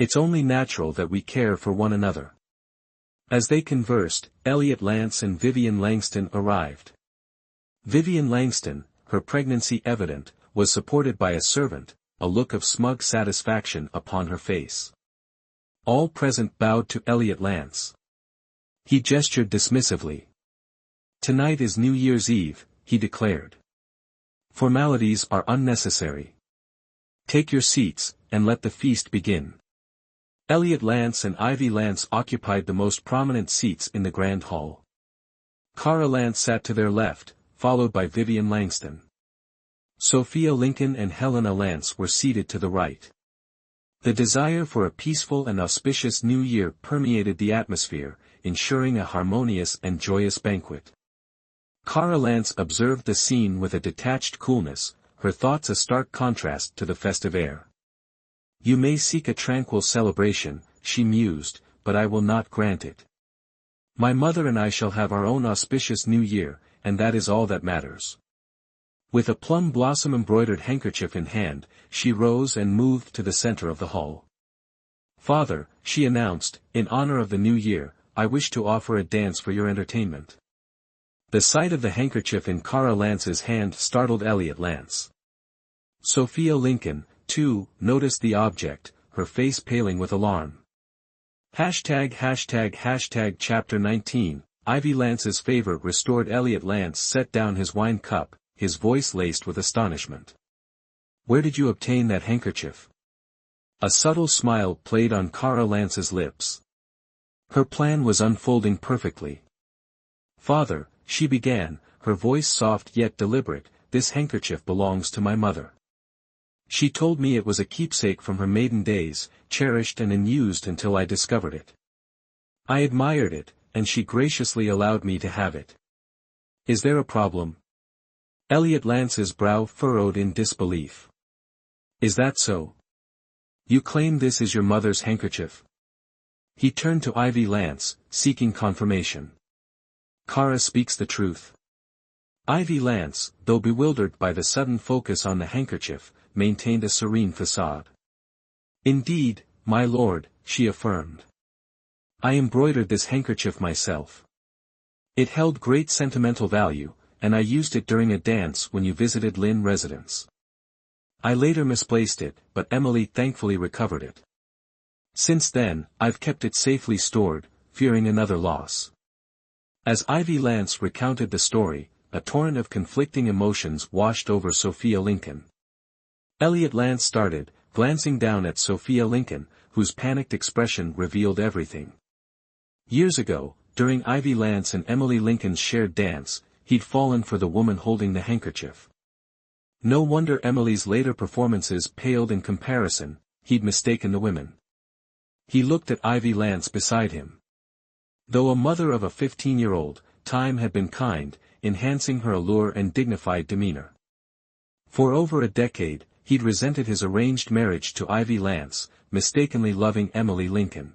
It's only natural that we care for one another. As they conversed, Elliot Lance and Vivian Langston arrived. Vivian Langston, her pregnancy evident, was supported by a servant, a look of smug satisfaction upon her face. All present bowed to Elliot Lance. He gestured dismissively. "Tonight is New Year's Eve," he declared. "Formalities are unnecessary. Take your seats, and let the feast begin." Elliot Lance and Ivy Lance occupied the most prominent seats in the grand hall. Cara Lance sat to their left, followed by Vivian Langston. Sophia Lincoln and Helena Lance were seated to the right. The desire for a peaceful and auspicious new year permeated the atmosphere, ensuring a harmonious and joyous banquet. Cara Lance observed the scene with a detached coolness, her thoughts a stark contrast to the festive air. "You may seek a tranquil celebration," she mused, "but I will not grant it. My mother and I shall have our own auspicious new year, and that is all that matters." With a plum blossom embroidered handkerchief in hand, she rose and moved to the center of the hall. "Father," she announced, "in honor of the new year, I wish to offer a dance for your entertainment." The sight of the handkerchief in Cara Lance's hand startled Elliot Lance. Sophia Lincoln, too, noticed the object, her face paling with alarm. Chapter 19, Ivy Lance's favor restored. Elliot Lance set down his wine cup, his voice laced with astonishment. "Where did you obtain that handkerchief?" A subtle smile played on Cara Lance's lips. Her plan was unfolding perfectly. "Father," she began, her voice soft yet deliberate, "this handkerchief belongs to my mother. She told me it was a keepsake from her maiden days, cherished and unused until I discovered it. I admired it, and she graciously allowed me to have it. Is there a problem?" Elliot Lance's brow furrowed in disbelief. "Is that so? You claim this is your mother's handkerchief?" He turned to Ivy Lance, seeking confirmation. "Cara speaks the truth." Ivy Lance, though bewildered by the sudden focus on the handkerchief, maintained a serene facade. "Indeed, my lord," she affirmed. "I embroidered this handkerchief myself. It held great sentimental value, and I used it during a dance when you visited Lynn residence. I later misplaced it, but Emily thankfully recovered it. Since then, I've kept it safely stored, fearing another loss." As Ivy Lance recounted the story, a torrent of conflicting emotions washed over Sophia Lincoln. Elliot Lance started, glancing down at Sophia Lincoln, whose panicked expression revealed everything. Years ago, during Ivy Lance and Emily Lincoln's shared dance, he'd fallen for the woman holding the handkerchief. No wonder Emily's later performances paled in comparison, he'd mistaken the women. He looked at Ivy Lance beside him. Though a mother of a 15-year-old, time had been kind, enhancing her allure and dignified demeanor. For over a decade, he'd resented his arranged marriage to Ivy Lance, mistakenly loving Emily Lincoln.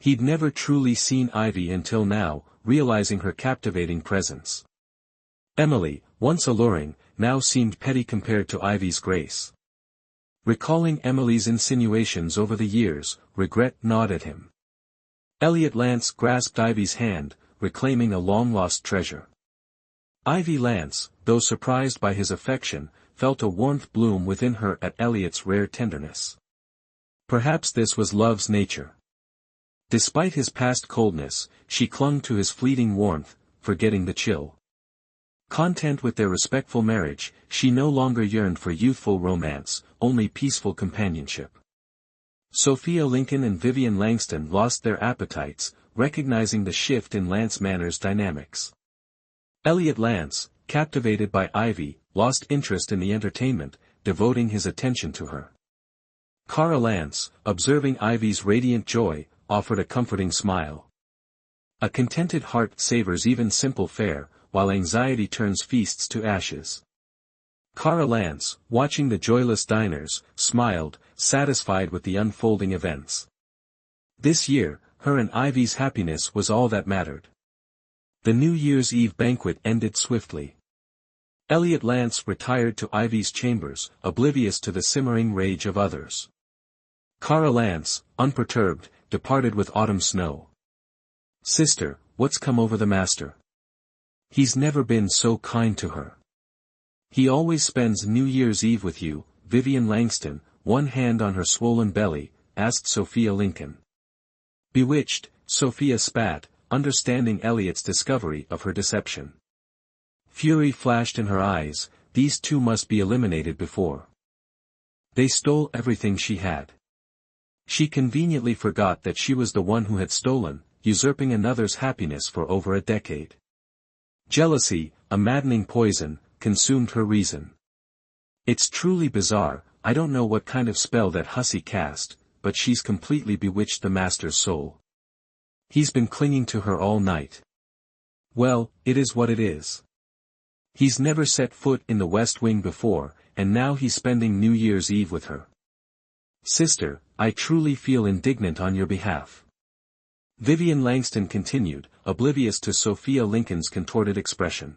He'd never truly seen Ivy until now, realizing her captivating presence. Emily, once alluring, now seemed petty compared to Ivy's grace. Recalling Emily's insinuations over the years, regret gnawed at him. Elliot Lance grasped Ivy's hand, reclaiming a long-lost treasure. Ivy Lance, though surprised by his affection, felt a warmth bloom within her at Elliot's rare tenderness. Perhaps this was love's nature. Despite his past coldness, she clung to his fleeting warmth, forgetting the chill. Content with their respectful marriage, she no longer yearned for youthful romance, only peaceful companionship. Sophia Lincoln and Vivian Langston lost their appetites, recognizing the shift in Lance Manor's dynamics. Elliot Lance, captivated by Ivy, lost interest in the entertainment, devoting his attention to her. Cara Lance, observing Ivy's radiant joy, offered a comforting smile. A contented heart savors even simple fare, while anxiety turns feasts to ashes. Cara Lance, watching the joyless diners, smiled, satisfied with the unfolding events. This year, her and Ivy's happiness was all that mattered. The New Year's Eve banquet ended swiftly. Elliot Lance retired to Ivy's chambers, oblivious to the simmering rage of others. Kara Lance, unperturbed, departed with autumn snow. Sister, what's come over the master? He's never been so kind to her. He always spends New Year's Eve with you, Vivian Langston, one hand on her swollen belly, asked Sophia Lincoln. Bewitched, Sophia spat, understanding Elliot's discovery of her deception. Fury flashed in her eyes, these two must be eliminated before they stole everything she had. She conveniently forgot that she was the one who had stolen, usurping another's happiness for over a decade. Jealousy, a maddening poison, consumed her reason. It's truly bizarre, I don't know what kind of spell that hussy cast, but she's completely bewitched the master's soul. He's been clinging to her all night. Well, it is what it is. He's never set foot in the West Wing before, and now he's spending New Year's Eve with her. Sister, I truly feel indignant on your behalf. Vivian Langston continued, oblivious to Sophia Lincoln's contorted expression.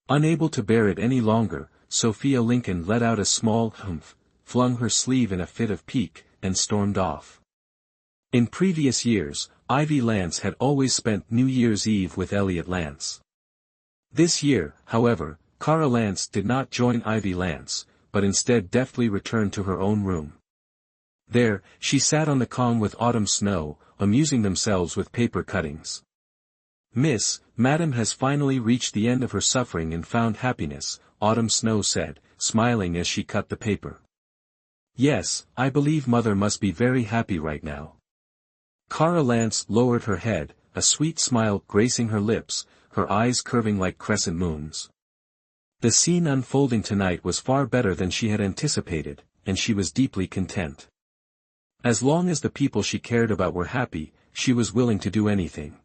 Unable to bear it any longer, Sophia Lincoln let out a small humph, flung her sleeve in a fit of pique, and stormed off. In previous years, Ivy Lance had always spent New Year's Eve with Elliot Lance. This year, however, Kara Lance did not join Ivy Lance, but instead deftly returned to her own room. There, she sat on the Kong with autumn snow, amusing themselves with paper cuttings. Madam has finally reached the end of her suffering and found happiness, Autumn Snow said, smiling as she cut the paper. Yes, I believe Mother must be very happy right now. Kara Lance lowered her head, a sweet smile gracing her lips, her eyes curving like crescent moons. The scene unfolding tonight was far better than she had anticipated, and she was deeply content. As long as the people she cared about were happy, she was willing to do anything.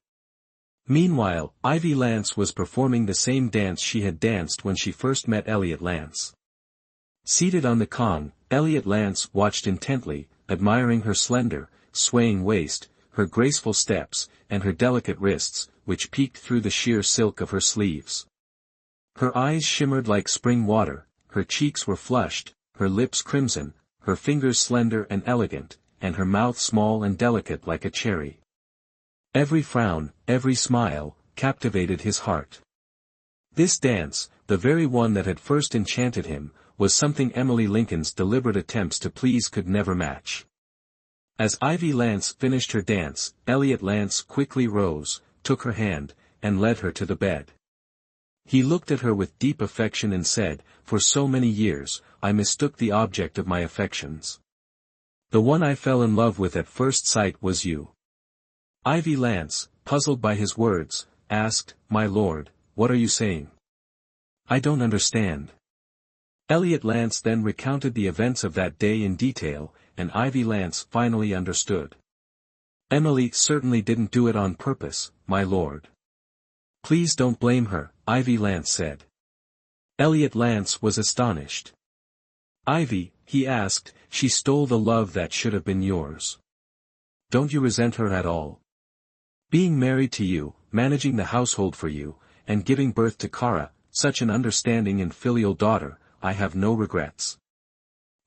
Meanwhile, Ivy Lance was performing the same dance she had danced when she first met Elliot Lance. Seated on the Kong, Elliot Lance watched intently, admiring her slender, swaying waist, her graceful steps, and her delicate wrists, which peeked through the sheer silk of her sleeves. Her eyes shimmered like spring water, her cheeks were flushed, her lips crimson, her fingers slender and elegant, and her mouth small and delicate like a cherry. Every frown, every smile, captivated his heart. This dance, the very one that had first enchanted him, was something Emily Lincoln's deliberate attempts to please could never match. As Ivy Lance finished her dance, Elliot Lance quickly rose, took her hand, and led her to the bed. He looked at her with deep affection and said, "For so many years, I mistook the object of my affections. The one I fell in love with at first sight was you." Ivy Lance, puzzled by his words, asked, "My lord, what are you saying? I don't understand." Elliot Lance then recounted the events of that day in detail, and Ivy Lance finally understood. "Emily certainly didn't do it on purpose, my lord. Please don't blame her," Ivy Lance said. Elliot Lance was astonished. "Ivy," he asked, "she stole the love that should have been yours. Don't you resent her at all? Being married to you, managing the household for you, and giving birth to Kara, such an understanding and filial daughter, I have no regrets.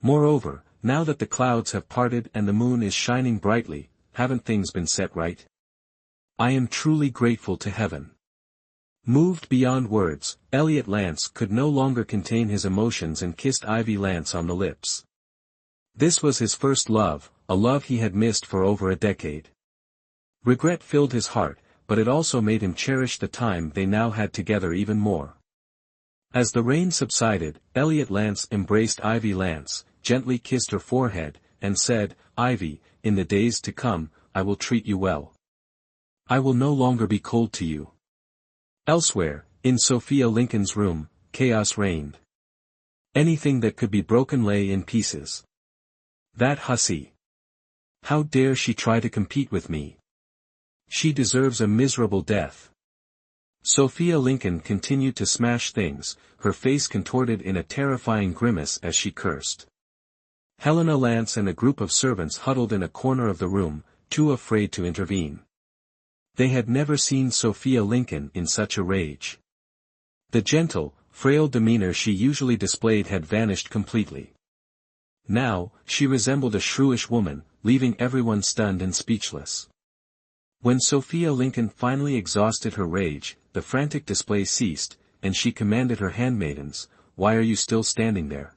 Moreover, now that the clouds have parted and the moon is shining brightly, haven't things been set right? I am truly grateful to heaven." Moved beyond words, Elliot Lance could no longer contain his emotions and kissed Ivy Lance on the lips. This was his first love, a love he had missed for over a decade. Regret filled his heart, but it also made him cherish the time they now had together even more. As the rain subsided, Elliot Lance embraced Ivy Lance, gently kissed her forehead, and said, "Ivy, in the days to come, I will treat you well. I will no longer be cold to you." Elsewhere, in Sophia Lincoln's room, chaos reigned. Anything that could be broken lay in pieces. "That hussy! How dare she try to compete with me? She deserves a miserable death." Sophia Lincoln continued to smash things, her face contorted in a terrifying grimace as she cursed. Helena Lance and a group of servants huddled in a corner of the room, too afraid to intervene. They had never seen Sophia Lincoln in such a rage. The gentle, frail demeanor she usually displayed had vanished completely. Now, she resembled a shrewish woman, leaving everyone stunned and speechless. When Sophia Lincoln finally exhausted her rage, the frantic display ceased, and she commanded her handmaidens, "Why are you still standing there?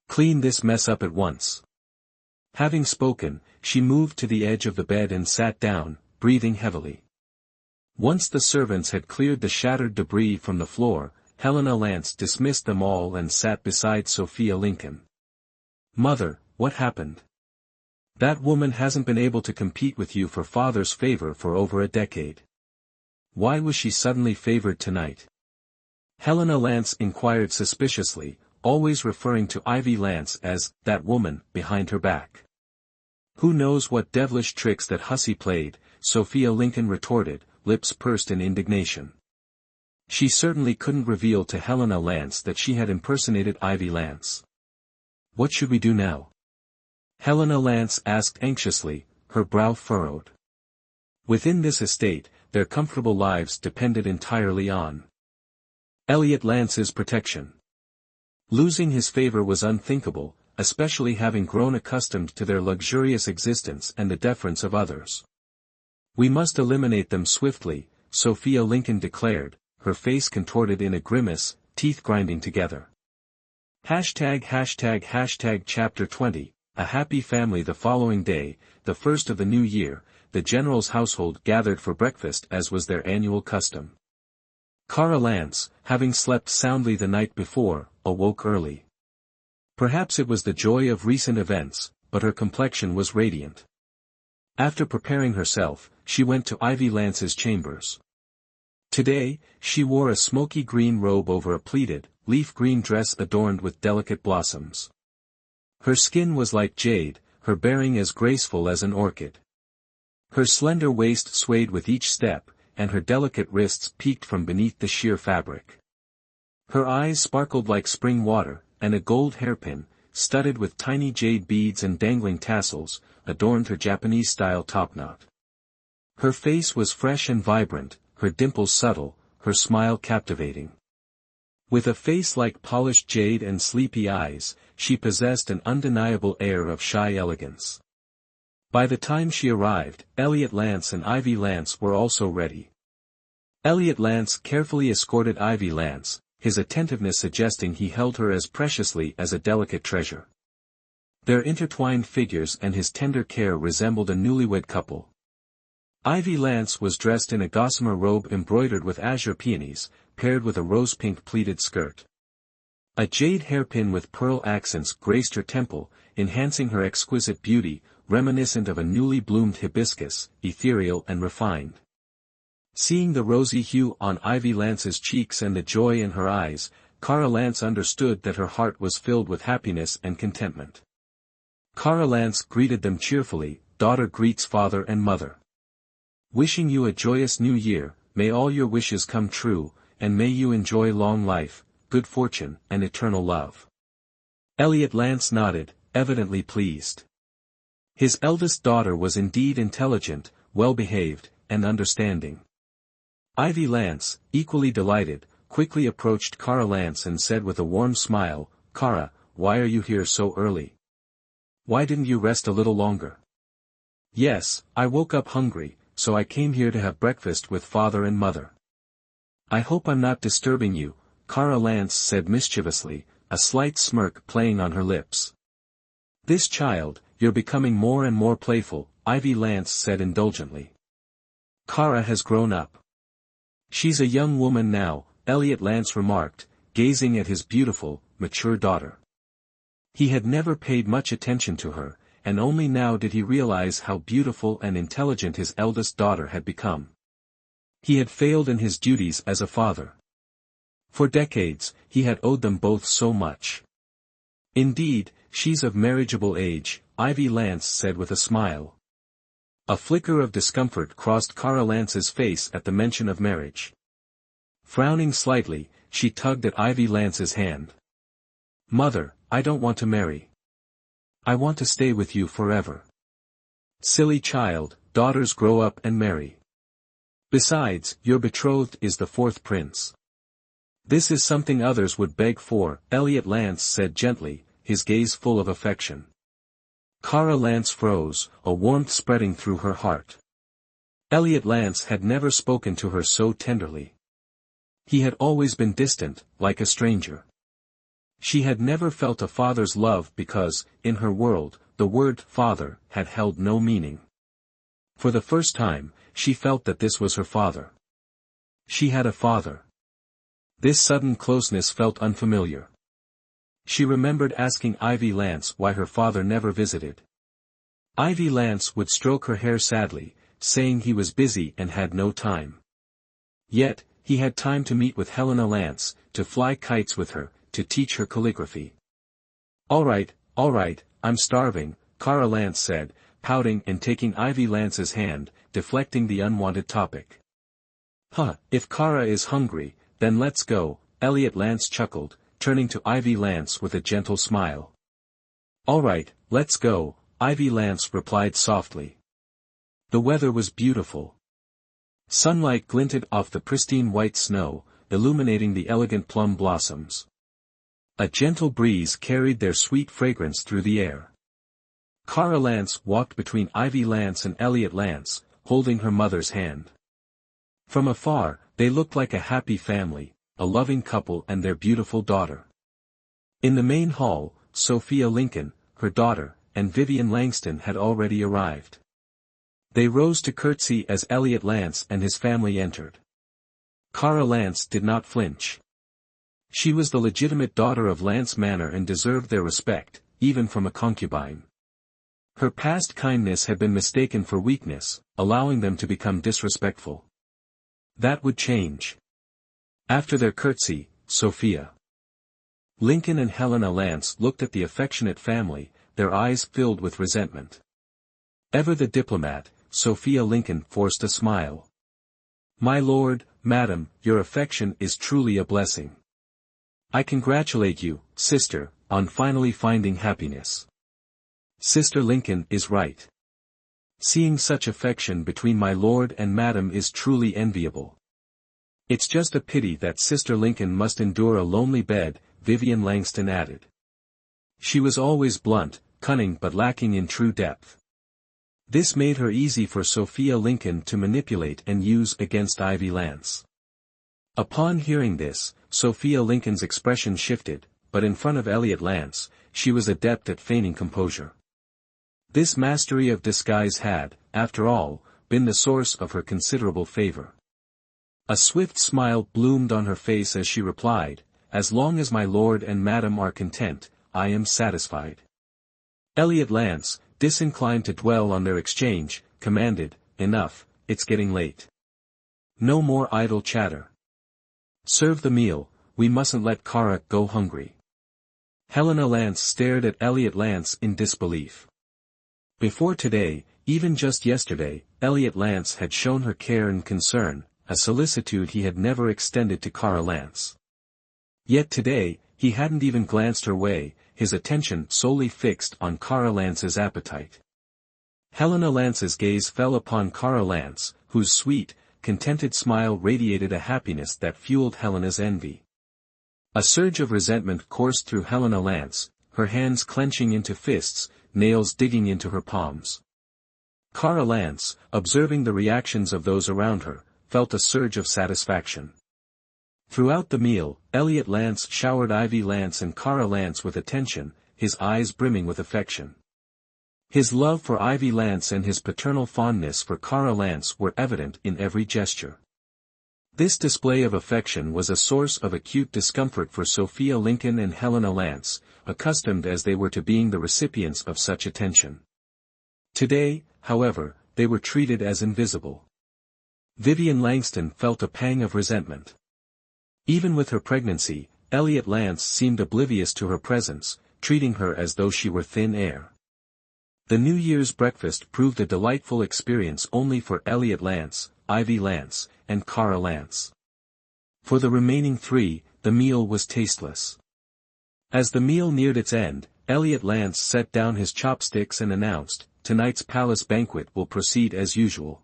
Clean this mess up at once." Having spoken, she moved to the edge of the bed and sat down, breathing heavily. Once the servants had cleared the shattered debris from the floor, Helena Lance dismissed them all and sat beside Sophia Lincoln. "Mother, what happened? That woman hasn't been able to compete with you for father's favor for over a decade. Why was she suddenly favored tonight?" Helena Lance inquired suspiciously, always referring to Ivy Lance as "that woman" behind her back. "Who knows what devilish tricks that hussy played," Sophia Lincoln retorted, lips pursed in indignation. She certainly couldn't reveal to Helena Lance that she had impersonated Ivy Lance. "What should we do now?" Helena Lance asked anxiously, her brow furrowed. Within this estate, their comfortable lives depended entirely on Elliot Lance's protection. Losing his favor was unthinkable, especially having grown accustomed to their luxurious existence and the deference of others. "We must eliminate them swiftly," Sophia Lincoln declared, her face contorted in a grimace, teeth grinding together. Chapter 20. A happy family. The following day, the first of the new year, the general's household gathered for breakfast as was their annual custom. Kara Lance, having slept soundly the night before, awoke early. Perhaps it was the joy of recent events, but her complexion was radiant. After preparing herself, she went to Ivy Lance's chambers. Today, she wore a smoky green robe over a pleated, leaf green dress adorned with delicate blossoms. Her skin was like jade, her bearing as graceful as an orchid. Her slender waist swayed with each step, and her delicate wrists peeked from beneath the sheer fabric. Her eyes sparkled like spring water, and a gold hairpin, studded with tiny jade beads and dangling tassels, adorned her Japanese-style topknot. Her face was fresh and vibrant, her dimples subtle, her smile captivating. With a face like polished jade and sleepy eyes, she possessed an undeniable air of shy elegance. By the time she arrived, Elliot Lance and Ivy Lance were also ready. Elliot Lance carefully escorted Ivy Lance, his attentiveness suggesting he held her as preciously as a delicate treasure. Their intertwined figures and his tender care resembled a newlywed couple. Ivy Lance was dressed in a gossamer robe embroidered with azure peonies, paired with a rose-pink pleated skirt. A jade hairpin with pearl accents graced her temple, enhancing her exquisite beauty, reminiscent of a newly bloomed hibiscus, ethereal and refined. Seeing the rosy hue on Ivy Lance's cheeks and the joy in her eyes, Kara Lance understood that her heart was filled with happiness and contentment. Kara Lance greeted them cheerfully, "Daughter greets father and mother. Wishing you a joyous new year, may all your wishes come true, and may you enjoy long life, good fortune, and eternal love." Elliot Lance nodded, evidently pleased. His eldest daughter was indeed intelligent, well-behaved, and understanding. Ivy Lance, equally delighted, quickly approached Kara Lance and said with a warm smile, "Kara, why are you here so early? Why didn't you rest a little longer?" "Yes, I woke up hungry, so I came here to have breakfast with father and mother." "I hope I'm not disturbing you," Kara Lance said mischievously, a slight smirk playing on her lips. "This child, you're becoming more and more playful," Ivy Lance said indulgently. "Kara has grown up. She's a young woman now," Elliot Lance remarked, gazing at his beautiful, mature daughter. He had never paid much attention to her, and only now did he realize how beautiful and intelligent his eldest daughter had become. He had failed in his duties as a father. For decades, he had owed them both so much. "Indeed, she's of marriageable age," Ivy Lance said with a smile. A flicker of discomfort crossed Kara Lance's face at the mention of marriage. Frowning slightly, she tugged at Ivy Lance's hand. "Mother, I don't want to marry. I want to stay with you forever." "Silly child, daughters grow up and marry. Besides, your betrothed is the fourth prince. This is something others would beg for," Elliot Lance said gently, his gaze full of affection. Kara Lance froze, a warmth spreading through her heart. Elliot Lance had never spoken to her so tenderly. He had always been distant, like a stranger. She had never felt a father's love because, in her world, the word father had held no meaning. For the first time, she felt that this was her father. She had a father. This sudden closeness felt unfamiliar. She remembered asking Ivy Lance why her father never visited. Ivy Lance would stroke her hair sadly, saying he was busy and had no time. Yet, he had time to meet with Helena Lance, to fly kites with her, to teach her calligraphy. All right, I'm starving," Kara Lance said, pouting and taking Ivy Lance's hand, deflecting the unwanted topic. If Kara is hungry, then let's go," Elliot Lance chuckled, turning to Ivy Lance with a gentle smile. "All right, let's go," Ivy Lance replied softly. The weather was beautiful. Sunlight glinted off the pristine white snow, illuminating the elegant plum blossoms. A gentle breeze carried their sweet fragrance through the air. Kara Lance walked between Ivy Lance and Elliot Lance, holding her mother's hand. From afar, they looked like a happy family, a loving couple and their beautiful daughter. In the main hall, Sophia Lincoln, her daughter, and Vivian Langston had already arrived. They rose to curtsy as Elliot Lance and his family entered. Kara Lance did not flinch. She was the legitimate daughter of Lance Manor and deserved their respect, even from a concubine. Her past kindness had been mistaken for weakness, allowing them to become disrespectful. That would change. After their curtsy, Sophia Lincoln and Helena Lance looked at the affectionate family, their eyes filled with resentment. Ever the diplomat, Sophia Lincoln forced a smile. "My lord, madam, your affection is truly a blessing. I congratulate you, sister, on finally finding happiness. Sister Lincoln is right. Seeing such affection between my lord and madam is truly enviable. It's just a pity that Sister Lincoln must endure a lonely bed," Vivian Langston added. She was always blunt, cunning but lacking in true depth. This made her easy for Sophia Lincoln to manipulate and use against Ivy Lance. Upon hearing this, Sophia Lincoln's expression shifted, but in front of Elliot Lance, she was adept at feigning composure. This mastery of disguise had, after all, been the source of her considerable favor. A swift smile bloomed on her face as she replied, "As long as my lord and madam are content, I am satisfied." Elliot Lance, disinclined to dwell on their exchange, commanded, "Enough, it's getting late. No more idle chatter. Serve the meal, we mustn't let Kara go hungry." Helena Lance stared at Elliot Lance in disbelief. Before today, even just yesterday, Elliot Lance had shown her care and concern, a solicitude he had never extended to Kara Lance. Yet today, he hadn't even glanced her way, his attention solely fixed on Kara Lance's appetite. Helena Lance's gaze fell upon Kara Lance, whose sweet, contented smile radiated a happiness that fueled Helena's envy. A surge of resentment coursed through Helena Lance, her hands clenching into fists, nails digging into her palms. Kara Lance, observing the reactions of those around her, felt a surge of satisfaction. Throughout the meal, Elliot Lance showered Ivy Lance and Kara Lance with attention, his eyes brimming with affection. His love for Ivy Lance and his paternal fondness for Kara Lance were evident in every gesture. This display of affection was a source of acute discomfort for Sophia Lincoln and Helena Lance, accustomed as they were to being the recipients of such attention. Today, however, they were treated as invisible. Vivian Langston felt a pang of resentment. Even with her pregnancy, Elliot Lance seemed oblivious to her presence, treating her as though she were thin air. The New Year's breakfast proved a delightful experience only for Elliot Lance, Ivy Lance, and Kara Lance. For the remaining three, the meal was tasteless. As the meal neared its end, Elliot Lance set down his chopsticks and announced, "Tonight's palace banquet will proceed as usual.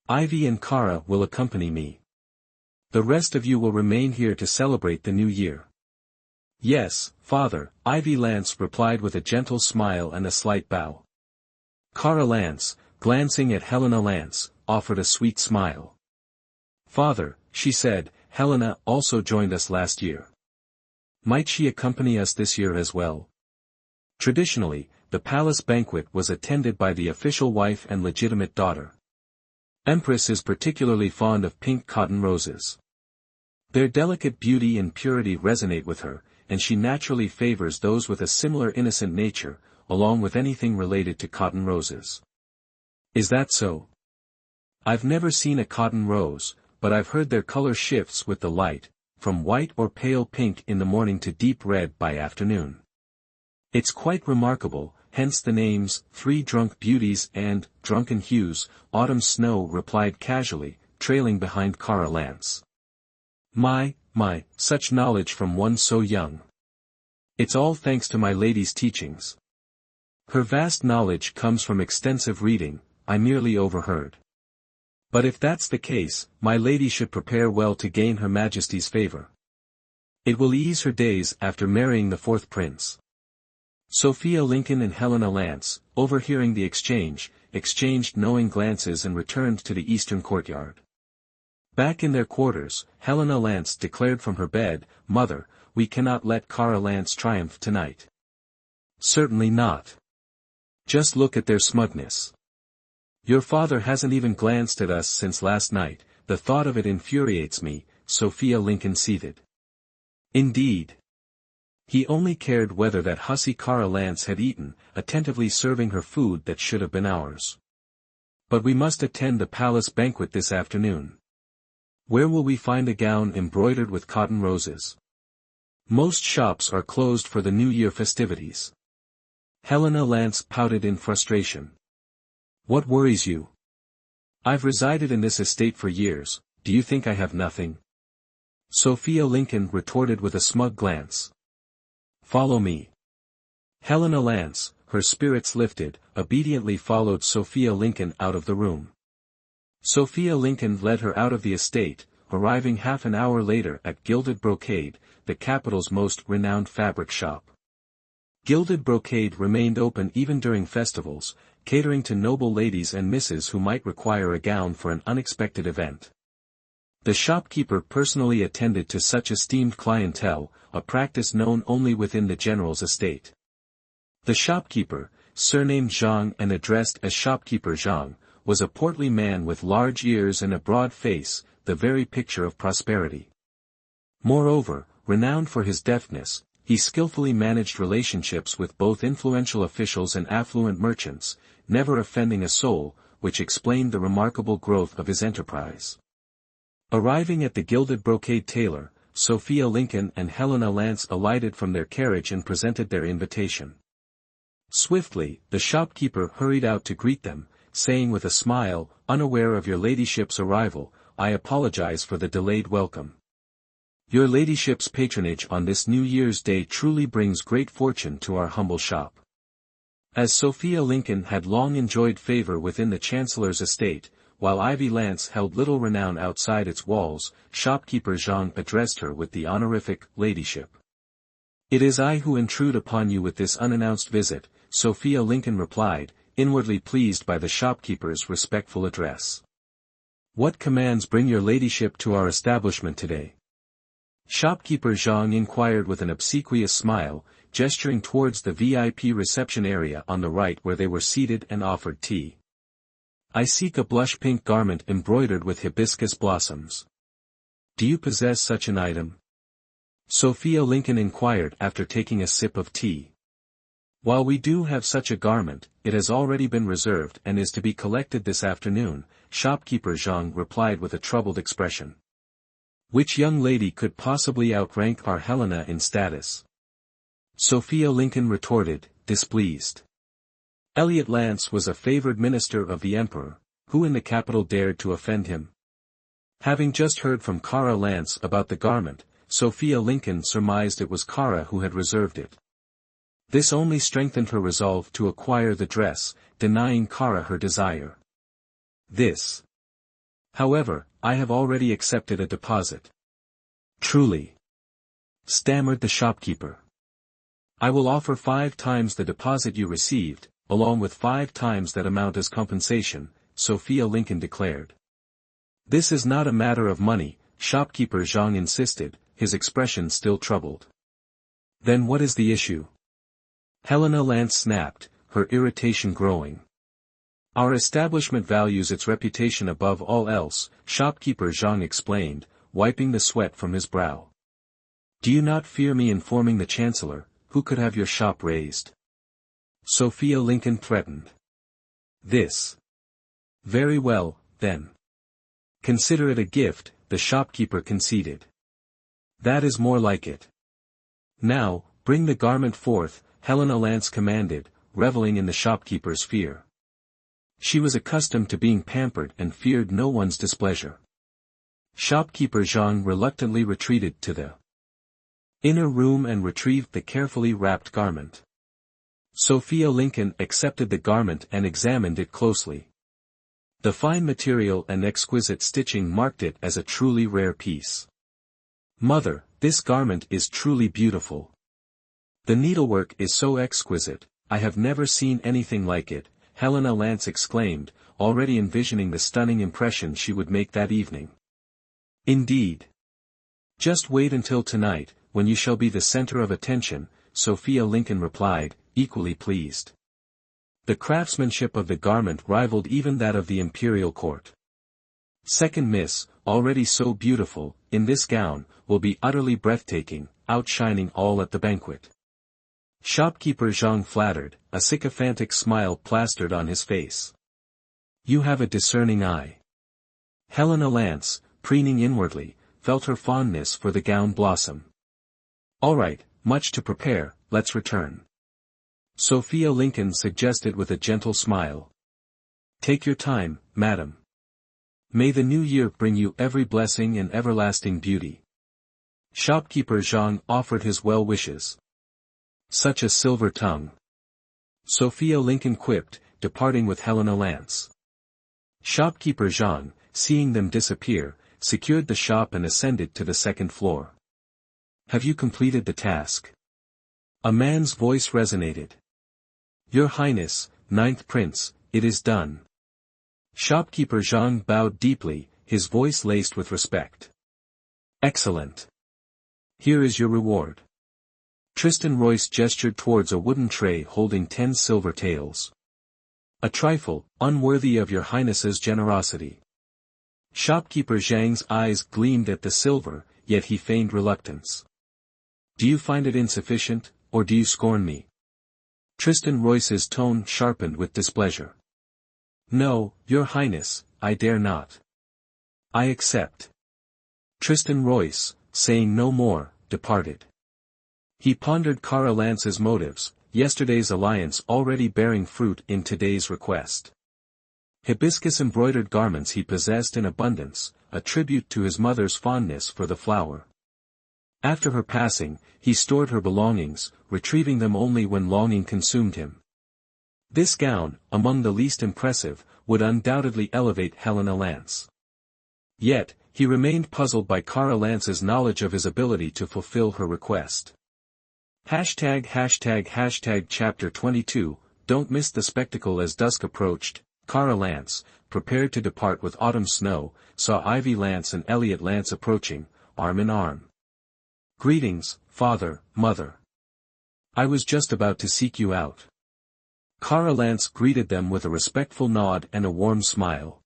Ivy and Kara will accompany me. The rest of you will remain here to celebrate the new year." Yes, father, Ivy Lance replied with a gentle smile and a slight bow. Kara Lance, glancing at Helena Lance, offered a sweet smile. Father, she said, Helena also joined us last year. Might she accompany us this year as well? Traditionally, the palace banquet was attended by the official wife and legitimate daughter. Empress is particularly fond of pink cotton roses. Their delicate beauty and purity resonate with her, and she naturally favors those with a similar innocent nature, along with anything related to cotton roses. Is that so? I've never seen a cotton rose, but I've heard their color shifts with the light, from white or pale pink in the morning to deep red by afternoon. It's quite remarkable, hence the names, Three Drunk Beauties and Drunken Hues. Autumn Snow replied casually, trailing behind Kara Lance. My, such knowledge from one so young. It's all thanks to my lady's teachings. Her vast knowledge comes from extensive reading, I merely overheard. But if that's the case, my lady should prepare well to gain Her Majesty's favor. It will ease her days after marrying the fourth prince. Sophia Lincoln and Helena Lance, overhearing the exchange, exchanged knowing glances and returned to the eastern courtyard. Back in their quarters, Helena Lance declared from her bed, Mother, we cannot let Kara Lance triumph tonight. Certainly not. Just look at their smugness. Your father hasn't even glanced at us since last night, the thought of it infuriates me, Sophia Lincoln seethed. Indeed. He only cared whether that hussy Kara Lance had eaten, attentively serving her food that should have been ours. But we must attend the palace banquet this afternoon. Where will we find a gown embroidered with cotton roses? Most shops are closed for the New Year festivities. Helena Lance pouted in frustration. What worries you? I've resided in this estate for years, do you think I have nothing? Sophia Lincoln retorted with a smug glance. Follow me. Helena Lance, her spirits lifted, obediently followed Sophia Lincoln out of the room. Sophia Lincoln led her out of the estate, arriving half an hour later at Gilded Brocade, the capital's most renowned fabric shop. Gilded Brocade remained open even during festivals, catering to noble ladies and misses who might require a gown for an unexpected event. The shopkeeper personally attended to such esteemed clientele, a practice known only within the general's estate. The shopkeeper, surnamed Zhang and addressed as Shopkeeper Zhang, was a portly man with large ears and a broad face, the very picture of prosperity. Moreover, renowned for his deftness, he skillfully managed relationships with both influential officials and affluent merchants, never offending a soul, which explained the remarkable growth of his enterprise. Arriving at the Gilded Brocade tailor, Sophia Lincoln and Helena Lance alighted from their carriage and presented their invitation. Swiftly, the shopkeeper hurried out to greet them, saying with a smile, unaware of your ladyship's arrival, I apologize for the delayed welcome. Your ladyship's patronage on this New Year's Day truly brings great fortune to our humble shop. As Sophia Lincoln had long enjoyed favor within the Chancellor's estate, while Ivy Lance held little renown outside its walls, shopkeeper Zhang addressed her with the honorific ladyship. It is I who intrude upon you with this unannounced visit, Sophia Lincoln replied, inwardly pleased by the shopkeeper's respectful address. What commands bring your ladyship to our establishment today? Shopkeeper Zhang inquired with an obsequious smile, gesturing towards the VIP reception area on the right where they were seated and offered tea. I seek a blush-pink garment embroidered with hibiscus blossoms. Do you possess such an item? Sophia Lincoln inquired after taking a sip of tea. While we do have such a garment, it has already been reserved and is to be collected this afternoon, shopkeeper Zhang replied with a troubled expression. Which young lady could possibly outrank our Helena in status? Sophia Lincoln retorted, displeased. Elliot Lance was a favored minister of the emperor, who in the capital dared to offend him? Having just heard from Kara Lance about the garment, Sophia Lincoln surmised it was Kara who had reserved it. This only strengthened her resolve to acquire the dress, denying Kara her desire. However, I have already accepted a deposit. Truly. stammered the shopkeeper. I will offer 5 times the deposit you received, along with 5 times that amount as compensation, Sophia Lincoln declared. This is not a matter of money, shopkeeper Zhang insisted, his expression still troubled. Then what is the issue? Helena Lance snapped, her irritation growing. Our establishment values its reputation above all else, shopkeeper Zhang explained, wiping the sweat from his brow. Do you not fear me informing the Chancellor, who could have your shop razed? Sophia Lincoln threatened. This. Very well, then. Consider it a gift, the shopkeeper conceded. That is more like it. Now, bring the garment forth, Helena Lance commanded, reveling in the shopkeeper's fear. She was accustomed to being pampered and feared no one's displeasure. Shopkeeper Zhang reluctantly retreated to the inner room and retrieved the carefully wrapped garment. Sophia Lincoln accepted the garment and examined it closely. The fine material and exquisite stitching marked it as a truly rare piece. Mother, this garment is truly beautiful. The needlework is so exquisite, I have never seen anything like it, Helena Lance exclaimed, already envisioning the stunning impression she would make that evening. Indeed. Just wait until tonight, when you shall be the center of attention, Sophia Lincoln replied, equally pleased. The craftsmanship of the garment rivaled even that of the imperial court. Second Miss, already so beautiful, in this gown, will be utterly breathtaking, outshining all at the banquet. Shopkeeper Zhang flattered, a sycophantic smile plastered on his face. You have a discerning eye. Helena Lance, preening inwardly, felt her fondness for the gown blossom. All right, much to prepare, let's return. Sophia Lincoln suggested with a gentle smile. Take your time, madam. May the new year bring you every blessing and everlasting beauty. Shopkeeper Zhang offered his well wishes. Such a silver tongue. Sophia Lincoln quipped, departing with Helena Lance. Shopkeeper Zhang, seeing them disappear, secured the shop and ascended to the second floor. Have you completed the task? A man's voice resonated. Your Highness, Ninth Prince, it is done. Shopkeeper Zhang bowed deeply, his voice laced with respect. Excellent. Here is your reward. Tristan Royce gestured towards a wooden tray holding 10 silver taels. A trifle, unworthy of your Highness's generosity. Shopkeeper Zhang's eyes gleamed at the silver, yet he feigned reluctance. Do you find it insufficient, or do you scorn me? Tristan Royce's tone sharpened with displeasure. No, your Highness, I dare not. I accept. Tristan Royce, saying no more, departed. He pondered Cara Lance's motives, yesterday's alliance already bearing fruit in today's request. Hibiscus-embroidered garments he possessed in abundance, a tribute to his mother's fondness for the flower. After her passing, he stored her belongings, retrieving them only when longing consumed him. This gown, among the least impressive, would undoubtedly elevate Helena Lance. Yet, he remained puzzled by Cara Lance's knowledge of his ability to fulfill her request. Chapter 22, Don't miss the spectacle. As dusk approached, Cara Lance, prepared to depart with autumn snow, saw Ivy Lance and Elliot Lance approaching, arm in arm. Greetings, father, mother. I was just about to seek you out. Cara Lance greeted them with a respectful nod and a warm smile.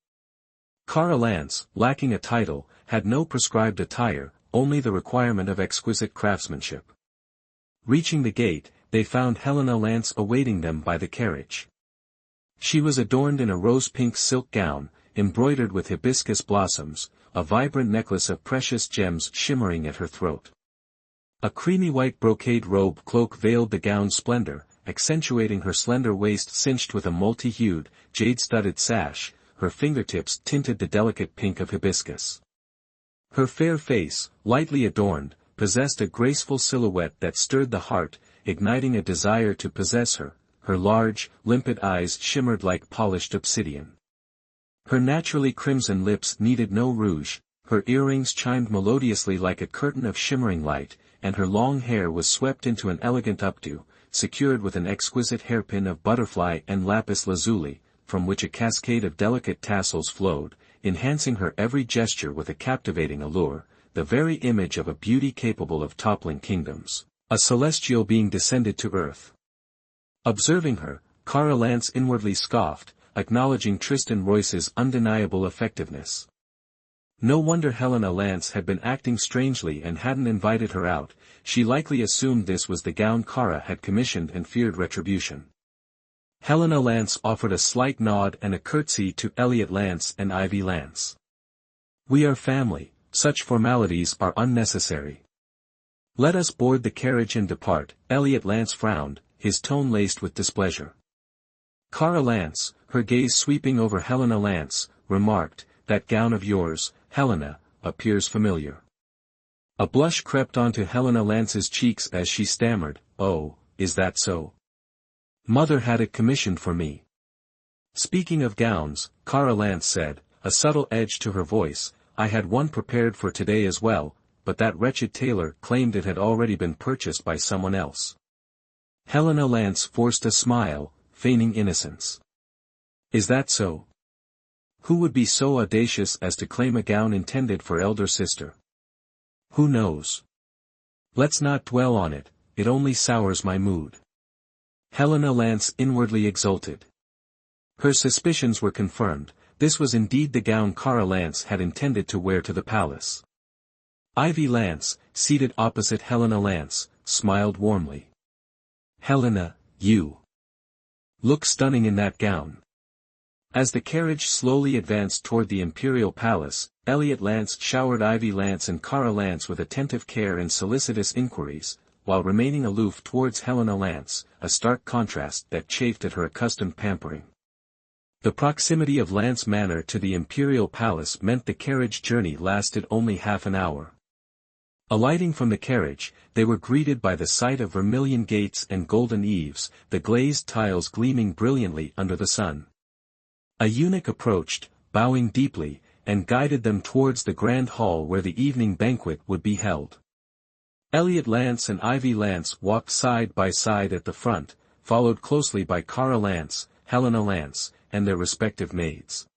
Cara Lance, lacking a title, had no prescribed attire, only the requirement of exquisite craftsmanship. Reaching the gate, they found Helena Lance awaiting them by the carriage. She was adorned in a rose-pink silk gown, embroidered with hibiscus blossoms, a vibrant necklace of precious gems shimmering at her throat. A creamy white brocade robe cloak veiled the gown's splendor, accentuating her slender waist cinched with a multi-hued, jade-studded sash, her fingertips tinted the delicate pink of hibiscus. Her fair face, lightly adorned, possessed a graceful silhouette that stirred the heart, igniting a desire to possess her. Her large, limpid eyes shimmered like polished obsidian. Her naturally crimson lips needed no rouge, her earrings chimed melodiously like a curtain of shimmering light, and her long hair was swept into an elegant updo, secured with an exquisite hairpin of butterfly and lapis lazuli, from which a cascade of delicate tassels flowed, enhancing her every gesture with a captivating allure, the very image of a beauty capable of toppling kingdoms, a celestial being descended to earth. Observing her, Kara Lance inwardly scoffed, acknowledging Tristan Royce's undeniable effectiveness. No wonder Helena Lance had been acting strangely and hadn't invited her out, she likely assumed this was the gown Kara had commissioned and feared retribution. Helena Lance offered a slight nod and a curtsy to Elliot Lance and Ivy Lance. "We are family, such formalities are unnecessary. Let us board the carriage and depart." Elliot Lance frowned, his tone laced with displeasure. Kara Lance, her gaze sweeping over Helena Lance, remarked, "That gown of yours, Helena, appears familiar." A blush crept onto Helena Lance's cheeks as she stammered, "Oh, is that so? Mother had it commissioned for me." "Speaking of gowns," Kara Lance said, a subtle edge to her voice, "I had one prepared for today as well, but that wretched tailor claimed it had already been purchased by someone else." Helena Lance forced a smile, feigning innocence. "Is that so? Who would be so audacious as to claim a gown intended for elder sister? Who knows? Let's not dwell on it, it only sours my mood." Helena Lance inwardly exulted. Her suspicions were confirmed, this was indeed the gown Kara Lance had intended to wear to the palace. Ivy Lance, seated opposite Helena Lance, smiled warmly. "Helena, you look stunning in that gown." As the carriage slowly advanced toward the imperial palace, Elliot Lance showered Ivy Lance and Kara Lance with attentive care and solicitous inquiries, while remaining aloof towards Helena Lance, a stark contrast that chafed at her accustomed pampering. The proximity of Lance Manor to the imperial palace meant the carriage journey lasted only half an hour. Alighting from the carriage, they were greeted by the sight of vermilion gates and golden eaves, the glazed tiles gleaming brilliantly under the sun. A eunuch approached, bowing deeply, and guided them towards the grand hall where the evening banquet would be held. Elliot Lance and Ivy Lance walked side by side at the front, followed closely by Kara Lance, Helena Lance, and their respective maids.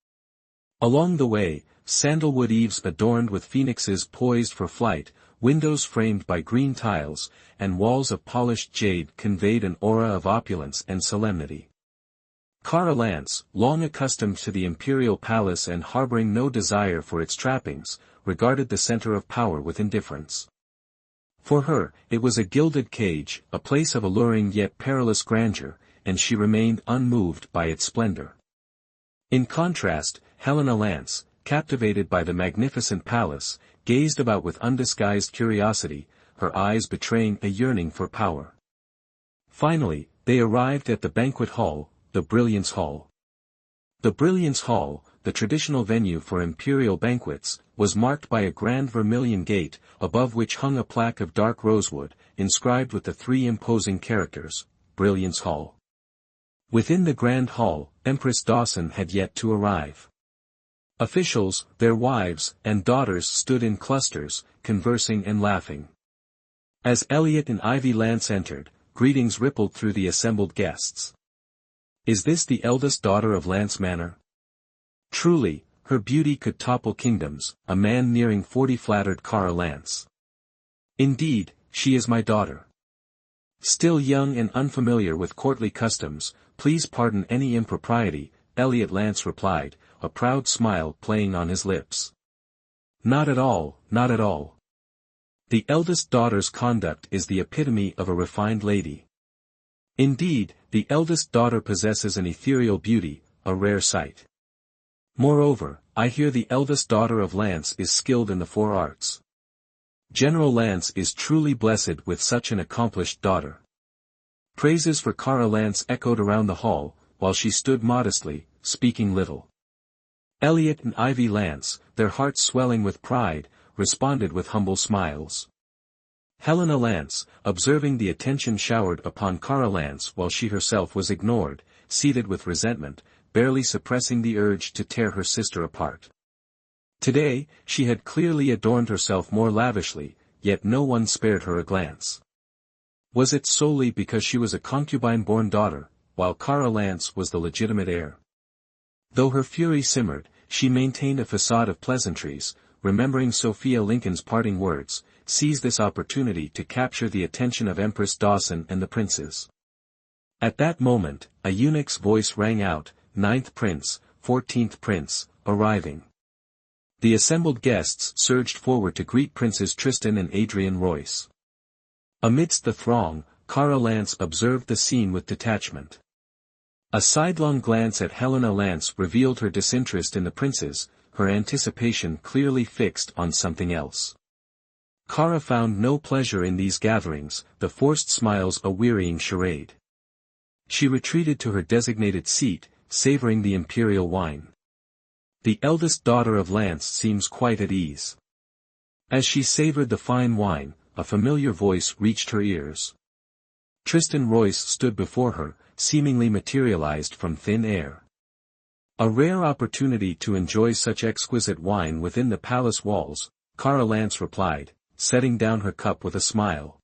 Along the way, sandalwood eaves adorned with phoenixes poised for flight, windows framed by green tiles, and walls of polished jade conveyed an aura of opulence and solemnity. Kara Lance, long accustomed to the imperial palace and harboring no desire for its trappings, regarded the center of power with indifference. For her, it was a gilded cage, a place of alluring yet perilous grandeur, and she remained unmoved by its splendor. In contrast, Helena Lance, captivated by the magnificent palace, gazed about with undisguised curiosity, her eyes betraying a yearning for power. Finally, they arrived at the banquet hall, the Brilliance Hall. The Brilliance Hall, the traditional venue for imperial banquets, was marked by a grand vermilion gate, above which hung a plaque of dark rosewood, inscribed with the three imposing characters, Brilliance Hall. Within the grand hall, Empress Dawson had yet to arrive. Officials, their wives, and daughters stood in clusters, conversing and laughing. As Elliot and Ivy Lance entered, greetings rippled through the assembled guests. "Is this the eldest daughter of Lance Manor? Truly, her beauty could topple kingdoms," a man nearing 40 flattered Kara Lance. "Indeed, she is my daughter. Still young and unfamiliar with courtly customs, please pardon any impropriety," Elliot Lance replied, a proud smile playing on his lips. "Not at all, not at all. The eldest daughter's conduct is the epitome of a refined lady. Indeed, the eldest daughter possesses an ethereal beauty, a rare sight. Moreover, I hear the eldest daughter of Lance is skilled in the 4 arts. General Lance is truly blessed with such an accomplished daughter." Praises for Kara Lance echoed around the hall, while she stood modestly, speaking little. Elliot and Ivy Lance, their hearts swelling with pride, responded with humble smiles. Helena Lance, observing the attention showered upon Kara Lance while she herself was ignored, seethed with resentment, barely suppressing the urge to tear her sister apart. Today, she had clearly adorned herself more lavishly, yet no one spared her a glance. Was it solely because she was a concubine-born daughter, while Kara Lance was the legitimate heir? Though her fury simmered, she maintained a facade of pleasantries, remembering Sophia Lincoln's parting words, "Seize this opportunity to capture the attention of Empress Dawson and the princes." At that moment, a eunuch's voice rang out, "Ninth Prince, 14th Prince, arriving." The assembled guests surged forward to greet Princes Tristan and Adrian Royce. Amidst the throng, Kara Lance observed the scene with detachment. A sidelong glance at Helena Lance revealed her disinterest in the princes, her anticipation clearly fixed on something else. Kara found no pleasure in these gatherings, the forced smiles a wearying charade. She retreated to her designated seat, savoring the imperial wine. The eldest daughter of Lance seems quite at ease. As she savored the fine wine, a familiar voice reached her ears. Tristan Royce stood before her, seemingly materialized from thin air. A rare opportunity to enjoy such exquisite wine within the palace walls, Kara Lance replied, setting down her cup with a smile.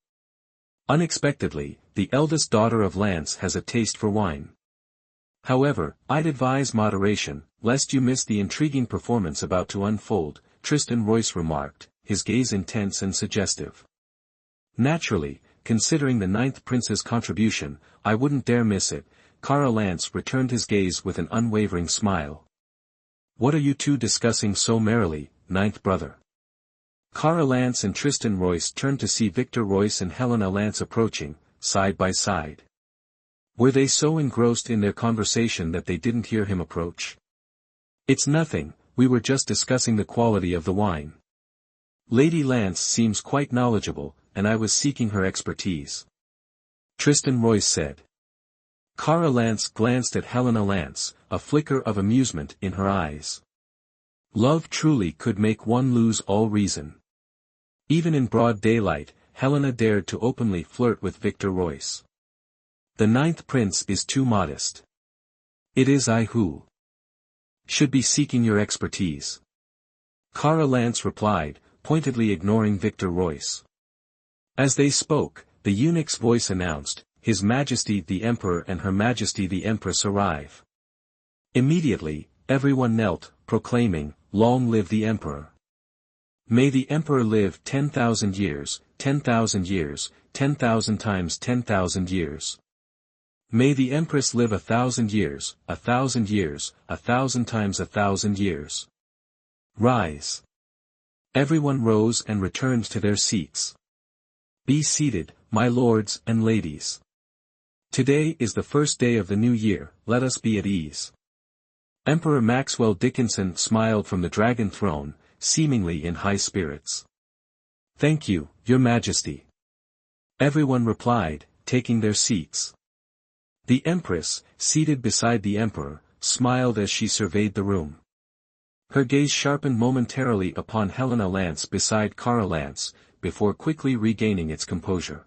Unexpectedly, the eldest daughter of Lance has a taste for wine. However, I'd advise moderation, lest you miss the intriguing performance about to unfold, Tristan Royce remarked, his gaze intense and suggestive. Naturally, considering the ninth prince's contribution, I wouldn't dare miss it. Kara Lance returned his gaze with an unwavering smile. What are you two discussing so merrily, ninth brother? Kara Lance and Tristan Royce turned to see Victor Royce and Helena Lance approaching, side by side. Were they so engrossed in their conversation that they didn't hear him approach? It's nothing, we were just discussing the quality of the wine. Lady Lance seems quite knowledgeable, and I was seeking her expertise. Tristan Royce said. Kara Lance glanced at Helena Lance, a flicker of amusement in her eyes. Love truly could make one lose all reason. Even in broad daylight, Helena dared to openly flirt with Victor Royce. The ninth prince is too modest. It is I who should be seeking your expertise. Kara Lance replied, pointedly ignoring Victor Royce. As they spoke, the eunuch's voice announced, His Majesty the Emperor and Her Majesty the Empress arrive. Immediately, everyone knelt, proclaiming, Long live the Emperor. May the Emperor live 10,000 years, 10,000 years, 10,000 times 10,000 years. May the Empress live 1,000 years, 1,000 years, 1,000 times 1,000 years. Rise. Everyone rose and returned to their seats. Be seated, my lords and ladies. Today is the first day of the new year, let us be at ease. Emperor Maxwell Dickinson smiled from the dragon throne, seemingly in high spirits. Thank you, your majesty. Everyone replied, taking their seats. The empress, seated beside the emperor, smiled as she surveyed the room. Her gaze sharpened momentarily upon Helena Lance beside Kara Lance, before quickly regaining its composure.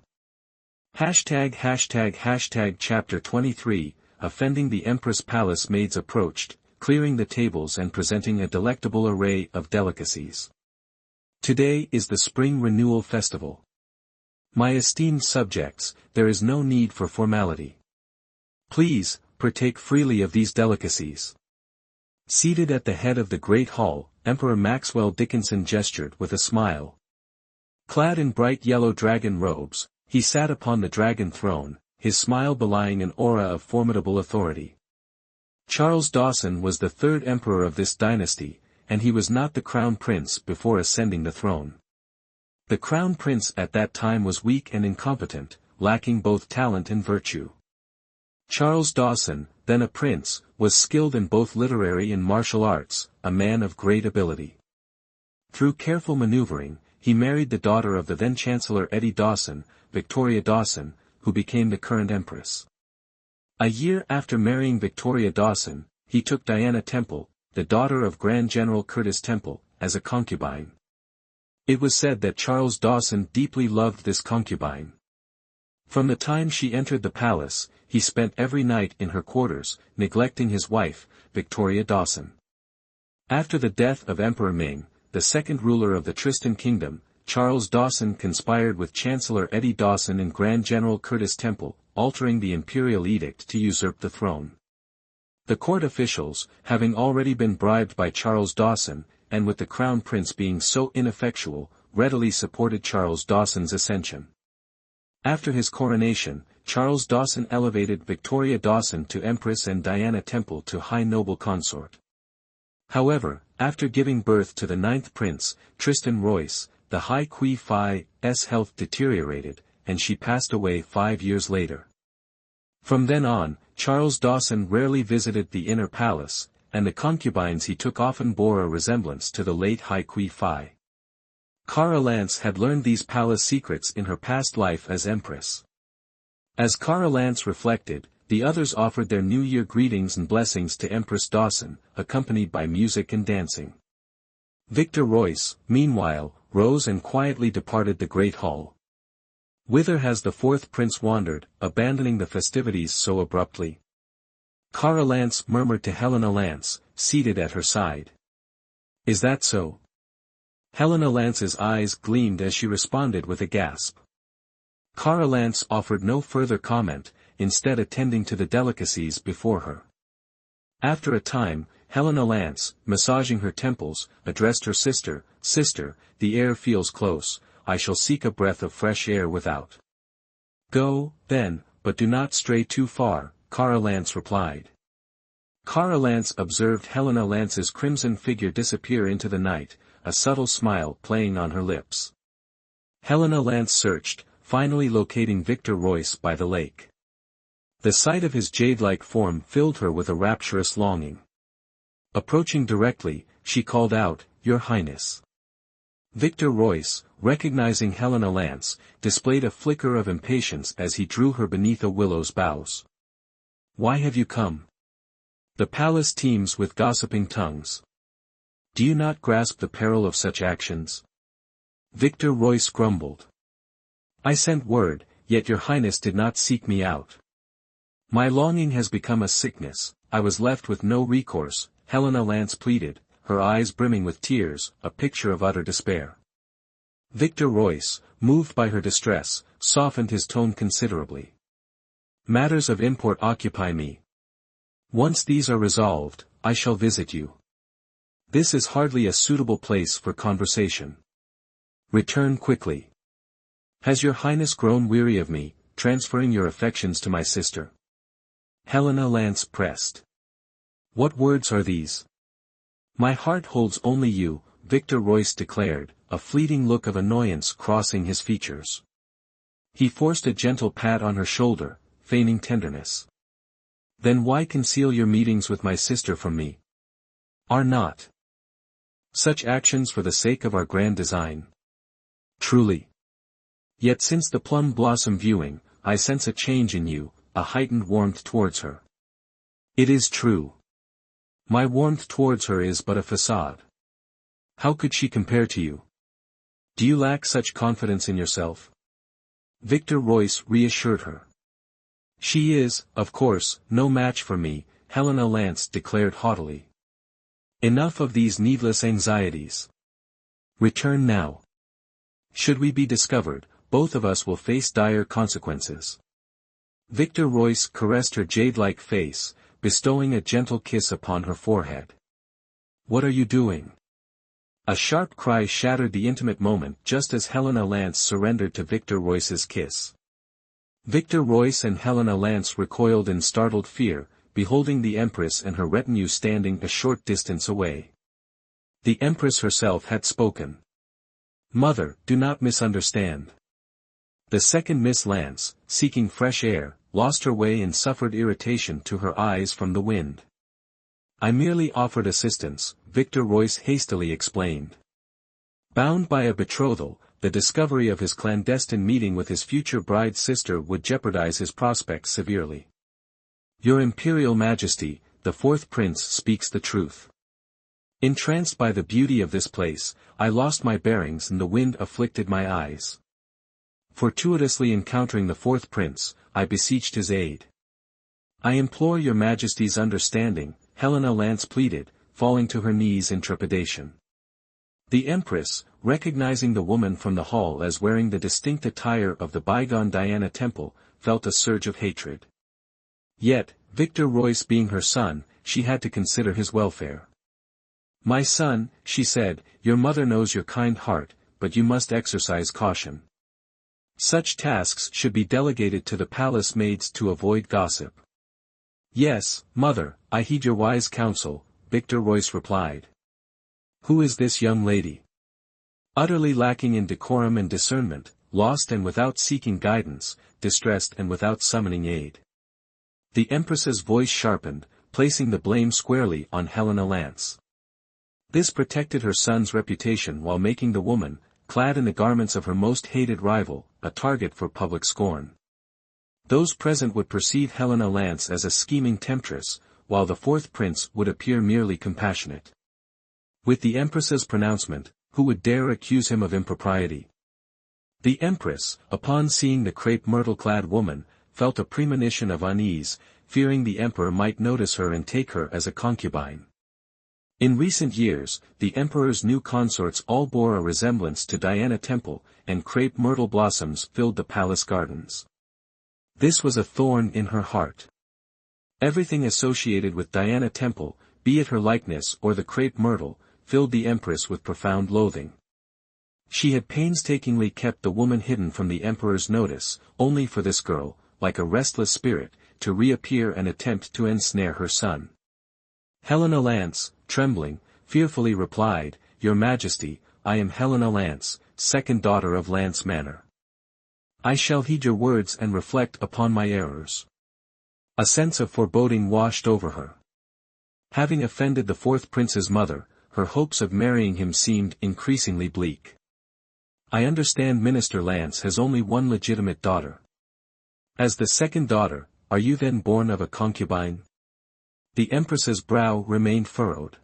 Hashtag Chapter 23, Offending the Empress Palace maids approached, clearing the tables and presenting a delectable array of delicacies. Today is the Spring Renewal Festival. My esteemed subjects, there is no need for formality. Please, partake freely of these delicacies. Seated at the head of the Great Hall, Emperor Maxwell Dickinson gestured with a smile. Clad in bright yellow dragon robes, he sat upon the dragon throne, his smile belying an aura of formidable authority. Charles Dawson was the third emperor of this dynasty, and he was not the crown prince before ascending the throne. The crown prince at that time was weak and incompetent, lacking both talent and virtue. Charles Dawson, then a prince, was skilled in both literary and martial arts, a man of great ability. Through careful maneuvering, he married the daughter of the then Chancellor Eddie Dawson, Victoria Dawson, who became the current empress. A year after marrying Victoria Dawson, he took Diana Temple, the daughter of Grand General Curtis Temple, as a concubine. It was said that Charles Dawson deeply loved this concubine. From the time she entered the palace, he spent every night in her quarters, neglecting his wife, Victoria Dawson. After the death of Emperor Ming, the second ruler of the Tristan Kingdom, Charles Dawson conspired with Chancellor Eddie Dawson and Grand General Curtis Temple, altering the imperial edict to usurp the throne. The court officials, having already been bribed by Charles Dawson, and with the crown prince being so ineffectual, readily supported Charles Dawson's ascension. After his coronation, Charles Dawson elevated Victoria Dawson to Empress and Diana Temple to High Noble Consort. However, after giving birth to the ninth prince, Tristan Royce, the High Qui Phi's health deteriorated, and she passed away 5 years later. From then on, Charles Dawson rarely visited the inner palace, and the concubines he took often bore a resemblance to the late High Qui Phi. Cara Lance had learned these palace secrets in her past life as empress. As Cara Lance reflected, the others offered their New Year greetings and blessings to Empress Dawson, accompanied by music and dancing. Victor Royce, meanwhile, rose and quietly departed the great hall. Whither has the fourth prince wandered, abandoning the festivities so abruptly? Cara Lance murmured to Helena Lance, seated at her side. Is that so? Helena Lance's eyes gleamed as she responded with a gasp. Cara Lance offered no further comment, instead attending to the delicacies before her. After a time, Helena Lance, massaging her temples, addressed her sister, "Sister, the air feels close, I shall seek a breath of fresh air without." "Go, then, but do not stray too far," Cara Lance replied. Cara Lance observed Helena Lance's crimson figure disappear into the night, a subtle smile playing on her lips. Helena Lance searched, finally locating Victor Royce by the lake. The sight of his jade-like form filled her with a rapturous longing. Approaching directly, she called out, "Your Highness." Victor Royce, recognizing Helena Lance, displayed a flicker of impatience as he drew her beneath a willow's boughs. "Why have you come? The palace teems with gossiping tongues. Do you not grasp the peril of such actions?" Victor Royce grumbled. "I sent word, yet your highness did not seek me out. My longing has become a sickness, I was left with no recourse," Helena Lance pleaded, her eyes brimming with tears, a picture of utter despair. Victor Royce, moved by her distress, softened his tone considerably. "Matters of import occupy me. Once these are resolved, I shall visit you. This is hardly a suitable place for conversation. Return quickly. Has your highness grown weary of me, transferring your affections to my sister?" Helena Lance pressed. "What words are these? My heart holds only you," Victor Royce declared, a fleeting look of annoyance crossing his features. He forced a gentle pat on her shoulder, feigning tenderness. "Then why conceal your meetings with my sister from me? Are not such actions for the sake of our grand design? Truly. Yet since the plum blossom viewing, I sense a change in you, a heightened warmth towards her." "It is true. My warmth towards her is but a facade. How could she compare to you? Do you lack such confidence in yourself?" Victor Royce reassured her. "She is, of course, no match for me," Helena Lance declared haughtily. "Enough of these needless anxieties. Return now. Should we be discovered, both of us will face dire consequences." Victor Royce caressed her jade-like face, bestowing a gentle kiss upon her forehead. "What are you doing?" A sharp cry shattered the intimate moment just as Helena Lance surrendered to Victor Royce's kiss. Victor Royce and Helena Lance recoiled in startled fear, beholding the Empress and her retinue standing a short distance away. The Empress herself had spoken. "Mother, do not misunderstand. The second Miss Lance, seeking fresh air, lost her way and suffered irritation to her eyes from the wind. I merely offered assistance," Victor Royce hastily explained. Bound by a betrothal, the discovery of his clandestine meeting with his future bride's sister would jeopardize his prospects severely. "Your Imperial Majesty, the fourth prince speaks the truth. Entranced by the beauty of this place, I lost my bearings and the wind afflicted my eyes. Fortuitously encountering the fourth prince, I beseeched his aid. I implore your Majesty's understanding," Helena Lance pleaded, falling to her knees in trepidation. The Empress, recognizing the woman from the hall as wearing the distinct attire of the bygone Diana Temple, felt a surge of hatred. Yet, Victor Royce being her son, she had to consider his welfare. "My son," she said, "your mother knows your kind heart, but you must exercise caution. Such tasks should be delegated to the palace maids to avoid gossip." "Yes, mother, I heed your wise counsel," Victor Royce replied. "Who is this young lady?" Utterly lacking in decorum and discernment, lost and without seeking guidance, distressed and without summoning aid. The Empress's voice sharpened, placing the blame squarely on Helena Lance. This protected her son's reputation while making the woman, clad in the garments of her most hated rival, a target for public scorn. Those present would perceive Helena Lance as a scheming temptress, while the fourth prince would appear merely compassionate. With the Empress's pronouncement, who would dare accuse him of impropriety? The Empress, upon seeing the crepe myrtle-clad woman, felt a premonition of unease, fearing the Emperor might notice her and take her as a concubine. In recent years, the Emperor's new consorts all bore a resemblance to Diana Temple, and crepe myrtle blossoms filled the palace gardens. This was a thorn in her heart. Everything associated with Diana Temple, be it her likeness or the crepe myrtle, filled the Empress with profound loathing. She had painstakingly kept the woman hidden from the Emperor's notice, only for this girl, like a restless spirit, to reappear and attempt to ensnare her son. Helena Lance, trembling, fearfully replied, "Your Majesty, I am Helena Lance, second daughter of Lance Manor. I shall heed your words and reflect upon my errors." A sense of foreboding washed over her. Having offended the fourth prince's mother, her hopes of marrying him seemed increasingly bleak. "I understand Minister Lance has only one legitimate daughter. As the second daughter, are you then born of a concubine?" The Empress's brow remained furrowed.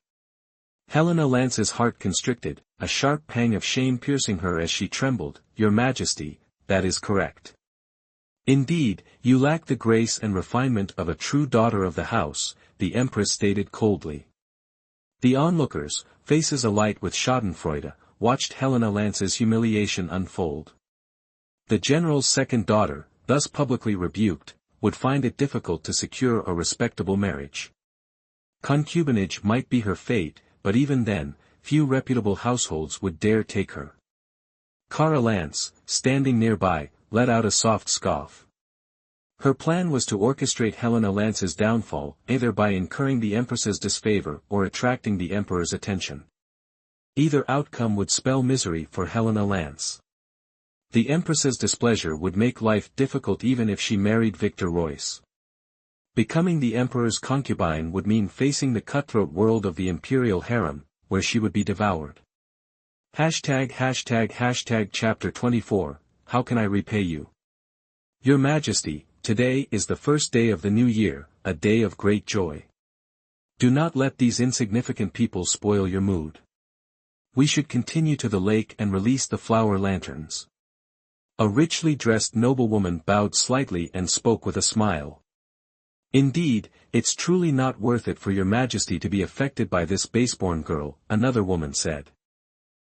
Helena Lance's heart constricted, a sharp pang of shame piercing her as she trembled. "Your Majesty, that is correct. Indeed, you lack the grace and refinement of a true daughter of the house," the Empress stated coldly. The onlookers, faces alight with schadenfreude, watched Helena Lance's humiliation unfold. The general's second daughter, thus publicly rebuked, would find it difficult to secure a respectable marriage. Concubinage might be her fate, but even then, few reputable households would dare take her. Cara Lance, standing nearby, let out a soft scoff. Her plan was to orchestrate Helena Lance's downfall, either by incurring the Empress's disfavor or attracting the Emperor's attention. Either outcome would spell misery for Helena Lance. The Empress's displeasure would make life difficult even if she married Victor Royce. Becoming the Emperor's concubine would mean facing the cutthroat world of the imperial harem, where she would be devoured. Chapter 24, How can I repay you? Your Majesty, today is the first day of the new year, a day of great joy. Do not let these insignificant people spoil your mood. We should continue to the lake and release the flower lanterns. A richly dressed noblewoman bowed slightly and spoke with a smile. Indeed, it's truly not worth it for your Majesty to be affected by this baseborn girl, another woman said.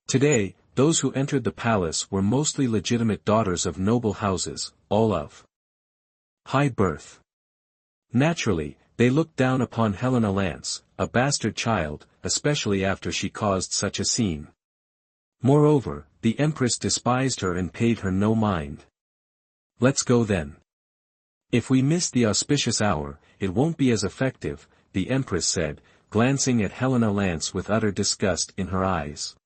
Today, those who entered the palace were mostly legitimate daughters of noble houses, all of high birth. Naturally, they looked down upon Helena Lance, a bastard child, especially after she caused such a scene. Moreover, the Empress despised her and paid her no mind. Let's go then. If we miss the auspicious hour, it won't be as effective, the Empress said, glancing at Helena Lance with utter disgust in her eyes.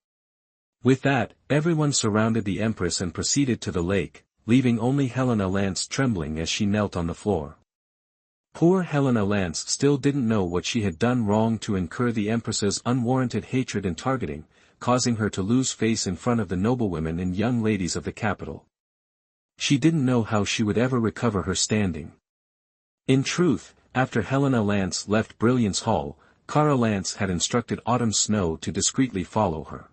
With that, everyone surrounded the Empress and proceeded to the lake, leaving only Helena Lance trembling as she knelt on the floor. Poor Helena Lance still didn't know what she had done wrong to incur the Empress's unwarranted hatred and targeting, causing her to lose face in front of the noblewomen and young ladies of the capital. She didn't know how she would ever recover her standing. In truth, after Helena Lance left Brilliance Hall, Cara Lance had instructed Autumn Snow to discreetly follow her.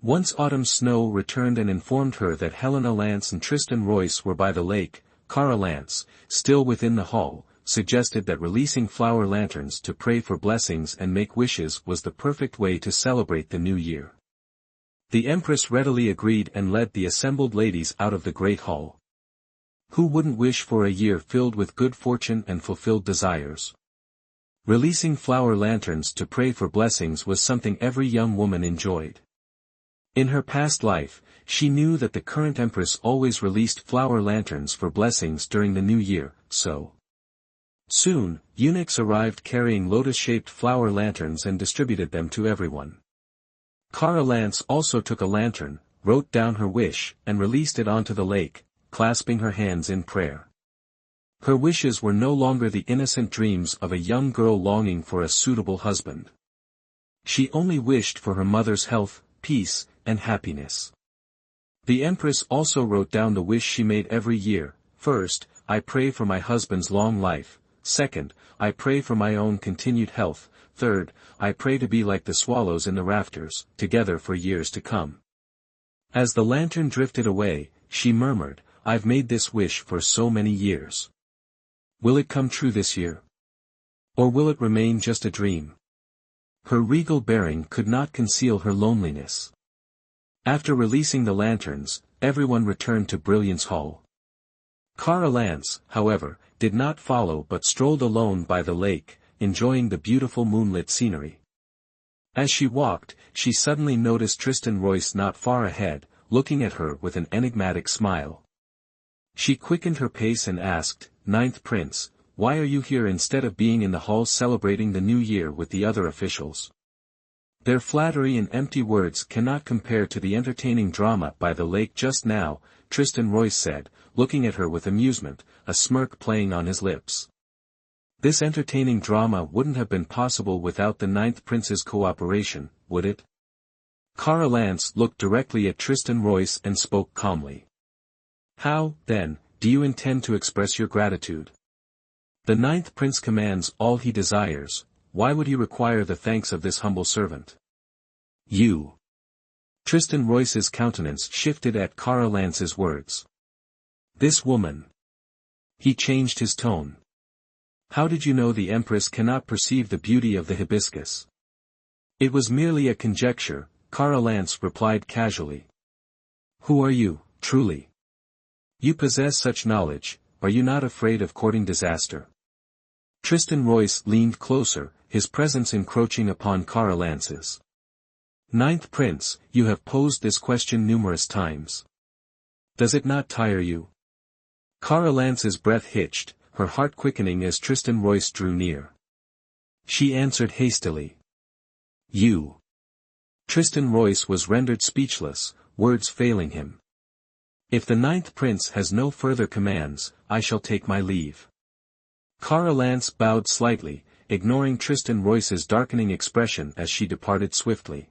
Once Autumn Snow returned and informed her that Helena Lance and Tristan Royce were by the lake, Cara Lance, still within the hall, suggested that releasing flower lanterns to pray for blessings and make wishes was the perfect way to celebrate the new year. The Empress readily agreed and led the assembled ladies out of the great hall. Who wouldn't wish for a year filled with good fortune and fulfilled desires? Releasing flower lanterns to pray for blessings was something every young woman enjoyed. In her past life, she knew that the current Empress always released flower lanterns for blessings during the new year, so. Soon, eunuchs arrived carrying lotus-shaped flower lanterns and distributed them to everyone. Kara Lance also took a lantern, wrote down her wish, and released it onto the lake, clasping her hands in prayer. Her wishes were no longer the innocent dreams of a young girl longing for a suitable husband. She only wished for her mother's health, peace, and happiness. The Empress also wrote down the wish she made every year. First, I pray for my husband's long life. Second, I pray for my own continued health. Third, I pray to be like the swallows in the rafters, together for years to come. As the lantern drifted away, she murmured, I've made this wish for so many years. Will it come true this year? Or will it remain just a dream? Her regal bearing could not conceal her loneliness. After releasing the lanterns, everyone returned to Brilliance Hall. Kara Lance, however, did not follow but strolled alone by the lake, enjoying the beautiful moonlit scenery. As she walked, she suddenly noticed Tristan Royce not far ahead, looking at her with an enigmatic smile. She quickened her pace and asked, Ninth Prince, why are you here instead of being in the hall celebrating the new year with the other officials? Their flattery and empty words cannot compare to the entertaining drama by the lake just now, Tristan Royce said, looking at her with amusement, a smirk playing on his lips. This entertaining drama wouldn't have been possible without the Ninth Prince's cooperation, would it? Kara Lance looked directly at Tristan Royce and spoke calmly. How, then, do you intend to express your gratitude? The Ninth Prince commands all he desires, why would he require the thanks of this humble servant? You. Tristan Royce's countenance shifted at Kara Lance's words. This woman. He changed his tone. How did you know the Empress cannot perceive the beauty of the hibiscus? It was merely a conjecture, Kara Lance replied casually. Who are you, truly? You possess such knowledge, are you not afraid of courting disaster? Tristan Royce leaned closer, his presence encroaching upon Kara Lance's. Ninth Prince, you have posed this question numerous times. Does it not tire you? Kara Lance's breath hitched, her heart quickening as Tristan Royce drew near. She answered hastily. You. Tristan Royce was rendered speechless, words failing him. If the Ninth Prince has no further commands, I shall take my leave. Kara Lance bowed slightly, ignoring Tristan Royce's darkening expression as she departed swiftly.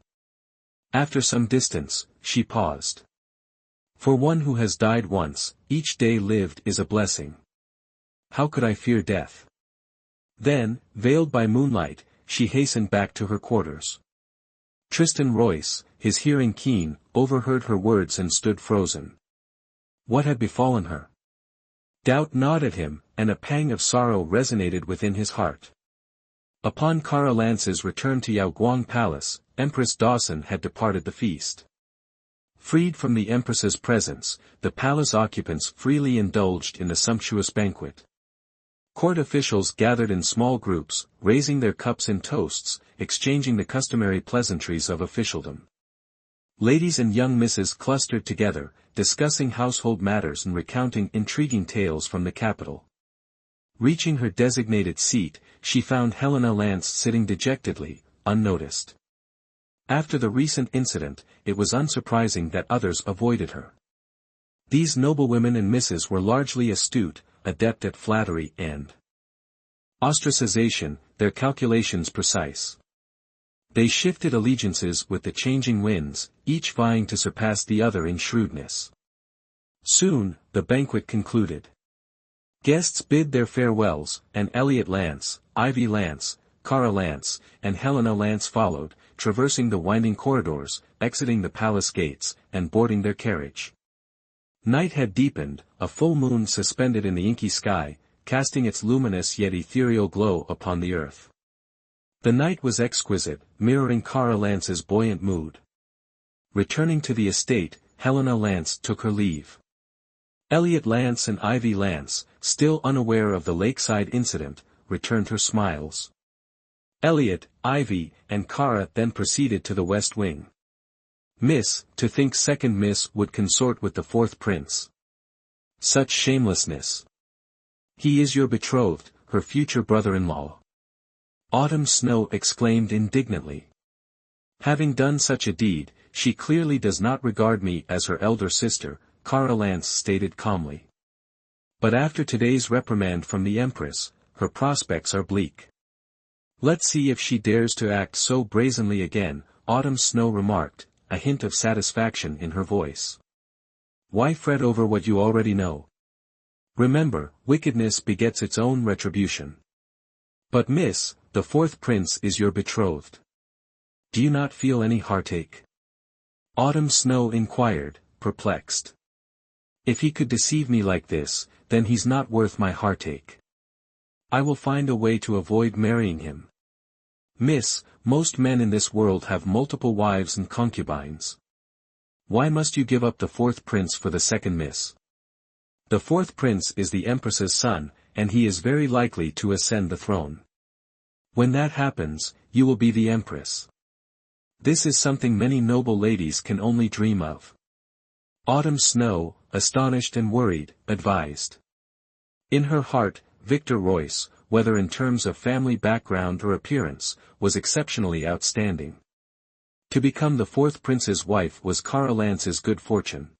After some distance, she paused. For one who has died once, each day lived is a blessing. How could I fear death? Then, veiled by moonlight, she hastened back to her quarters. Tristan Royce, his hearing keen, overheard her words and stood frozen. What had befallen her? Doubt gnawed at him, and a pang of sorrow resonated within his heart. Upon Kara Lance's return to Yaoguang Palace, Empress Dawson had departed the feast. Freed from the Empress's presence, the palace occupants freely indulged in the sumptuous banquet. Court officials gathered in small groups, raising their cups in toasts, exchanging the customary pleasantries of officialdom. Ladies and young misses clustered together, discussing household matters and recounting intriguing tales from the capital. Reaching her designated seat, she found Helena Lance sitting dejectedly, unnoticed. After the recent incident, it was unsurprising that others avoided her. These noblewomen and misses were largely astute, adept at flattery and ostracization, their calculations precise. They shifted allegiances with the changing winds, each vying to surpass the other in shrewdness. Soon, the banquet concluded. Guests bid their farewells, and Elliot Lance, Ivy Lance, Kara Lance, and Helena Lance followed, traversing the winding corridors, exiting the palace gates, and boarding their carriage. Night had deepened, a full moon suspended in the inky sky, casting its luminous yet ethereal glow upon the earth. The night was exquisite, mirroring Kara Lance's buoyant mood. Returning to the estate, Helena Lance took her leave. Elliot Lance and Ivy Lance, still unaware of the lakeside incident, returned her smiles. Elliot, Ivy, and Kara then proceeded to the West Wing. Miss, to think second Miss would consort with the fourth prince. Such shamelessness. He is your betrothed, her future brother-in-law. Autumn Snow exclaimed indignantly. Having done such a deed, she clearly does not regard me as her elder sister, Kara Lance stated calmly. But after today's reprimand from the Empress, her prospects are bleak. Let's see if she dares to act so brazenly again, Autumn Snow remarked, a hint of satisfaction in her voice. Why fret over what you already know? Remember, wickedness begets its own retribution. But Miss, the fourth prince is your betrothed. Do you not feel any heartache? Autumn Snow inquired, perplexed. If he could deceive me like this, then he's not worth my heartache. I will find a way to avoid marrying him. Miss, most men in this world have multiple wives and concubines. Why must you give up the fourth prince for the second Miss? The fourth prince is the Empress's son, and he is very likely to ascend the throne. When that happens, you will be the Empress. This is something many noble ladies can only dream of. Autumn Snow, astonished and worried, advised. In her heart, Victor Royce, whether in terms of family background or appearance, was exceptionally outstanding. To become the fourth prince's wife was Kara Lance's good fortune.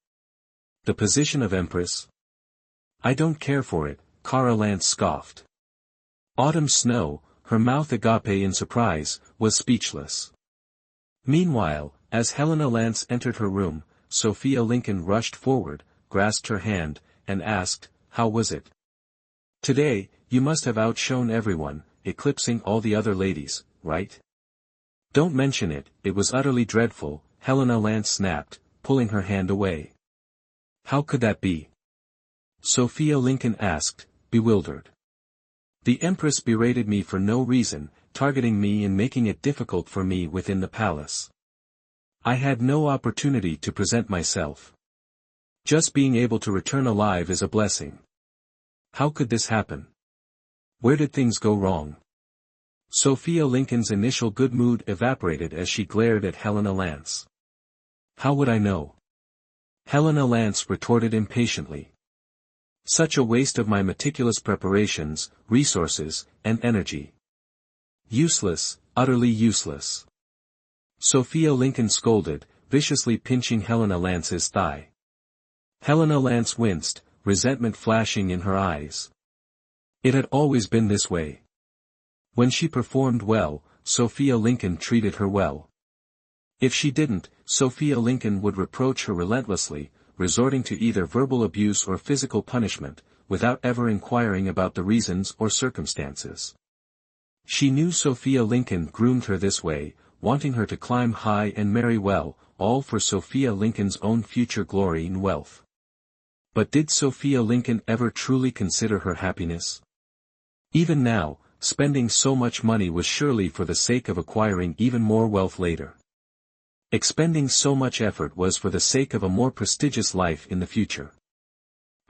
The position of Empress? I don't care for it, Kara Lance scoffed. Autumn Snow, her mouth agape in surprise, was speechless. Meanwhile, as Helena Lance entered her room, Sophia Lincoln rushed forward, grasped her hand, and asked, how was it? Today, you must have outshone everyone, eclipsing all the other ladies, right? Don't mention it, it was utterly dreadful, Helena Lance snapped, pulling her hand away. How could that be? Sophia Lincoln asked, bewildered. The Empress berated me for no reason, targeting me and making it difficult for me within the palace. I had no opportunity to present myself. Just being able to return alive is a blessing. How could this happen? Where did things go wrong? Sophia Lincoln's initial good mood evaporated as she glared at Helena Lance. How would I know? Helena Lance retorted impatiently. Such a waste of my meticulous preparations, resources, and energy. Useless, utterly useless. Sophia Lincoln scolded, viciously pinching Helena Lance's thigh. Helena Lance winced, resentment flashing in her eyes. It had always been this way. When she performed well, Sophia Lincoln treated her well. If she didn't, Sophia Lincoln would reproach her relentlessly, resorting to either verbal abuse or physical punishment, without ever inquiring about the reasons or circumstances. She knew Sophia Lincoln groomed her this way, wanting her to climb high and marry well, all for Sophia Lincoln's own future glory and wealth. But did Sophia Lincoln ever truly consider her happiness? Even now, spending so much money was surely for the sake of acquiring even more wealth later. Expending so much effort was for the sake of a more prestigious life in the future.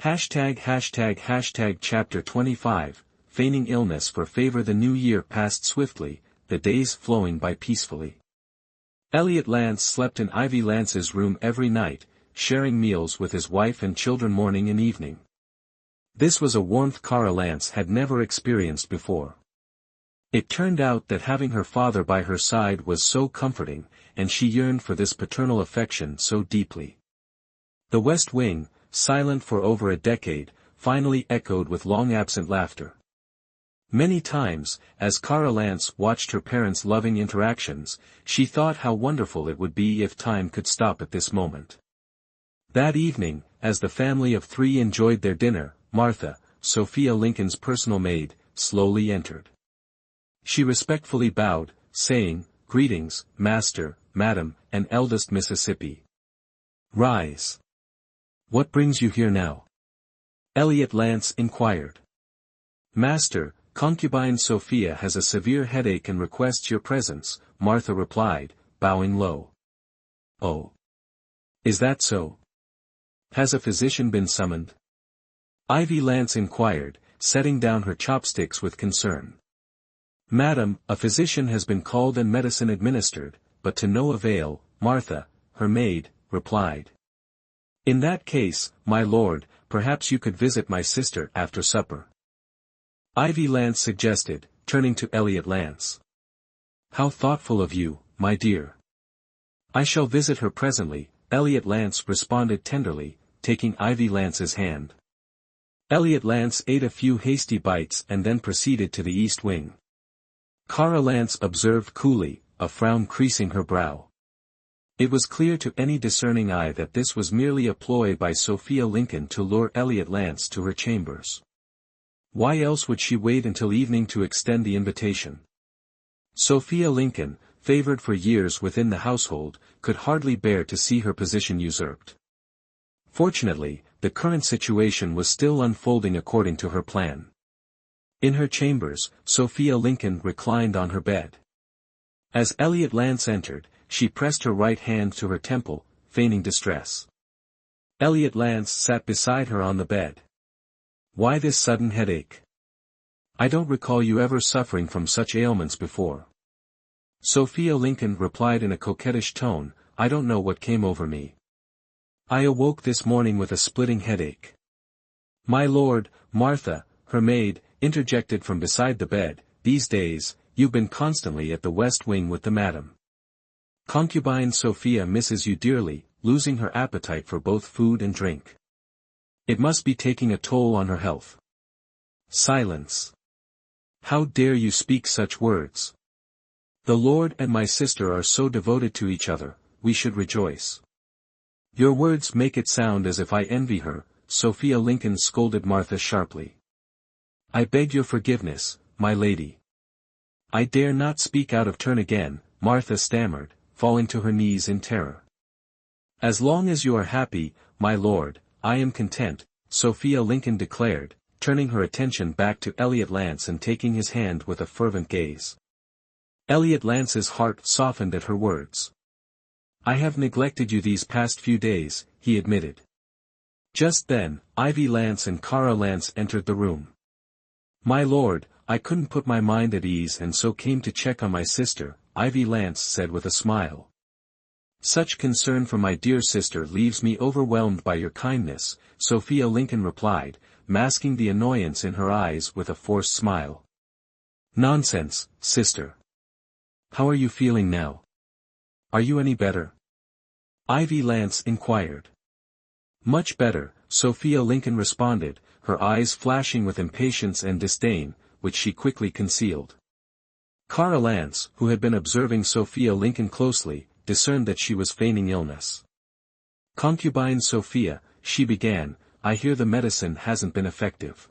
Chapter 25, Feigning illness for favor. The new year passed swiftly, the days flowing by peacefully. Elliot Lance slept in Ivy Lance's room every night, sharing meals with his wife and children morning and evening. This was a warmth Kara Lance had never experienced before. It turned out that having her father by her side was so comforting, and she yearned for this paternal affection so deeply. The West Wing, silent for over a decade, finally echoed with long-absent laughter. Many times, as Kara Lance watched her parents' loving interactions, she thought how wonderful it would be if time could stop at this moment. That evening, as the family of three enjoyed their dinner, Martha, Sophia Lincoln's personal maid, slowly entered. She respectfully bowed, saying, "Greetings, Master, Madam, and eldest Mississippi. Rise. What brings you here now?" Elliot Lance inquired. "Master, concubine Sophia has a severe headache and requests your presence," Martha replied, bowing low. "Oh. Is that so? Has a physician been summoned? Ivy Lance inquired, setting down her chopsticks with concern. Madam, a physician has been called and medicine administered, but to no avail, Martha, her maid, replied. In that case, my lord, perhaps you could visit my sister after supper. Ivy Lance suggested, turning to Elliot Lance. How thoughtful of you, my dear. I shall visit her presently, Elliot Lance responded tenderly, taking Ivy Lance's hand. Elliot Lance ate a few hasty bites and then proceeded to the east wing. Cara Lance observed coolly, a frown creasing her brow. It was clear to any discerning eye that this was merely a ploy by Sophia Lincoln to lure Elliot Lance to her chambers. Why else would she wait until evening to extend the invitation? Sophia Lincoln, favored for years within the household, could hardly bear to see her position usurped. Fortunately, the current situation was still unfolding according to her plan. In her chambers, Sophia Lincoln reclined on her bed. As Elliot Lance entered, she pressed her right hand to her temple, feigning distress. Elliot Lance sat beside her on the bed. Why this sudden headache? I don't recall you ever suffering from such ailments before. Sophia Lincoln replied in a coquettish tone, I don't know what came over me. I awoke this morning with a splitting headache. My lord, Martha, her maid, interjected from beside the bed, these days, you've been constantly at the west wing with the madam. Concubine Sophia misses you dearly, losing her appetite for both food and drink. It must be taking a toll on her health. Silence. How dare you speak such words? The Lord and my sister are so devoted to each other, we should rejoice. Your words make it sound as if I envy her, Sophia Lincoln scolded Martha sharply. I beg your forgiveness, my lady. I dare not speak out of turn again, Martha stammered, falling to her knees in terror. As long as you are happy, my lord, I am content, Sophia Lincoln declared, turning her attention back to Elliot Lance and taking his hand with a fervent gaze. Elliot Lance's heart softened at her words. I have neglected you these past few days, he admitted. Just then, Ivy Lance and Cara Lance entered the room. My lord, I couldn't put my mind at ease and so came to check on my sister, Ivy Lance said with a smile. Such concern for my dear sister leaves me overwhelmed by your kindness, Sophia Lincoln replied, masking the annoyance in her eyes with a forced smile. Nonsense, sister. How are you feeling now? Are you any better? Ivy Lance inquired. Much better, Sophia Lincoln responded, her eyes flashing with impatience and disdain, which she quickly concealed. Cara Lance, who had been observing Sophia Lincoln closely, discerned that she was feigning illness. Concubine Sophia, she began, I hear the medicine hasn't been effective.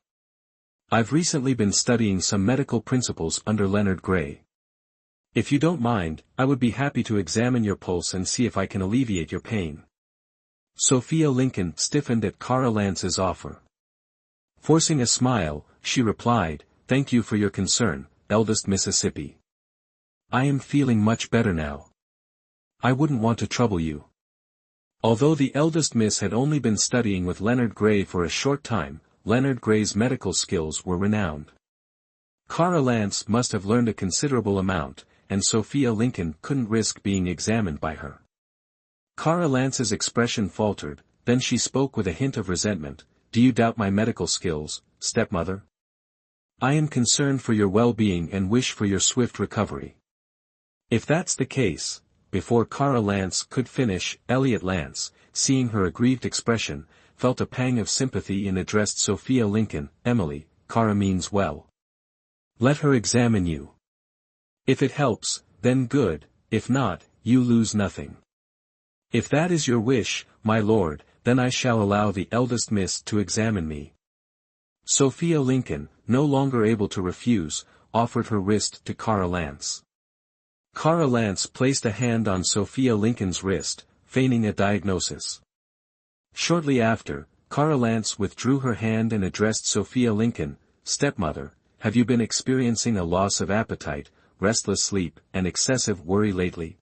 I've recently been studying some medical principles under Leonard Gray. If you don't mind, I would be happy to examine your pulse and see if I can alleviate your pain. Sophia Lincoln stiffened at Cara Lance's offer. Forcing a smile, she replied, Thank you for your concern, eldest Mississippi. I am feeling much better now. I wouldn't want to trouble you. Although the eldest Miss had only been studying with Leonard Gray for a short time, Leonard Gray's medical skills were renowned. Cara Lance must have learned a considerable amount, and Sophia Lincoln couldn't risk being examined by her. Cara Lance's expression faltered, then she spoke with a hint of resentment, Do you doubt my medical skills, stepmother? I am concerned for your well-being and wish for your swift recovery. If that's the case, before Cara Lance could finish, Elliot Lance, seeing her aggrieved expression, felt a pang of sympathy and addressed Sophia Lincoln, Emily, Cara means well. Let her examine you. If it helps, then good, if not, you lose nothing. If that is your wish, my lord, then I shall allow the eldest miss to examine me. Sophia Lincoln, no longer able to refuse, offered her wrist to Cara Lance. Cara Lance placed a hand on Sophia Lincoln's wrist, feigning a diagnosis. Shortly after, Cara Lance withdrew her hand and addressed Sophia Lincoln, Stepmother, have you been experiencing a loss of appetite, restless sleep, and excessive worry lately?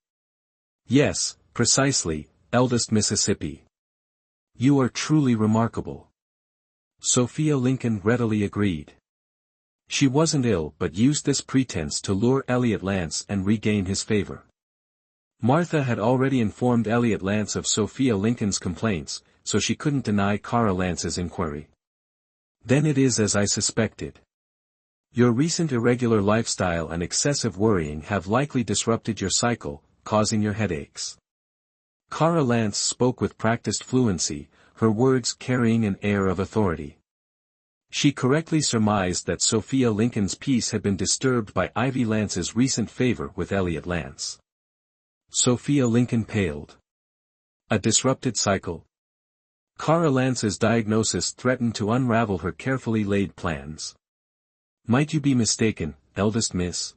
Yes, precisely, eldest Mississippi. You are truly remarkable. Sophia Lincoln readily agreed. She wasn't ill but used this pretense to lure Elliot Lance and regain his favor. Martha had already informed Elliot Lance of Sophia Lincoln's complaints, so she couldn't deny Kara Lance's inquiry. Then it is as I suspected. Your recent irregular lifestyle and excessive worrying have likely disrupted your cycle, causing your headaches. Kara Lance spoke with practiced fluency, her words carrying an air of authority. She correctly surmised that Sophia Lincoln's peace had been disturbed by Ivy Lance's recent favor with Elliot Lance. Sophia Lincoln paled. A disrupted cycle? Kara Lance's diagnosis threatened to unravel her carefully laid plans. Might you be mistaken, eldest miss?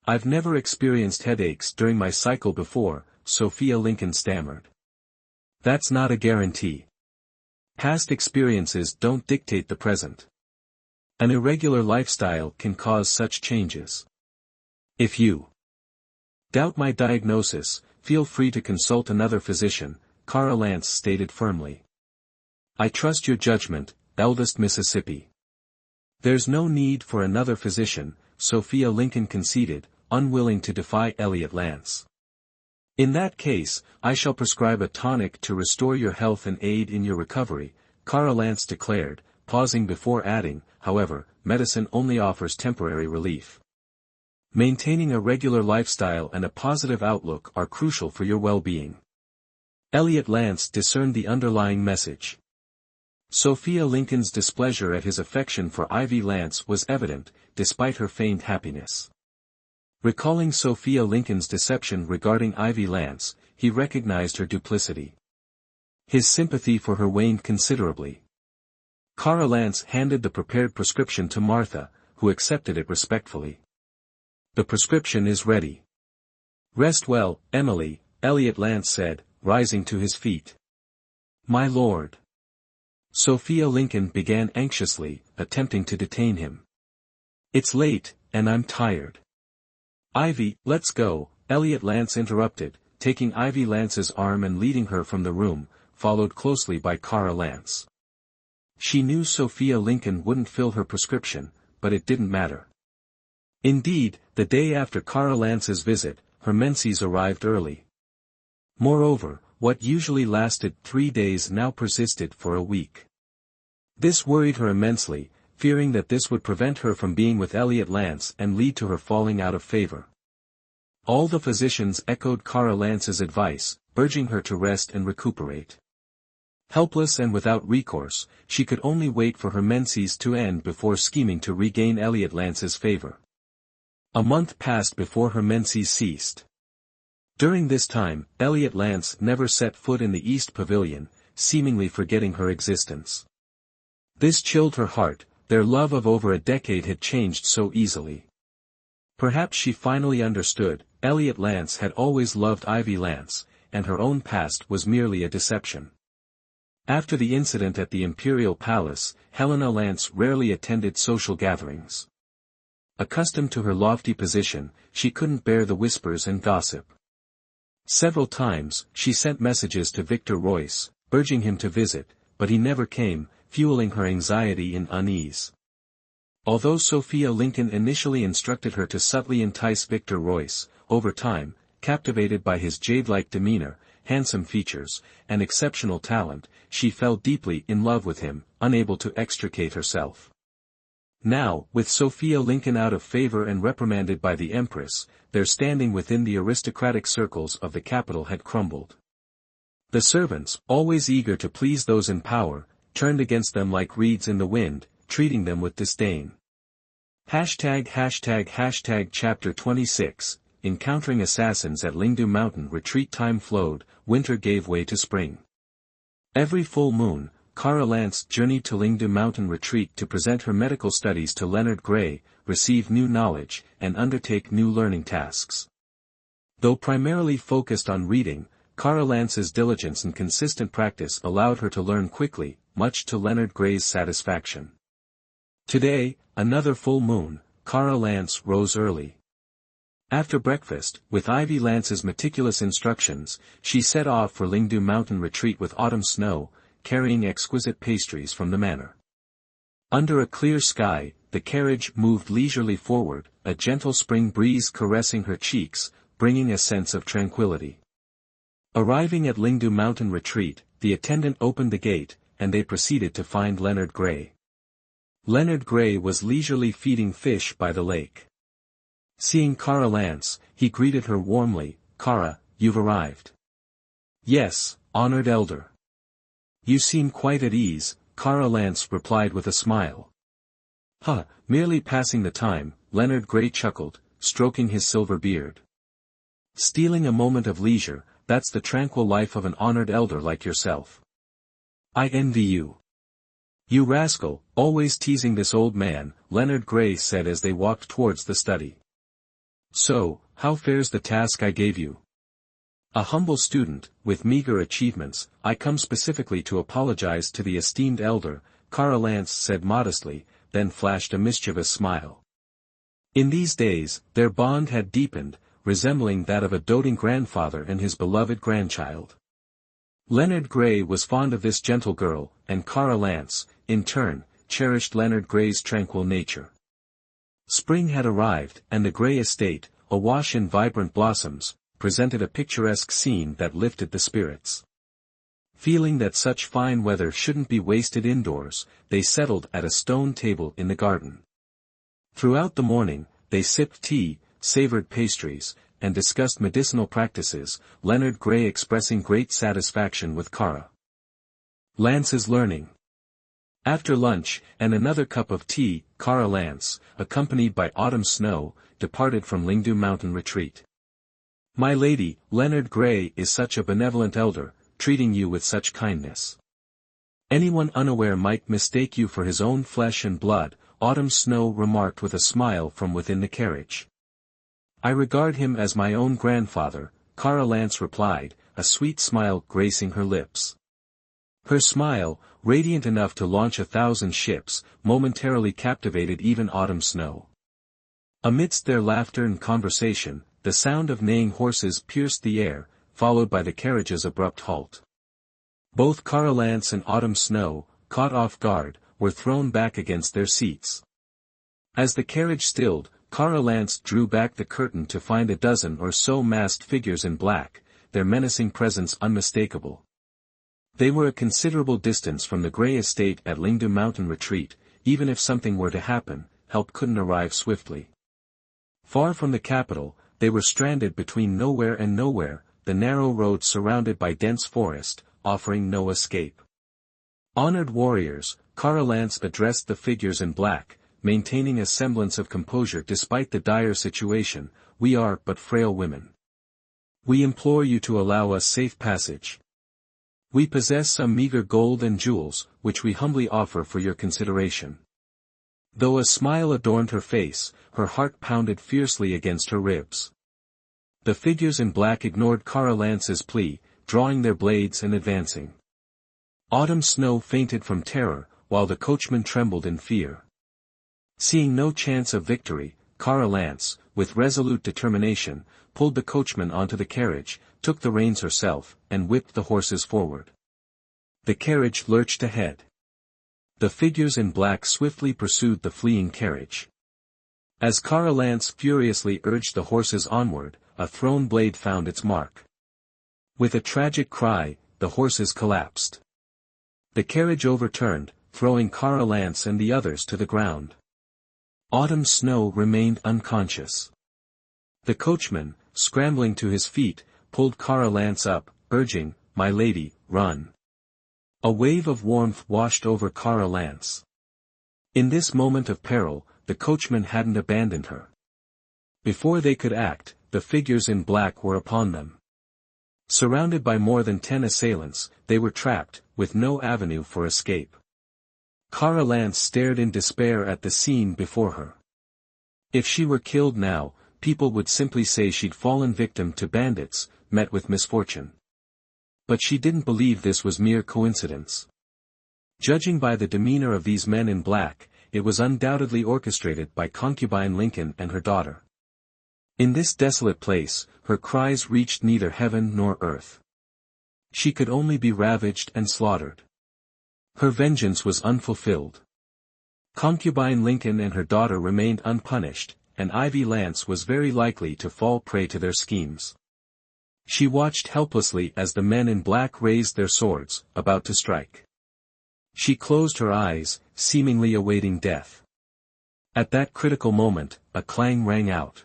I've never experienced headaches during my cycle before, Sophia Lincoln stammered. That's not a guarantee. Past experiences don't dictate the present. An irregular lifestyle can cause such changes. If you doubt my diagnosis, feel free to consult another physician, Kara Lance stated firmly. I trust your judgment, eldest Mississippi. There's no need for another physician, Sophia Lincoln conceded, unwilling to defy Elliot Lance. In that case, I shall prescribe a tonic to restore your health and aid in your recovery, Kara Lance declared, pausing before adding, however, medicine only offers temporary relief. Maintaining a regular lifestyle and a positive outlook are crucial for your well-being. Elliot Lance discerned the underlying message. Sophia Lincoln's displeasure at his affection for Ivy Lance was evident, despite her feigned happiness. Recalling Sophia Lincoln's deception regarding Ivy Lance, he recognized her duplicity. His sympathy for her waned considerably. Kara Lance handed the prepared prescription to Martha, who accepted it respectfully. The prescription is ready. Rest well, Emily, Elliot Lance said, rising to his feet. My lord. Sophia Lincoln began anxiously, attempting to detain him. It's late, and I'm tired. Ivy, let's go, Elliot Lance interrupted, taking Ivy Lance's arm and leading her from the room, followed closely by Kara Lance. She knew Sophia Lincoln wouldn't fill her prescription, but it didn't matter. Indeed, the day after Kara Lance's visit, her menses arrived early. Moreover, what usually lasted 3 days now persisted for a week. This worried her immensely, fearing that this would prevent her from being with Elliot Lance and lead to her falling out of favor. All the physicians echoed Kara Lance's advice, urging her to rest and recuperate. Helpless and without recourse, she could only wait for her menses to end before scheming to regain Elliot Lance's favor. A month passed before her menses ceased. During this time, Elliot Lance never set foot in the East Pavilion, seemingly forgetting her existence. This chilled her heart, their love of over a decade had changed so easily. Perhaps she finally understood, Elliot Lance had always loved Ivy Lance, and her own past was merely a deception. After the incident at the Imperial Palace, Helena Lance rarely attended social gatherings. Accustomed to her lofty position, she couldn't bear the whispers and gossip. Several times, she sent messages to Victor Royce, urging him to visit, but he never came, fueling her anxiety and unease. Although Sophia Lincoln initially instructed her to subtly entice Victor Royce, over time, captivated by his jade-like demeanor, handsome features, and exceptional talent, she fell deeply in love with him, unable to extricate herself. Now, with Sophia Lincoln out of favor and reprimanded by the Empress, their standing within the aristocratic circles of the capital had crumbled. The servants, always eager to please those in power, turned against them like reeds in the wind, treating them with disdain. Chapter 26, Encountering Assassins at Lingdu Mountain. Retreat. Time flowed, winter gave way to spring. Every full moon, Kara Lance journeyed to Lingdu Mountain Retreat to present her medical studies to Leonard Gray, receive new knowledge, and undertake new learning tasks. Though primarily focused on reading, Kara Lance's diligence and consistent practice allowed her to learn quickly, much to Leonard Gray's satisfaction. Today, another full moon, Kara Lance rose early. After breakfast, with Ivy Lance's meticulous instructions, she set off for Lingdu Mountain Retreat with autumn snow, carrying exquisite pastries from the manor. Under a clear sky, the carriage moved leisurely forward, a gentle spring breeze caressing her cheeks, bringing a sense of tranquility. Arriving at Lingdu Mountain Retreat, the attendant opened the gate, and they proceeded to find Leonard Gray. Leonard Gray was leisurely feeding fish by the lake. Seeing Kara Lance, he greeted her warmly. "Kara, you've arrived." "Yes, honored elder." "You seem quite at ease," Kara Lance replied with a smile. "Huh, merely passing the time," Leonard Gray chuckled, stroking his silver beard. "Stealing a moment of leisure, that's the tranquil life of an honored elder like yourself. I envy you." "You rascal, always teasing this old man," Leonard Gray said as they walked towards the study. "So, how fares the task I gave you?" "A humble student, with meager achievements, I come specifically to apologize to the esteemed elder," Kara Lance said modestly, then flashed a mischievous smile. In these days, their bond had deepened, resembling that of a doting grandfather and his beloved grandchild. Leonard Gray was fond of this gentle girl, and Kara Lance, in turn, cherished Leonard Gray's tranquil nature. Spring had arrived, and the Gray estate, awash in vibrant blossoms, presented a picturesque scene that lifted the spirits. Feeling that such fine weather shouldn't be wasted indoors, they settled at a stone table in the garden. Throughout the morning, they sipped tea, savored pastries, and discussed medicinal practices, Leonard Gray expressing great satisfaction with Kara Lance's learning. After lunch, and another cup of tea, Kara Lance, accompanied by Autumn Snow, departed from Lingdu Mountain Retreat. "My lady, Leonard Gray is such a benevolent elder, treating you with such kindness. Anyone unaware might mistake you for his own flesh and blood," Autumn Snow remarked with a smile from within the carriage. "I regard him as my own grandfather," Kara Lance replied, a sweet smile gracing her lips. Her smile, radiant enough to launch 1,000 ships, momentarily captivated even Autumn Snow. Amidst their laughter and conversation, the sound of neighing horses pierced the air, followed by the carriage's abrupt halt. Both Kara Lance and Autumn Snow, caught off guard, were thrown back against their seats. As the carriage stilled, Kara Lance drew back the curtain to find a dozen or so masked figures in black, their menacing presence unmistakable. They were a considerable distance from the Gray estate at Lingdu Mountain Retreat. Even if something were to happen, help couldn't arrive swiftly. Far from the capital, they were stranded between nowhere and nowhere, the narrow road surrounded by dense forest, offering no escape. "Honored warriors," Kara Lance addressed the figures in black, maintaining a semblance of composure despite the dire situation, "we are but frail women. We implore you to allow us safe passage. We possess some meager gold and jewels, which we humbly offer for your consideration." Though a smile adorned her face, her heart pounded fiercely against her ribs. The figures in black ignored Kara Lance's plea, drawing their blades and advancing. Autumn Snow fainted from terror, while the coachman trembled in fear. Seeing no chance of victory, Kara Lance, with resolute determination, pulled the coachman onto the carriage, took the reins herself, and whipped the horses forward. The carriage lurched ahead. The figures in black swiftly pursued the fleeing carriage. As Kara Lance furiously urged the horses onward, a thrown blade found its mark. With a tragic cry, the horses collapsed. The carriage overturned, throwing Kara Lance and the others to the ground. Autumn Snow remained unconscious. The coachman, scrambling to his feet, pulled Kara Lance up, urging, "My lady, run." A wave of warmth washed over Kara Lance. In this moment of peril, the coachman hadn't abandoned her. Before they could act, the figures in black were upon them. Surrounded by more than 10 assailants, they were trapped, with no avenue for escape. Kara Lance stared in despair at the scene before her. If she were killed now, people would simply say she'd fallen victim to bandits, met with misfortune. But she didn't believe this was mere coincidence. Judging by the demeanor of these men in black, it was undoubtedly orchestrated by concubine Lincoln and her daughter. In this desolate place, her cries reached neither heaven nor earth. She could only be ravaged and slaughtered. Her vengeance was unfulfilled. Concubine Lincoln and her daughter remained unpunished, and Ivy Lance was very likely to fall prey to their schemes. She watched helplessly as the men in black raised their swords, about to strike. She closed her eyes, seemingly awaiting death. At that critical moment, a clang rang out.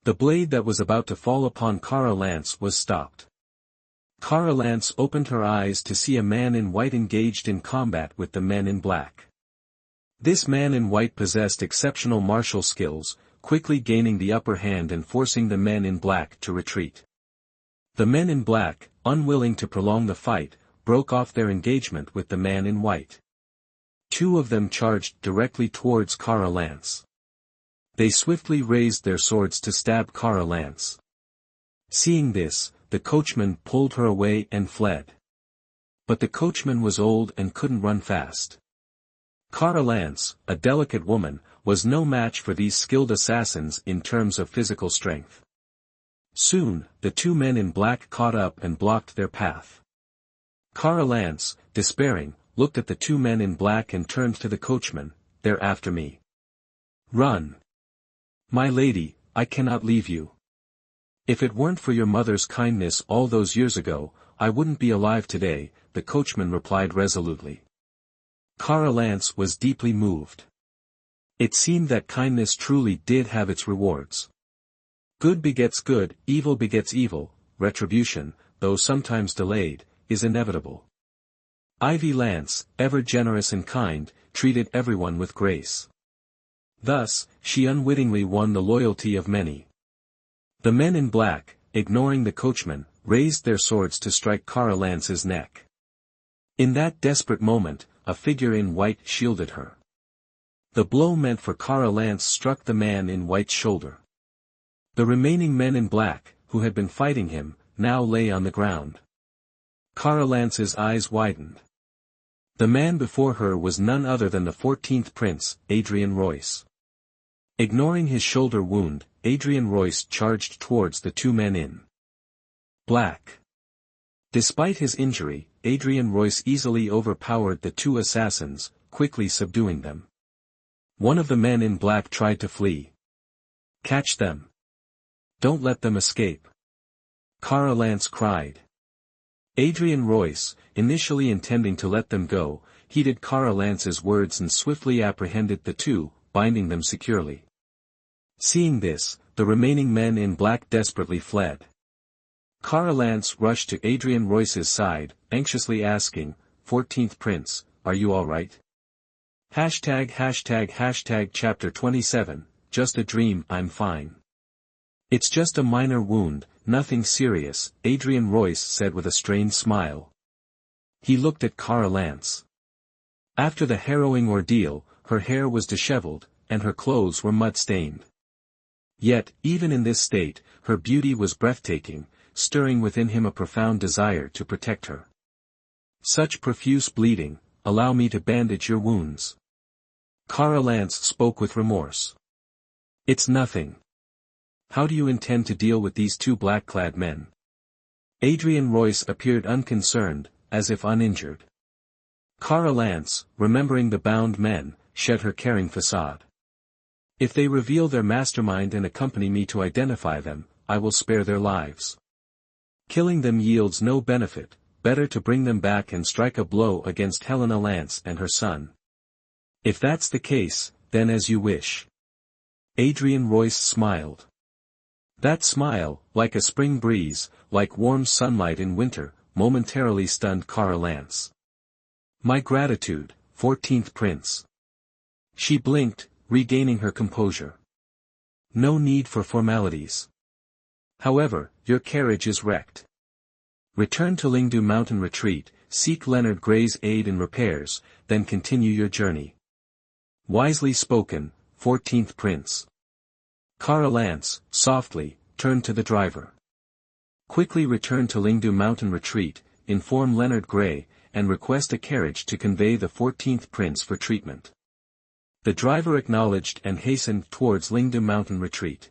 The blade that was about to fall upon Cara Lance was stopped. Cara Lance opened her eyes to see a man in white engaged in combat with the men in black. This man in white possessed exceptional martial skills, quickly gaining the upper hand and forcing the men in black to retreat. The men in black, unwilling to prolong the fight, broke off their engagement with the man in white. Two of them charged directly towards Cara Lance. They swiftly raised their swords to stab Cara Lance. Seeing this, the coachman pulled her away and fled. But the coachman was old and couldn't run fast. Cara Lance, a delicate woman, was no match for these skilled assassins in terms of physical strength. Soon, the two men in black caught up and blocked their path. Cara Lance, despairing, looked at the two men in black and turned to the coachman, "They're after me. Run. My lady, I cannot leave you. If it weren't for your mother's kindness all those years ago, I wouldn't be alive today," the coachman replied resolutely. Cara Lance was deeply moved. It seemed that kindness truly did have its rewards. Good begets good, evil begets evil, retribution, though sometimes delayed, is inevitable. Ivy Lance, ever generous and kind, treated everyone with grace. Thus, she unwittingly won the loyalty of many. The men in black, ignoring the coachman, raised their swords to strike Cara Lance's neck. In that desperate moment, a figure in white shielded her. The blow meant for Cara Lance struck the man in white's shoulder. The remaining men in black, who had been fighting him, now lay on the ground. Cara Lance's eyes widened. The man before her was none other than the 14th Prince, Adrian Royce. Ignoring his shoulder wound, Adrian Royce charged towards the two men in black. Despite his injury, Adrian Royce easily overpowered the two assassins, quickly subduing them. One of the men in black tried to flee. "Catch them. Don't let them escape," Cara Lance cried. Adrian Royce, initially intending to let them go, heeded Cara Lance's words and swiftly apprehended the two, binding them securely. Seeing this, the remaining men in black desperately fled. Cara Lance rushed to Adrian Royce's side, anxiously asking, "14th Prince, are you alright?" Chapter 27, Just a Dream. "I'm fine. It's just a minor wound, nothing serious," Adrian Royce said with a strained smile. He looked at Cara Lance. After the harrowing ordeal, her hair was disheveled, and her clothes were mud-stained. Yet, even in this state, her beauty was breathtaking, stirring within him a profound desire to protect her. "Such profuse bleeding, allow me to bandage your wounds." Cara Lance spoke with remorse. "It's nothing. How do you intend to deal with these two black-clad men?" Adrian Royce appeared unconcerned, as if uninjured. Cara Lance, remembering the bound men, shed her caring facade. "If they reveal their mastermind and accompany me to identify them, I will spare their lives. Killing them yields no benefit, better to bring them back and strike a blow against Helena Lance and her son." "If that's the case, then as you wish." Adrian Royce smiled. That smile, like a spring breeze, like warm sunlight in winter, momentarily stunned Cara Lance. "My gratitude, 14th Prince." She blinked, regaining her composure. "No need for formalities. However, your carriage is wrecked. Return to Lingdu Mountain Retreat, seek Leonard Gray's aid in repairs, then continue your journey." "Wisely spoken, 14th Prince." Cara Lance, softly, turned to the driver. "Quickly return to Lingdu Mountain Retreat, inform Leonard Gray, and request a carriage to convey the 14th Prince for treatment." The driver acknowledged and hastened towards Lingdu Mountain Retreat.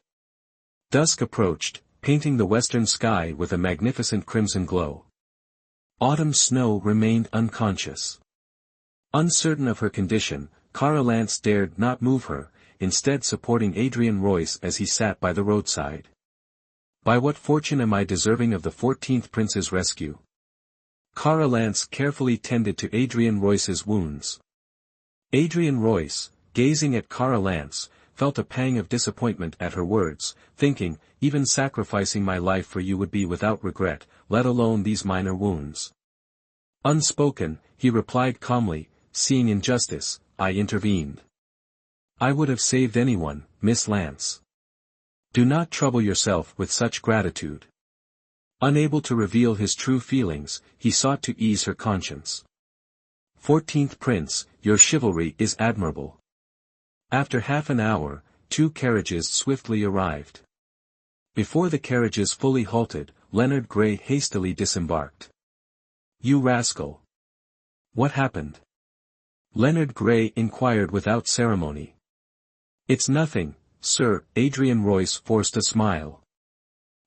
Dusk approached, painting the western sky with a magnificent crimson glow. Autumn Snow remained unconscious. Uncertain of her condition, Kara Lance dared not move her, instead supporting Adrian Royce as he sat by the roadside. By what fortune am I deserving of the 14th Prince's rescue? Kara Lance carefully tended to Adrian Royce's wounds. Adrian Royce, gazing at Kara Lance, felt a pang of disappointment at her words, thinking, even sacrificing my life for you would be without regret, let alone these minor wounds. Unspoken, he replied calmly, seeing injustice, I intervened. I would have saved anyone, Miss Lance. Do not trouble yourself with such gratitude. Unable to reveal his true feelings, he sought to ease her conscience. 14th Prince, your chivalry is admirable. After half an hour, 2 carriages swiftly arrived. Before the carriages fully halted, Leonard Gray hastily disembarked. You rascal! What happened? Leonard Gray inquired without ceremony. It's nothing, sir, Adrian Royce forced a smile.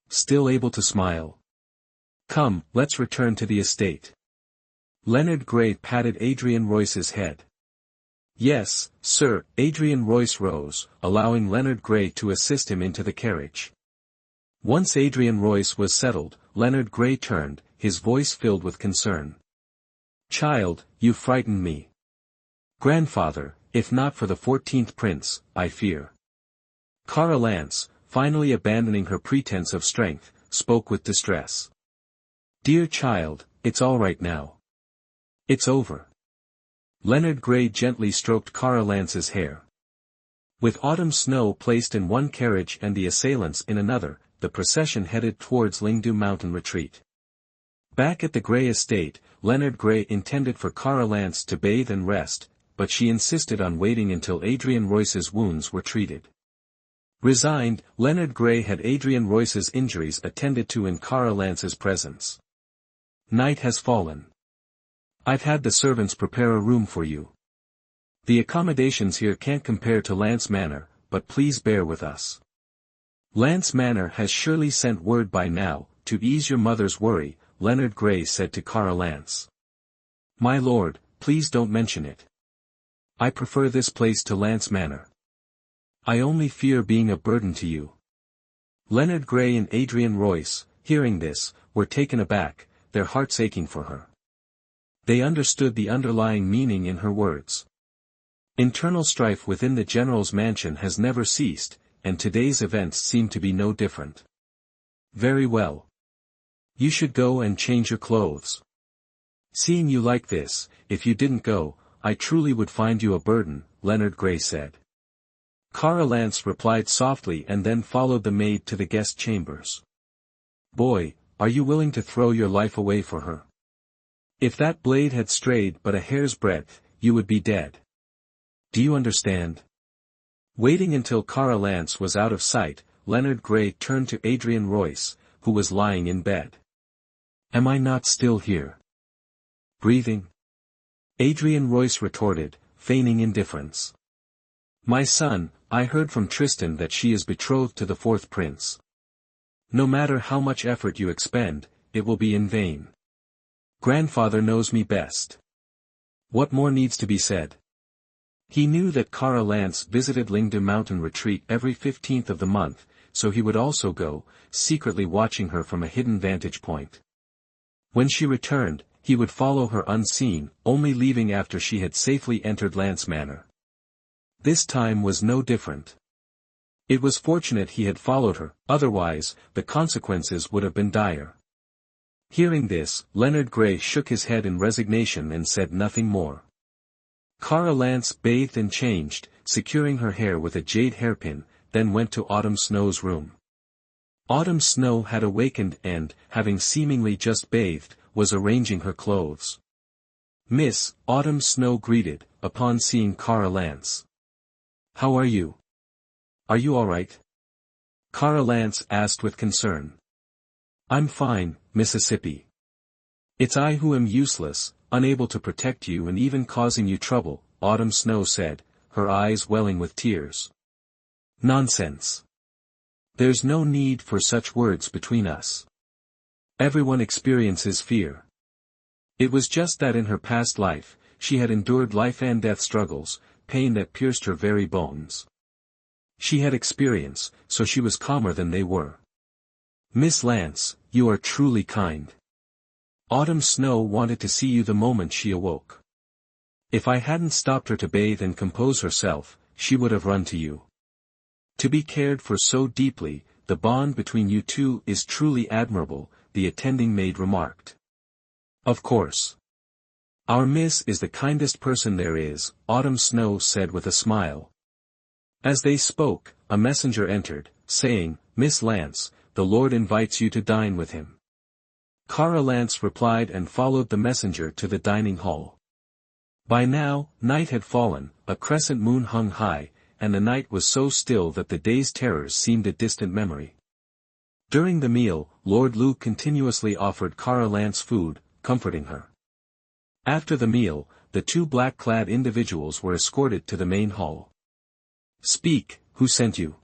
Still able to smile. Come, let's return to the estate. Leonard Gray patted Adrian Royce's head. Yes, sir, Adrian Royce rose, allowing Leonard Gray to assist him into the carriage. Once Adrian Royce was settled, Leonard Gray turned, his voice filled with concern. Child, you frightened me. Grandfather, if not for the 14th Prince, I fear. Kara Lance, finally abandoning her pretense of strength, spoke with distress. Dear child, it's all right now. It's over. Leonard Gray gently stroked Kara Lance's hair. With Autumn Snow placed in one carriage and the assailants in another, the procession headed towards Lingdu Mountain Retreat. Back at the Gray estate, Leonard Gray intended for Kara Lance to bathe and rest, but she insisted on waiting until Adrian Royce's wounds were treated. Resigned, Leonard Gray had Adrian Royce's injuries attended to in Kara Lance's presence. Night has fallen. I've had the servants prepare a room for you. The accommodations here can't compare to Lance Manor, but please bear with us. Lance Manor has surely sent word by now, to ease your mother's worry, Leonard Gray said to Kara Lance. My lord, please don't mention it. I prefer this place to Lance Manor. I only fear being a burden to you. Leonard Gray and Adrian Royce, hearing this, were taken aback, their hearts aching for her. They understood the underlying meaning in her words. Internal strife within the general's mansion has never ceased, and today's events seem to be no different. Very well. You should go and change your clothes. Seeing you like this, if you didn't go, I truly would find you a burden, Leonard Gray said. Kara Lance replied softly and then followed the maid to the guest chambers. Boy, are you willing to throw your life away for her? If that blade had strayed but a hair's breadth, you would be dead. Do you understand? Waiting until Kara Lance was out of sight, Leonard Gray turned to Adrian Royce, who was lying in bed. Am I not still here? Breathing? Adrian Royce retorted, feigning indifference. My son, I heard from Tristan that she is betrothed to the 4th Prince. No matter how much effort you expend, it will be in vain. Grandfather knows me best. What more needs to be said? He knew that Kara Lance visited Lingdu Mountain Retreat every 15th of the month, so he would also go, secretly watching her from a hidden vantage point. When she returned, he would follow her unseen, only leaving after she had safely entered Lance Manor. This time was no different. It was fortunate he had followed her, otherwise, the consequences would have been dire. Hearing this, Leonard Gray shook his head in resignation and said nothing more. Kara Lance bathed and changed, securing her hair with a jade hairpin, then went to Autumn Snow's room. Autumn Snow had awakened and, having seemingly just bathed, was arranging her clothes. Miss, Autumn Snow greeted, upon seeing Kara Lance. How are you? Are you all right? Kara Lance asked with concern. I'm fine, Mississippi. It's I who am useless, unable to protect you and even causing you trouble, Autumn Snow said, her eyes welling with tears. Nonsense. There's no need for such words between us. Everyone experiences fear. It was just that in her past life, she had endured life and death struggles, pain that pierced her very bones. She had experience, so she was calmer than they were. Miss Lance, you are truly kind. Autumn Snow wanted to see you the moment she awoke. If I hadn't stopped her to bathe and compose herself, she would have run to you. To be cared for so deeply, the bond between you two is truly admirable, the attending maid remarked. Of course. Our miss is the kindest person there is, Autumn Snow said with a smile. As they spoke, a messenger entered, saying, Miss Lance, the Lord invites you to dine with him. Cara Lance replied and followed the messenger to the dining hall. By now, night had fallen, a crescent moon hung high, and the night was so still that the day's terrors seemed a distant memory. During the meal, Lord Lu continuously offered Cara Lance food, comforting her. After the meal, the two black-clad individuals were escorted to the main hall. Speak, who sent you?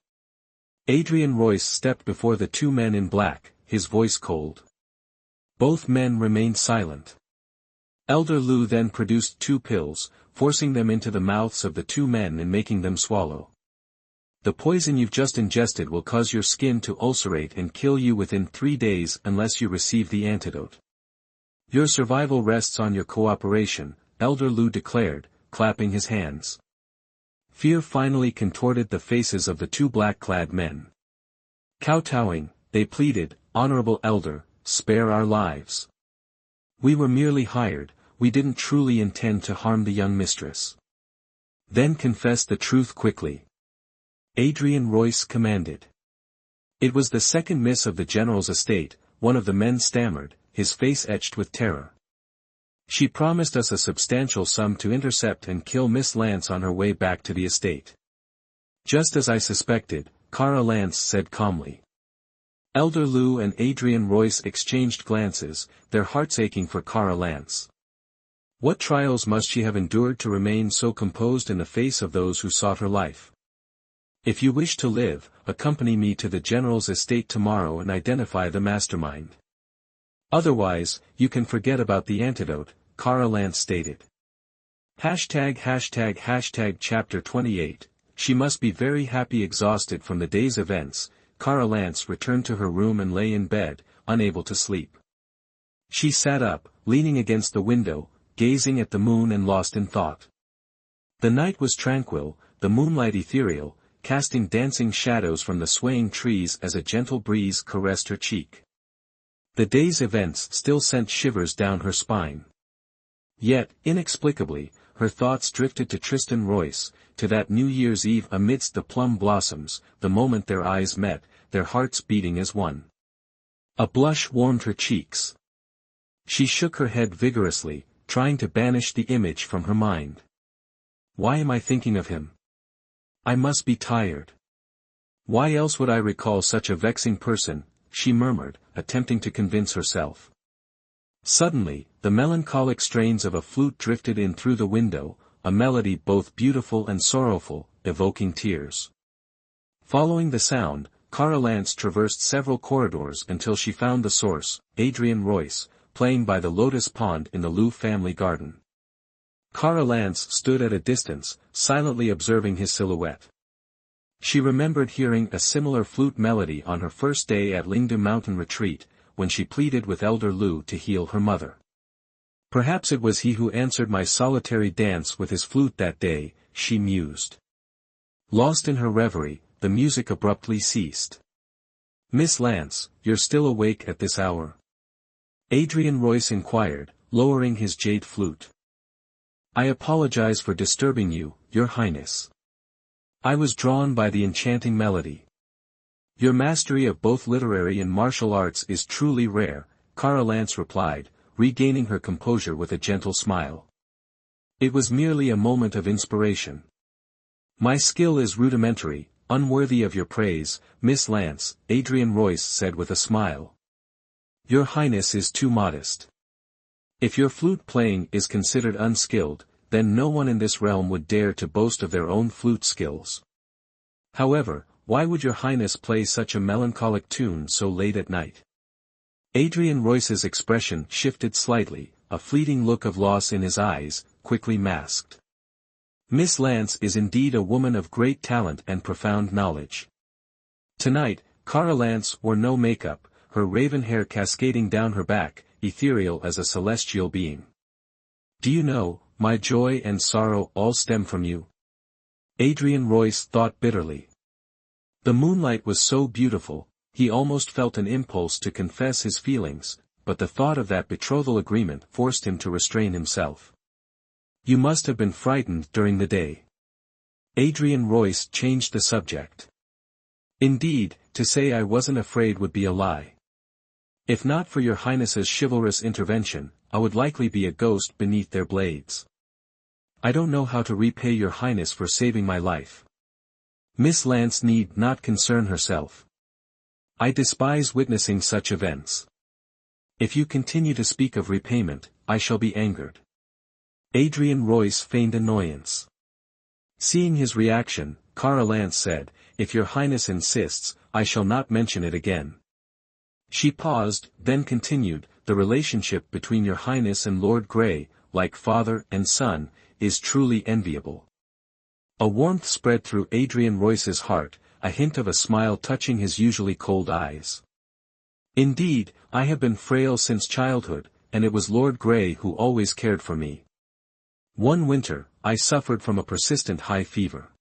Adrian Royce stepped before the two men in black, his voice cold. Both men remained silent. Elder Lu then produced 2 pills, forcing them into the mouths of the 2 men and making them swallow. The poison you've just ingested will cause your skin to ulcerate and kill you within 3 days unless you receive the antidote. Your survival rests on your cooperation, Elder Lu declared, clapping his hands. Fear finally contorted the faces of the 2 black-clad men. Kowtowing, they pleaded, Honorable Elder, spare our lives. We were merely hired, we didn't truly intend to harm the young mistress. Then confess the truth quickly. Adrian Royce commanded. It was the second miss of the general's estate, one of the men stammered, his face etched with terror. She promised us a substantial sum to intercept and kill Miss Lance on her way back to the estate. Just as I suspected, Cara Lance said calmly. Elder Lu and Adrian Royce exchanged glances, their hearts aching for Cara Lance. What trials must she have endured to remain so composed in the face of those who sought her life? If you wish to live, accompany me to the general's estate tomorrow and identify the mastermind. Otherwise, you can forget about the antidote, Cara Lance stated. #### Chapter 28, She must be very happy. Exhausted from the day's events, Cara Lance returned to her room and lay in bed, unable to sleep. She sat up, leaning against the window, gazing at the moon and lost in thought. The night was tranquil, the moonlight ethereal, casting dancing shadows from the swaying trees as a gentle breeze caressed her cheek. The day's events still sent shivers down her spine. Yet, inexplicably, her thoughts drifted to Tristan Royce, to that New Year's Eve amidst the plum blossoms, the moment their eyes met, their hearts beating as one. A blush warmed her cheeks. She shook her head vigorously, trying to banish the image from her mind. Why am I thinking of him? I must be tired. Why else would I recall such a vexing person, she murmured, attempting to convince herself. Suddenly, the melancholic strains of a flute drifted in through the window, a melody both beautiful and sorrowful, evoking tears. Following the sound, Cara Lance traversed several corridors until she found the source, Adrian Royce, playing by the lotus pond in the Lu family garden. Cara Lance stood at a distance, silently observing his silhouette. She remembered hearing a similar flute melody on her first day at Lingdu Mountain Retreat, when she pleaded with Elder Lu to heal her mother. Perhaps it was he who answered my solitary dance with his flute that day, she mused. Lost in her reverie, the music abruptly ceased. Miss Lance, you're still awake at this hour? Adrian Royce inquired, lowering his jade flute. I apologize for disturbing you, Your Highness. I was drawn by the enchanting melody. Your mastery of both literary and martial arts is truly rare, Cara Lance replied, regaining her composure with a gentle smile. It was merely a moment of inspiration. My skill is rudimentary, unworthy of your praise, Miss Lance, Adrian Royce said with a smile. Your Highness is too modest. If your flute playing is considered unskilled, then no one in this realm would dare to boast of their own flute skills. However, why would your highness play such a melancholic tune so late at night? Adrian Royce's expression shifted slightly, a fleeting look of loss in his eyes, quickly masked. Miss Lance is indeed a woman of great talent and profound knowledge. Tonight, Cara Lance wore no makeup, her raven hair cascading down her back, ethereal as a celestial being. Do you know, my joy and sorrow all stem from you? Adrian Royce thought bitterly. The moonlight was so beautiful, he almost felt an impulse to confess his feelings, but the thought of that betrothal agreement forced him to restrain himself. You must have been frightened during the day. Adrian Royce changed the subject. Indeed, to say I wasn't afraid would be a lie. If not for your highness's chivalrous intervention, I would likely be a ghost beneath their blades. I don't know how to repay your highness for saving my life. Miss Lance need not concern herself. I despise witnessing such events. If you continue to speak of repayment, I shall be angered. Adrian Royce feigned annoyance. Seeing his reaction, Cara Lance said, if your highness insists, I shall not mention it again. She paused, then continued, the relationship between your highness and Lord Grey, like father and son, is truly enviable. A warmth spread through Adrian Royce's heart, a hint of a smile touching his usually cold eyes. Indeed, I have been frail since childhood, and it was Lord Grey who always cared for me. One winter, I suffered from a persistent high fever.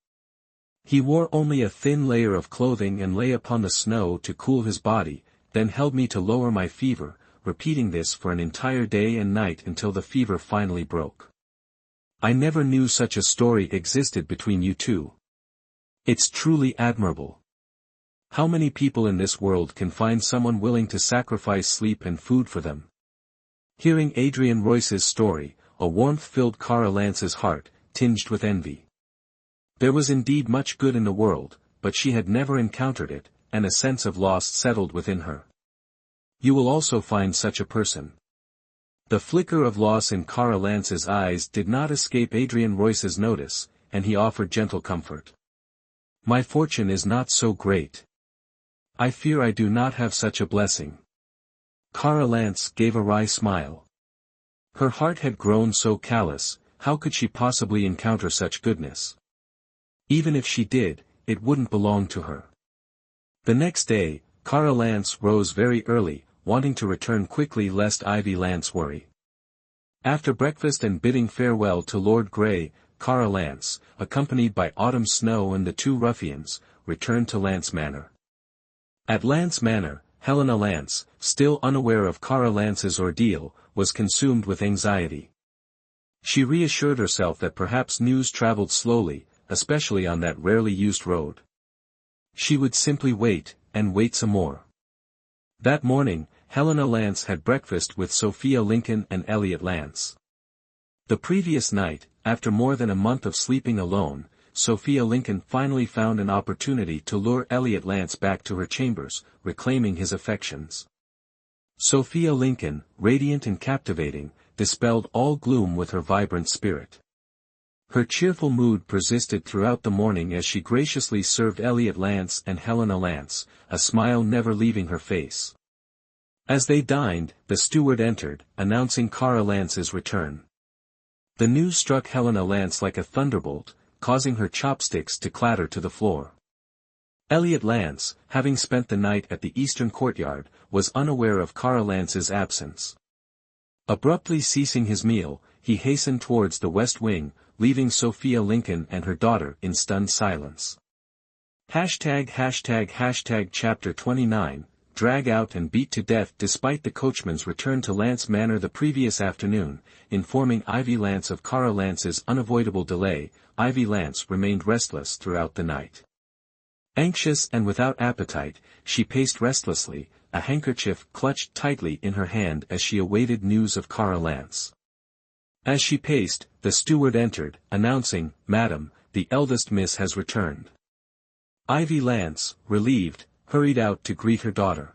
He wore only a thin layer of clothing and lay upon the snow to cool his body, then held me to lower my fever, repeating this for an entire day and night until the fever finally broke. I never knew such a story existed between you two. It's truly admirable. How many people in this world can find someone willing to sacrifice sleep and food for them? Hearing Adrian Royce's story, a warmth filled Cara Lance's heart, tinged with envy. There was indeed much good in the world, but she had never encountered it, and a sense of loss settled within her. You will also find such a person. The flicker of loss in Cara Lance's eyes did not escape Adrian Royce's notice, and he offered gentle comfort. My fortune is not so great. I fear I do not have such a blessing. Cara Lance gave a wry smile. Her heart had grown so callous, how could she possibly encounter such goodness? Even if she did, it wouldn't belong to her. The next day, Cara Lance rose very early, wanting to return quickly lest Ivy Lance worry. After breakfast and bidding farewell to Lord Grey, Cara Lance, accompanied by Autumn Snow and the two ruffians, returned to Lance Manor. At Lance Manor, Helena Lance, still unaware of Cara Lance's ordeal, was consumed with anxiety. She reassured herself that perhaps news traveled slowly, especially on that rarely used road. She would simply wait, and wait some more. That morning, Helena Lance had breakfast with Sophia Lincoln and Elliot Lance. The previous night, after more than a month of sleeping alone, Sophia Lincoln finally found an opportunity to lure Elliot Lance back to her chambers, reclaiming his affections. Sophia Lincoln, radiant and captivating, dispelled all gloom with her vibrant spirit. Her cheerful mood persisted throughout the morning as she graciously served Elliot Lance and Helena Lance, a smile never leaving her face. As they dined, the steward entered, announcing Cara Lance's return. The news struck Helena Lance like a thunderbolt, causing her chopsticks to clatter to the floor. Elliot Lance, having spent the night at the eastern courtyard, was unaware of Cara Lance's absence. Abruptly ceasing his meal, he hastened towards the west wing, leaving Sophia Lincoln and her daughter in stunned silence. Chapter 29, Drag out and beat to death. Despite the coachman's return to Lance Manor the previous afternoon, informing Ivy Lance of Cara Lance's unavoidable delay, Ivy Lance remained restless throughout the night. Anxious and without appetite, she paced restlessly, a handkerchief clutched tightly in her hand as she awaited news of Cara Lance. As she paced, the steward entered, announcing, "Madam, the eldest miss has returned." Ivy Lance, relieved, hurried out to greet her daughter.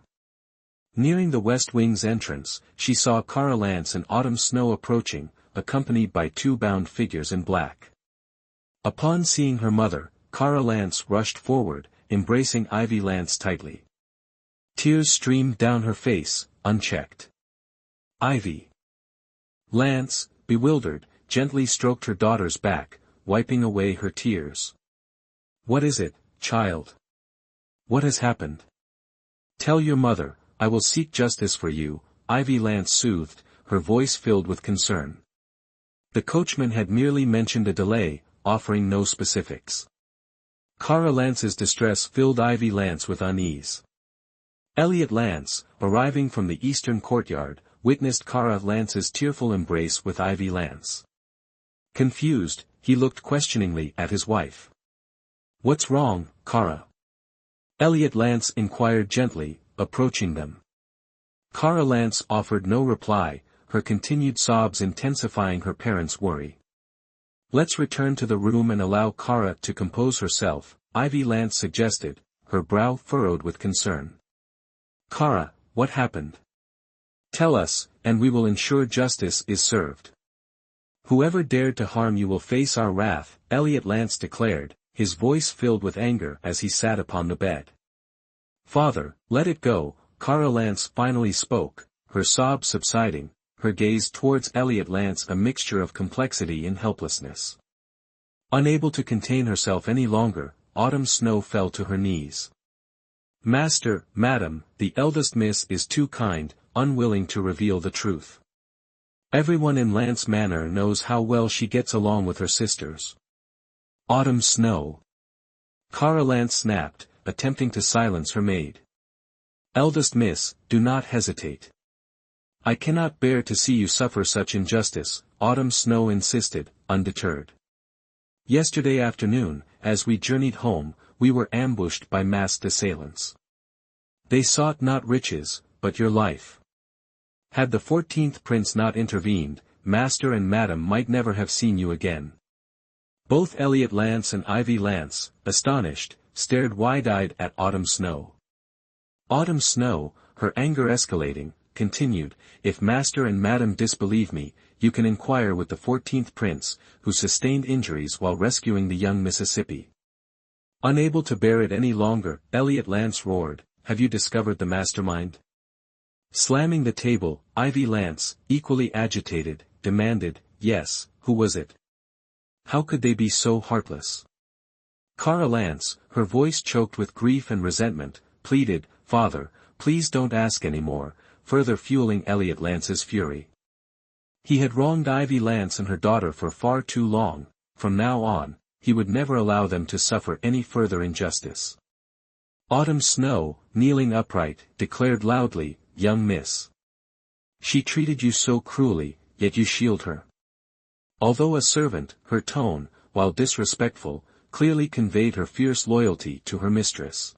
Nearing the west wing's entrance, she saw Cara Lance and Autumn Snow approaching, accompanied by two bound figures in black. Upon seeing her mother, Cara Lance rushed forward, embracing Ivy Lance tightly. Tears streamed down her face, unchecked. Ivy Lance, bewildered, gently stroked her daughter's back, wiping away her tears. "What is it, child? What has happened? Tell your mother, I will seek justice for you," Ivy Lance soothed, her voice filled with concern. The coachman had merely mentioned a delay, offering no specifics. Kara Lance's distress filled Ivy Lance with unease. Elliot Lance, arriving from the eastern courtyard, witnessed Kara Lance's tearful embrace with Ivy Lance. Confused, he looked questioningly at his wife. "What's wrong, Kara?" Elliot Lance inquired gently, approaching them. Kara Lance offered no reply, her continued sobs intensifying her parents' worry. "Let's return to the room and allow Kara to compose herself," Ivy Lance suggested, her brow furrowed with concern. "Kara, what happened? Tell us, and we will ensure justice is served. Whoever dared to harm you will face our wrath," Elliot Lance declared, his voice filled with anger as he sat upon the bed. "Father, let it go," Kara Lance finally spoke, her sobs subsiding, her gaze towards Elliot Lance a mixture of complexity and helplessness. Unable to contain herself any longer, Autumn Snow fell to her knees. "Master, Madam, the eldest miss is too kind," unwilling to reveal the truth. "Everyone in Lance Manor knows how well she gets along with her sisters." "Autumn Snow!" Kara Lance snapped, attempting to silence her maid. "Eldest miss, do not hesitate. I cannot bear to see you suffer such injustice," Autumn Snow insisted, undeterred. "Yesterday afternoon, as we journeyed home, we were ambushed by masked assailants. They sought not riches, but your life. Had the 14th prince not intervened, Master and Madam might never have seen you again." Both Elliot Lance and Ivy Lance, astonished, stared wide-eyed at Autumn Snow. Autumn Snow, her anger escalating, continued, "If Master and Madam disbelieve me, you can inquire with the 14th prince, who sustained injuries while rescuing the young Mississippi." Unable to bear it any longer, Elliot Lance roared, "Have you discovered the mastermind?" Slamming the table, Ivy Lance, equally agitated, demanded, "Yes, who was it? How could they be so heartless?" Kara Lance, her voice choked with grief and resentment, pleaded, "Father, please don't ask any more," further fueling Elliot Lance's fury. He had wronged Ivy Lance and her daughter for far too long. From now on, he would never allow them to suffer any further injustice. Autumn Snow, kneeling upright, declared loudly, "Young miss. She treated you so cruelly, yet you shield her." Although a servant, her tone, while disrespectful, clearly conveyed her fierce loyalty to her mistress.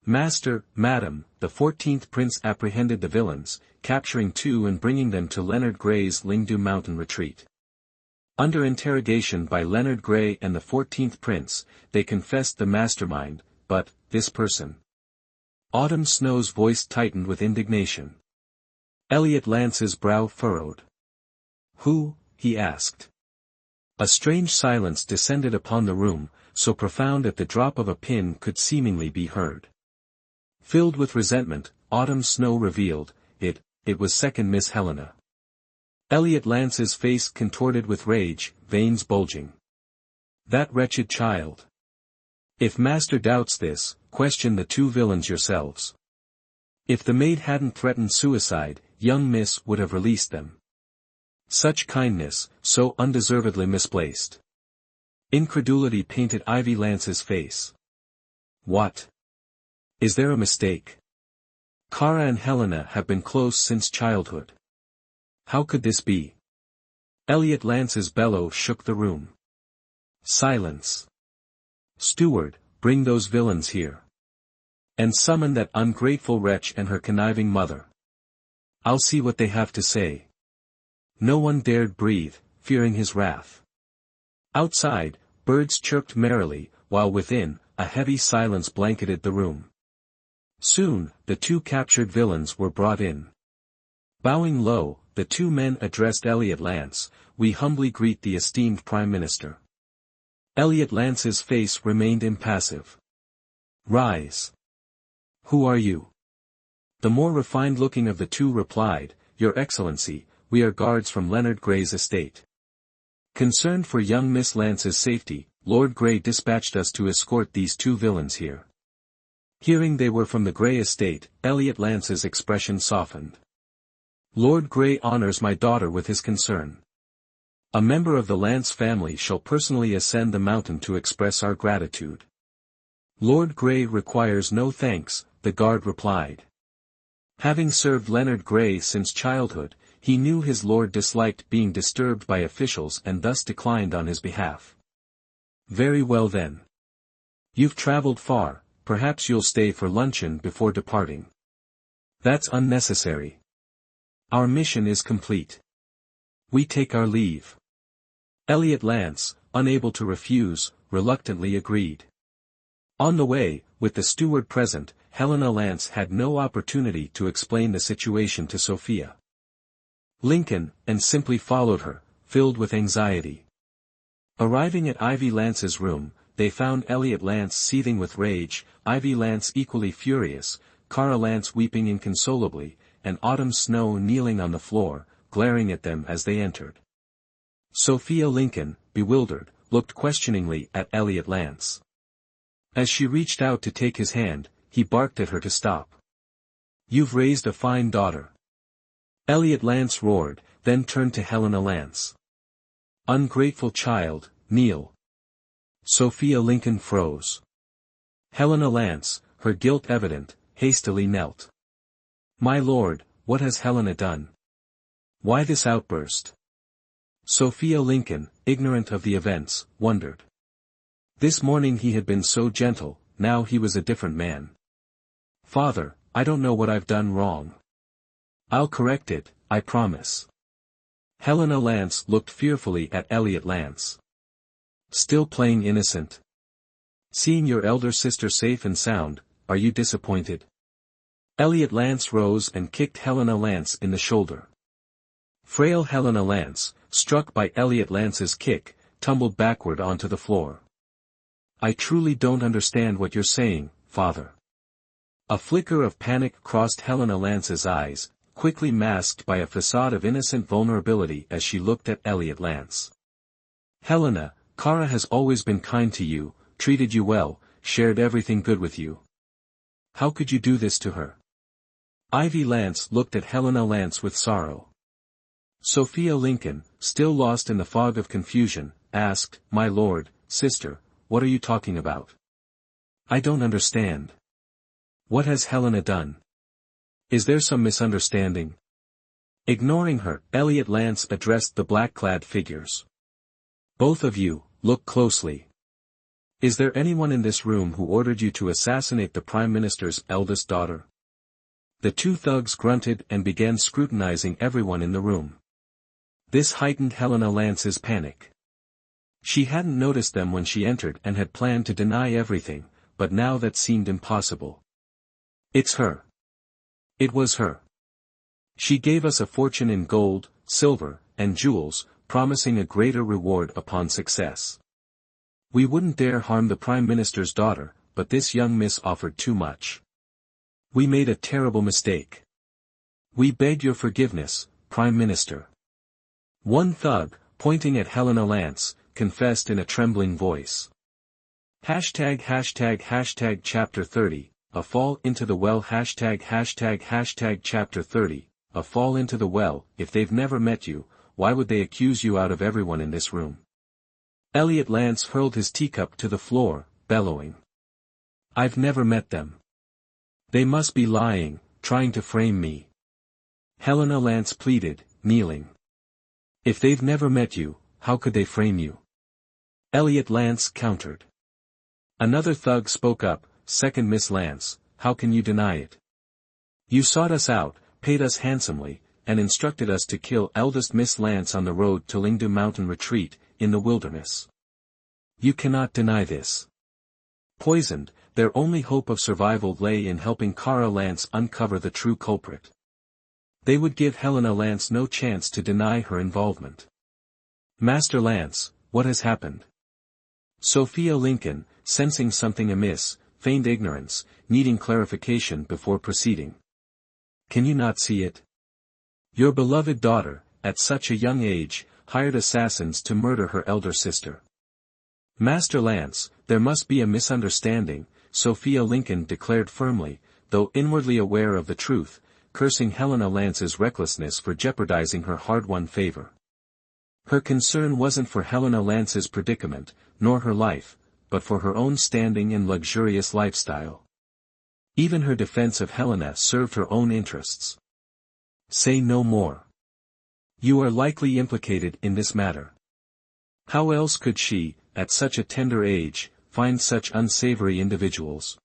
"Master, Madam, the 14th prince apprehended the villains, capturing 2 and bringing them to Leonard Gray's Lingdu mountain retreat. Under interrogation by Leonard Gray and the 14th prince, they confessed the mastermind, but, this person." Autumn Snow's voice tightened with indignation. Elliot Lance's brow furrowed. "Who?" he asked. A strange silence descended upon the room, so profound that the drop of a pin could seemingly be heard. Filled with resentment, Autumn Snow revealed, it was second Miss Helena." Elliot Lance's face contorted with rage, veins bulging. "That wretched child. If Master doubts this, question the 2 villains yourselves. If the maid hadn't threatened suicide, young Miss would have released them. Such kindness, so undeservedly misplaced." Incredulity painted Ivy Lance's face. "What? Is there a mistake? Kara and Helena have been close since childhood. How could this be?" Elliot Lance's bellow shook the room. "Silence. Steward, bring those villains here. And summon that ungrateful wretch and her conniving mother. I'll see what they have to say." No one dared breathe, fearing his wrath. Outside, birds chirped merrily, while within, a heavy silence blanketed the room. Soon, the 2 captured villains were brought in. Bowing low, the 2 men addressed Elliot Lance, "We humbly greet the esteemed Prime Minister." Elliot Lance's face remained impassive. Rise. Who are you? The more refined-looking of the two replied, Your Excellency, we are guards from Leonard Grey's estate. Concerned for young Miss Lance's safety, Lord Grey dispatched us to escort these two villains here. Hearing they were from the Grey estate, Elliot Lance's expression softened. Lord Grey honors my daughter with his concern. A member of the Lance family shall personally ascend the mountain to express our gratitude. Lord Grey requires no thanks, the guard replied. Having served Leonard Grey since childhood, he knew his lord disliked being disturbed by officials and thus declined on his behalf. Very well then. You've traveled far, perhaps you'll stay for luncheon before departing. That's unnecessary. Our mission is complete. We take our leave. Elliot Lance, unable to refuse, reluctantly agreed. On the way, with the steward present, Helena Lance had no opportunity to explain the situation to Sophia Lincoln, and simply followed her, filled with anxiety. Arriving at Ivy Lance's room, they found Elliot Lance seething with rage, Ivy Lance equally furious, Cara Lance weeping inconsolably, and Autumn Snow kneeling on the floor, glaring at them as they entered. Sophia Lincoln, bewildered, looked questioningly at Elliot Lance. As she reached out to take his hand, he barked at her to stop. You've raised a fine daughter. Elliot Lance roared, then turned to Helena Lance. Ungrateful child, kneel. Sophia Lincoln froze. Helena Lance, her guilt evident, hastily knelt. My lord, what has Helena done? Why this outburst? Sophia Lincoln, ignorant of the events, wondered. This morning he had been so gentle, now he was a different man. Father, I don't know what I've done wrong. I'll correct it, I promise. Helena Lance looked fearfully at Elliot Lance. Still playing innocent? Seeing your elder sister safe and sound, are you disappointed? Elliot Lance rose and kicked Helena Lance in the shoulder. Frail Helena Lance, struck by Elliot Lance's kick, tumbled backward onto the floor. I truly don't understand what you're saying, father. A flicker of panic crossed Helena Lance's eyes, quickly masked by a facade of innocent vulnerability as she looked at Elliot Lance. Helena, Cara has always been kind to you, treated you well, shared everything good with you. How could you do this to her? Ivy Lance looked at Helena Lance with sorrow. Sophia Lincoln, still lost in the fog of confusion, asked, My lord, sister, what are you talking about? I don't understand. What has Helena done? Is there some misunderstanding? Ignoring her, Elliot Lance addressed the black-clad figures. Both of you, look closely. Is there anyone in this room who ordered you to assassinate the Prime Minister's eldest daughter? The two thugs grunted and began scrutinizing everyone in the room. This heightened Helena Lance's panic. She hadn't noticed them when she entered and had planned to deny everything, but now that seemed impossible. It's her. It was her. She gave us a fortune in gold, silver, and jewels, promising a greater reward upon success. We wouldn't dare harm the Prime Minister's daughter, but this young miss offered too much. We made a terrible mistake. We beg your forgiveness, Prime Minister. One thug, pointing at Helena Lance, confessed in a trembling voice. Chapter 30, A Fall into the Well Chapter 30, A Fall into the Well. If they've never met you, why would they accuse you out of everyone in this room? Elliot Lance hurled his teacup to the floor, bellowing. I've never met them. They must be lying, trying to frame me. Helena Lance pleaded, kneeling. If they've never met you, how could they frame you? Elliot Lance countered. Another thug spoke up, Second Miss Lance, how can you deny it? You sought us out, paid us handsomely, and instructed us to kill eldest Miss Lance on the road to Lingdu Mountain Retreat, in the wilderness. You cannot deny this. Poisoned, their only hope of survival lay in helping Cara Lance uncover the true culprit. They would give Helena Lance no chance to deny her involvement. Master Lance, what has happened? Sophia Lincoln, sensing something amiss, feigned ignorance, needing clarification before proceeding. Can you not see it? Your beloved daughter, at such a young age, hired assassins to murder her elder sister. Master Lance, there must be a misunderstanding, Sophia Lincoln declared firmly, though inwardly aware of the truth, cursing Helena Lance's recklessness for jeopardizing her hard-won favor. Her concern wasn't for Helena Lance's predicament, nor her life, but for her own standing and luxurious lifestyle. Even her defense of Helena served her own interests. Say no more. You are likely implicated in this matter. How else could she, at such a tender age, find such unsavory individuals?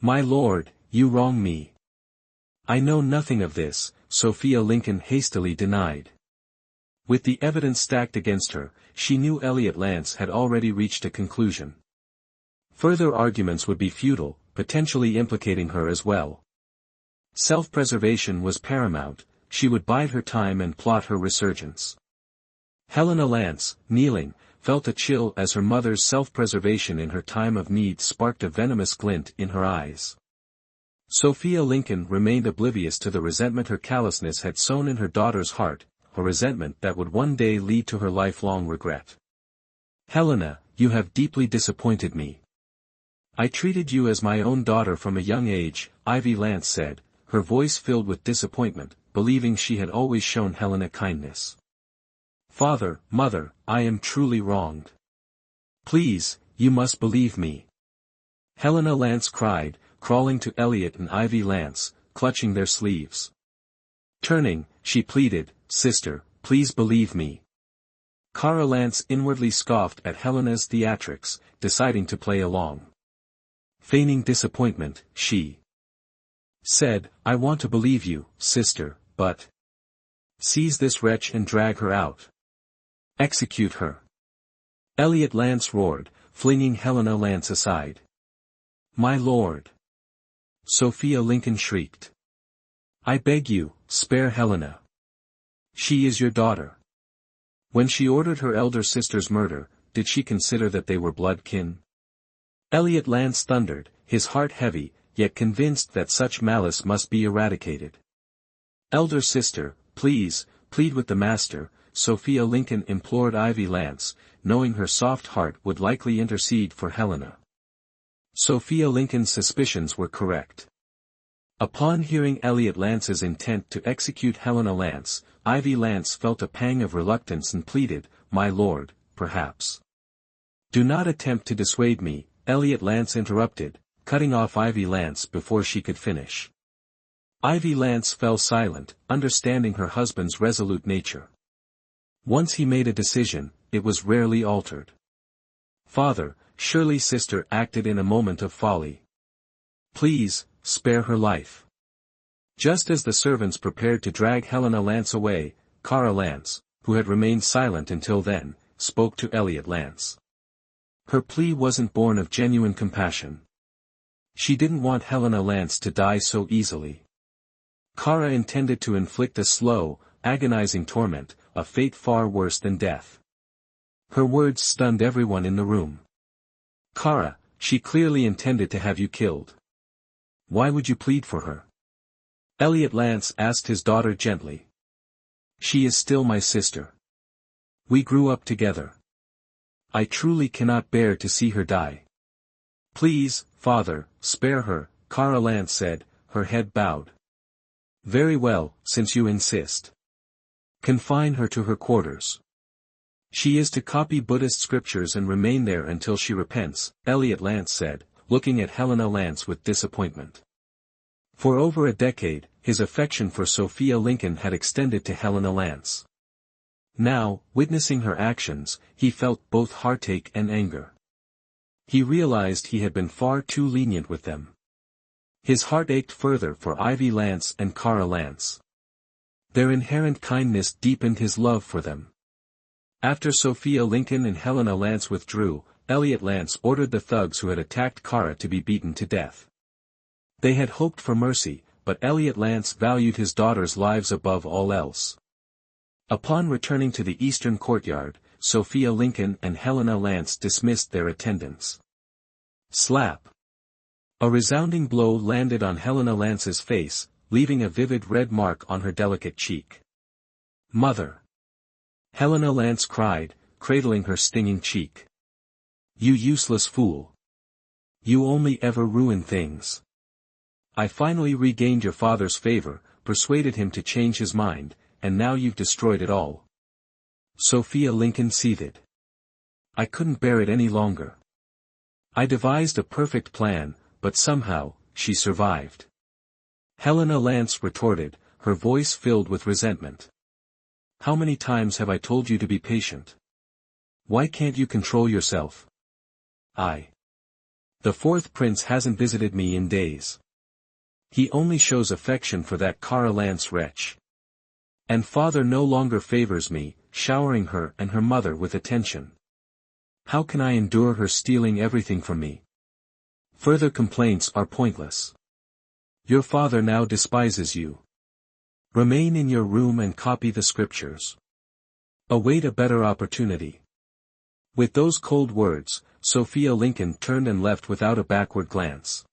My lord, you wrong me. I know nothing of this, Sophia Lincoln hastily denied. With the evidence stacked against her, she knew Elliot Lance had already reached a conclusion. Further arguments would be futile, potentially implicating her as well. Self-preservation was paramount, she would bide her time and plot her resurgence. Helena Lance, kneeling, felt a chill as her mother's self-preservation in her time of need sparked a venomous glint in her eyes. Sophia Lincoln remained oblivious to the resentment her callousness had sown in her daughter's heart, a resentment that would one day lead to her lifelong regret. Helena, you have deeply disappointed me. I treated you as my own daughter from a young age, Ivy Lance said, her voice filled with disappointment, believing she had always shown Helena kindness. Father, mother, I am truly wronged. Please, you must believe me. Helena Lance cried, crawling to Elliot and Ivy Lance, clutching their sleeves. Turning, she pleaded, Sister, please believe me. Cara Lance inwardly scoffed at Helena's theatrics, deciding to play along. Feigning disappointment, she said, I want to believe you, sister, but seize this wretch and drag her out. Execute her. Elliot Lance roared, flinging Helena Lance aside. My lord. Sophia Lincoln shrieked. I beg you, spare Helena. She is your daughter. When she ordered her elder sister's murder, did she consider that they were blood kin? Elliot Lance thundered, his heart heavy, yet convinced that such malice must be eradicated. Elder sister, please, plead with the master, Sophia Lincoln implored Ivy Lance, knowing her soft heart would likely intercede for Helena. Sophia Lincoln's suspicions were correct. Upon hearing Elliot Lance's intent to execute Helena Lance, Ivy Lance felt a pang of reluctance and pleaded, My lord, perhaps. Do not attempt to dissuade me, Elliot Lance interrupted, cutting off Ivy Lance before she could finish. Ivy Lance fell silent, understanding her husband's resolute nature. Once he made a decision, it was rarely altered. Father, surely sister acted in a moment of folly. Please, spare her life. Just as the servants prepared to drag Helena Lance away, Cara Lance, who had remained silent until then, spoke to Elliot Lance. Her plea wasn't born of genuine compassion. She didn't want Helena Lance to die so easily. Cara intended to inflict a slow, agonizing torment, a fate far worse than death. Her words stunned everyone in the room. Cara, she clearly intended to have you killed. Why would you plead for her? Elliot Lance asked his daughter gently. She is still my sister. We grew up together. I truly cannot bear to see her die. Please, father, spare her, Cara Lance said, her head bowed. Very well, since you insist. Confine her to her quarters. She is to copy Buddhist scriptures and remain there until she repents, Elliot Lance said, looking at Helena Lance with disappointment. For over a decade, his affection for Sophia Lincoln had extended to Helena Lance. Now, witnessing her actions, he felt both heartache and anger. He realized he had been far too lenient with them. His heart ached further for Ivy Lance and Cara Lance. Their inherent kindness deepened his love for them. After Sophia Lincoln and Helena Lance withdrew, Elliot Lance ordered the thugs who had attacked Cara to be beaten to death. They had hoped for mercy, but Elliot Lance valued his daughters' lives above all else. Upon returning to the eastern courtyard, Sophia Lincoln and Helena Lance dismissed their attendants. Slap. A resounding blow landed on Helena Lance's face, leaving a vivid red mark on her delicate cheek. "Mother!" Helena Lance cried, cradling her stinging cheek. "You useless fool! You only ever ruin things. I finally regained your father's favor, persuaded him to change his mind, and now you've destroyed it all." Sophia Lincoln seethed. "I couldn't bear it any longer. I devised a perfect plan, but somehow, she survived." Helena Lance retorted, her voice filled with resentment. "How many times have I told you to be patient? Why can't you control yourself? The fourth prince hasn't visited me in days. He only shows affection for that Kara Lance wretch. And father no longer favors me, showering her and her mother with attention. How can I endure her stealing everything from me? Further complaints are pointless. Your father now despises you. Remain in your room and copy the scriptures. Await a better opportunity." With those cold words, Sophia Lincoln turned and left without a backward glance.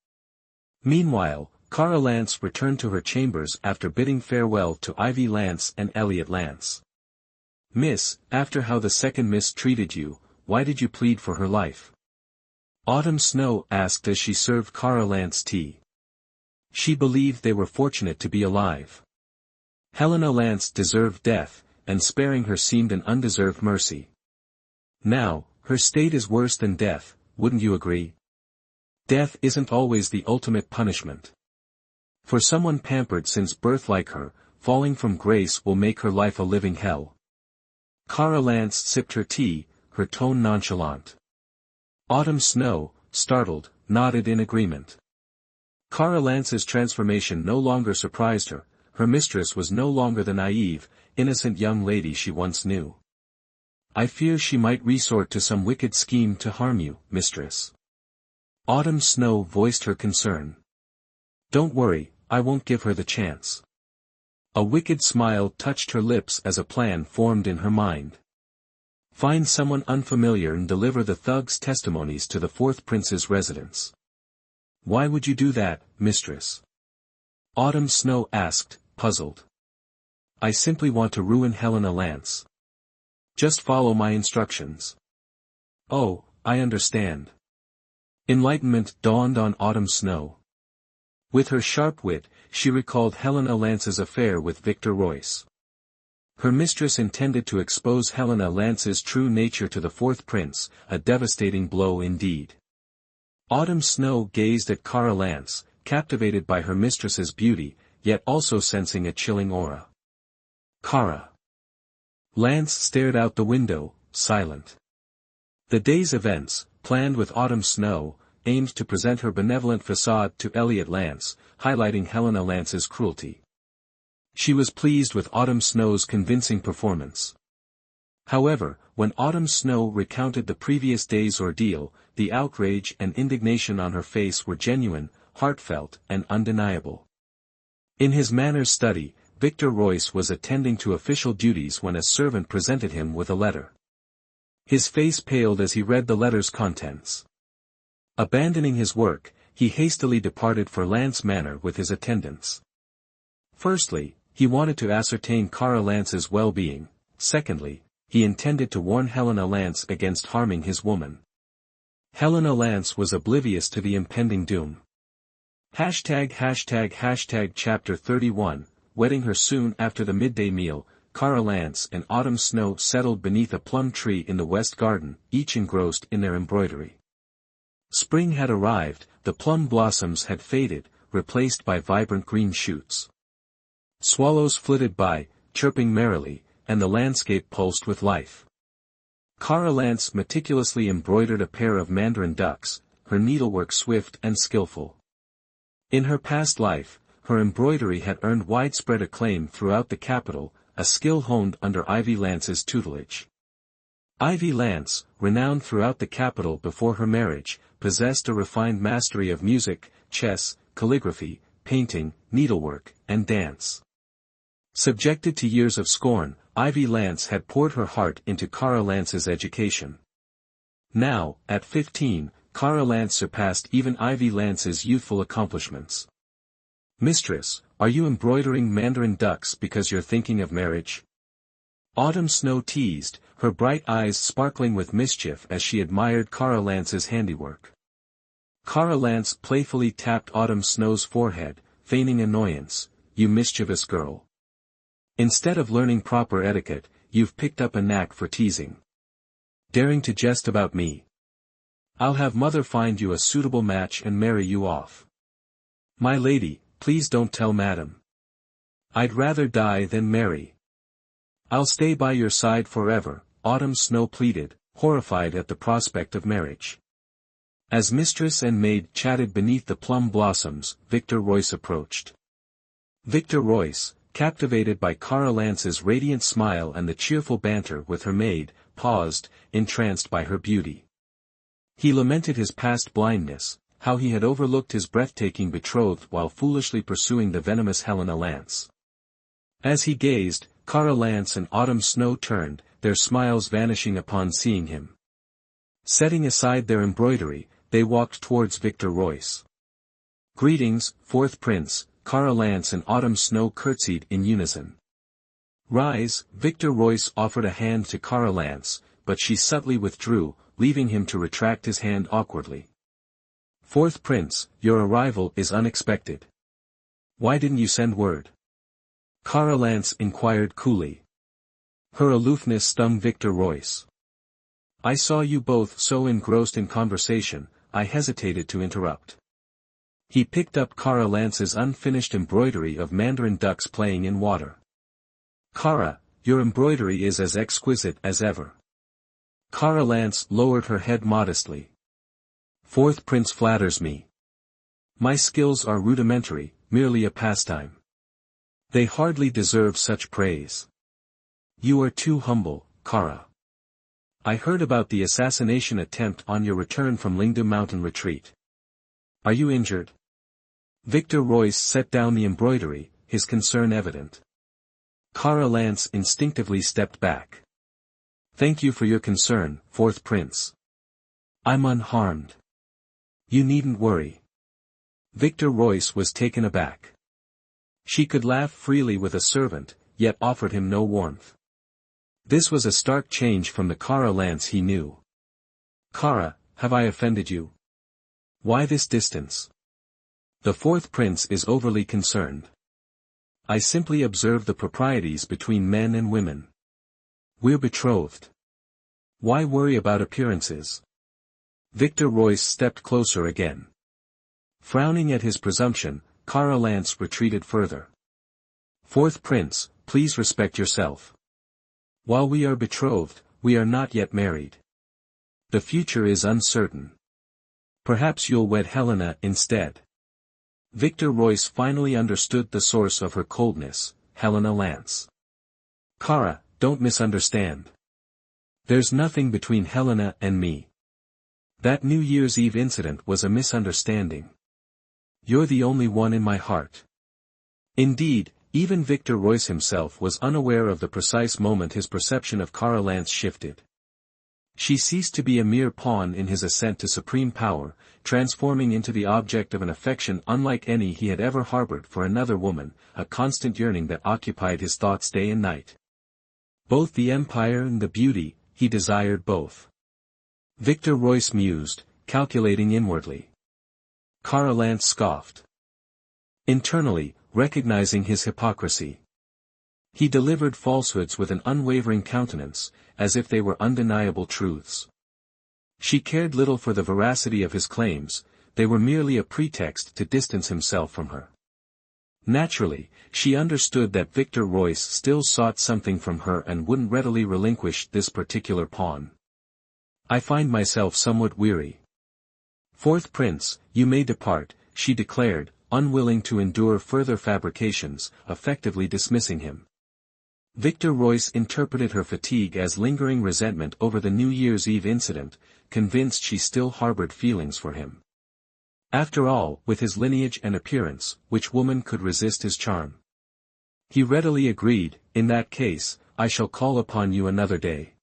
Meanwhile, Kara Lance returned to her chambers after bidding farewell to Ivy Lance and Elliot Lance. "Miss, after how the second miss treated you, why did you plead for her life?" Autumn Snow asked as she served Kara Lance tea. She believed they were fortunate to be alive. Helena Lance deserved death, and sparing her seemed an undeserved mercy. Now, her state is worse than death, wouldn't you agree? Death isn't always the ultimate punishment. For someone pampered since birth like her, falling from grace will make her life a living hell. Kara Lance sipped her tea, her tone nonchalant. Autumn Snow, startled, nodded in agreement. Kara Lance's transformation no longer surprised her. Her mistress was no longer the naive, innocent young lady she once knew. "I fear she might resort to some wicked scheme to harm you, mistress." Autumn Snow voiced her concern. "Don't worry, I won't give her the chance." A wicked smile touched her lips as a plan formed in her mind. Find someone unfamiliar and deliver the thug's testimonies to the fourth prince's residence. "Why would you do that, mistress?" Autumn Snow asked, puzzled. "I simply want to ruin Helena Lance. Just follow my instructions." "Oh, I understand." Enlightenment dawned on Autumn Snow. With her sharp wit, she recalled Helena Lance's affair with Victor Royce. Her mistress intended to expose Helena Lance's true nature to the fourth prince, a devastating blow indeed. Autumn Snow gazed at Kara Lance, captivated by her mistress's beauty, yet also sensing a chilling aura. Kara Lance stared out the window, silent. The day's events, planned with Autumn Snow, aimed to present her benevolent facade to Elliot Lance, highlighting Helena Lance's cruelty. She was pleased with Autumn Snow's convincing performance. However, when Autumn Snow recounted the previous day's ordeal, the outrage and indignation on her face were genuine, heartfelt, and undeniable. In his manners study, Victor Royce was attending to official duties when a servant presented him with a letter. His face paled as he read the letter's contents. Abandoning his work, he hastily departed for Lance Manor with his attendants. Firstly, he wanted to ascertain Kara Lance's well-being. Secondly, he intended to warn Helena Lance against harming his woman. Helena Lance was oblivious to the impending doom. Chapter 31, wedding her soon after the midday meal, Kara Lance and Autumn Snow settled beneath a plum tree in the west garden, each engrossed in their embroidery. Spring had arrived, the plum blossoms had faded, replaced by vibrant green shoots. Swallows flitted by, chirping merrily, and the landscape pulsed with life. Kara Lance meticulously embroidered a pair of mandarin ducks, her needlework swift and skillful. In her past life, her embroidery had earned widespread acclaim throughout the capital, a skill honed under Ivy Lance's tutelage. Ivy Lance, renowned throughout the capital before her marriage, possessed a refined mastery of music, chess, calligraphy, painting, needlework, and dance. Subjected to years of scorn, Ivy Lance had poured her heart into Kara Lance's education. Now, at 15, Kara Lance surpassed even Ivy Lance's youthful accomplishments. "Mistress, are you embroidering mandarin ducks because you're thinking of marriage?" Autumn Snow teased, her bright eyes sparkling with mischief as she admired Kara Lance's handiwork. Kara Lance playfully tapped Autumn Snow's forehead, feigning annoyance. "You mischievous girl. Instead of learning proper etiquette, you've picked up a knack for teasing. Daring to jest about me. I'll have mother find you a suitable match and marry you off." "My lady, please don't tell madam. I'd rather die than marry." "I'll stay by your side forever," Autumn Snow pleaded, horrified at the prospect of marriage. As mistress and maid chatted beneath the plum blossoms, Victor Royce approached. Victor Royce, captivated by Kara Lance's radiant smile and the cheerful banter with her maid, paused, entranced by her beauty. He lamented his past blindness, how he had overlooked his breathtaking betrothed while foolishly pursuing the venomous Helena Lance. As he gazed, Kara Lance and Autumn Snow turned, their smiles vanishing upon seeing him. Setting aside their embroidery, they walked towards Victor Royce. "Greetings, fourth prince," Kara Lance and Autumn Snow curtsied in unison. "Rise," Victor Royce offered a hand to Kara Lance, but she subtly withdrew, leaving him to retract his hand awkwardly. "Fourth prince, your arrival is unexpected. Why didn't you send word?" Kara Lance inquired coolly. Her aloofness stung Victor Royce. "I saw you both so engrossed in conversation, I hesitated to interrupt." He picked up Kara Lance's unfinished embroidery of mandarin ducks playing in water. "Kara, your embroidery is as exquisite as ever." Kara Lance lowered her head modestly. "Fourth prince flatters me. My skills are rudimentary, merely a pastime. They hardly deserve such praise." "You are too humble, Kara. I heard about the assassination attempt on your return from Lingdu Mountain Retreat. Are you injured?" Victor Royce set down the embroidery, his concern evident. Kara Lance instinctively stepped back. "Thank you for your concern, fourth prince. I'm unharmed. You needn't worry." Victor Royce was taken aback. She could laugh freely with a servant, yet offered him no warmth. This was a stark change from the Kara Lance he knew. "Kara, have I offended you? Why this distance?" The fourth prince is overly concerned. "I simply observe the proprieties between men and women. We're betrothed. Why worry about appearances?" Victor Royce stepped closer again. Frowning at his presumption, Kara Lance retreated further. "Fourth prince, please respect yourself. While we are betrothed, we are not yet married. The future is uncertain. Perhaps you'll wed Helena instead." Victor Royce finally understood the source of her coldness, Helena Lance. "Kara, don't misunderstand. There's nothing between Helena and me. That New Year's Eve incident was a misunderstanding. You're the only one in my heart." Indeed, even Victor Royce himself was unaware of the precise moment his perception of Kara Lance shifted. She ceased to be a mere pawn in his ascent to supreme power, transforming into the object of an affection unlike any he had ever harbored for another woman, a constant yearning that occupied his thoughts day and night. Both the empire and the beauty, he desired both. Victor Royce mused, calculating inwardly. Kara Lance scoffed. Internally, recognizing his hypocrisy. He delivered falsehoods with an unwavering countenance, as if they were undeniable truths. She cared little for the veracity of his claims, they were merely a pretext to distance himself from her. Naturally, she understood that Victor Royce still sought something from her and wouldn't readily relinquish this particular pawn. "I find myself somewhat weary. Fourth prince, you may depart," she declared, unwilling to endure further fabrications, effectively dismissing him. Victor Royce interpreted her fatigue as lingering resentment over the New Year's Eve incident, convinced she still harbored feelings for him. After all, with his lineage and appearance, which woman could resist his charm? He readily agreed, "In that case, I shall call upon you another day."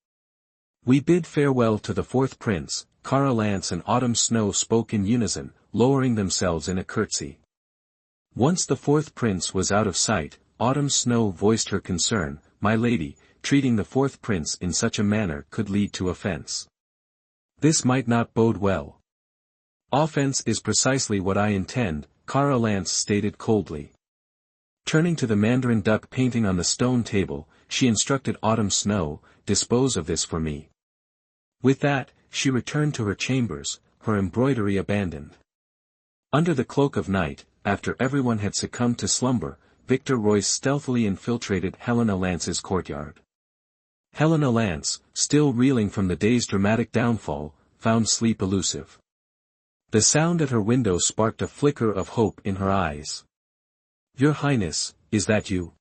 "We bid farewell to the fourth prince," Kara Lance and Autumn Snow spoke in unison, lowering themselves in a curtsy. Once the fourth prince was out of sight, Autumn Snow voiced her concern, "My lady, treating the fourth prince in such a manner could lead to offense. This might not bode well." "Offense is precisely what I intend," Kara Lance stated coldly. Turning to the mandarin duck painting on the stone table, she instructed Autumn Snow, "Dispose of this for me." With that, she returned to her chambers, her embroidery abandoned. Under the cloak of night, after everyone had succumbed to slumber, Victor Royce stealthily infiltrated Helena Lance's courtyard. Helena Lance, still reeling from the day's dramatic downfall, found sleep elusive. The sound at her window sparked a flicker of hope in her eyes. "Your Highness, is that you?"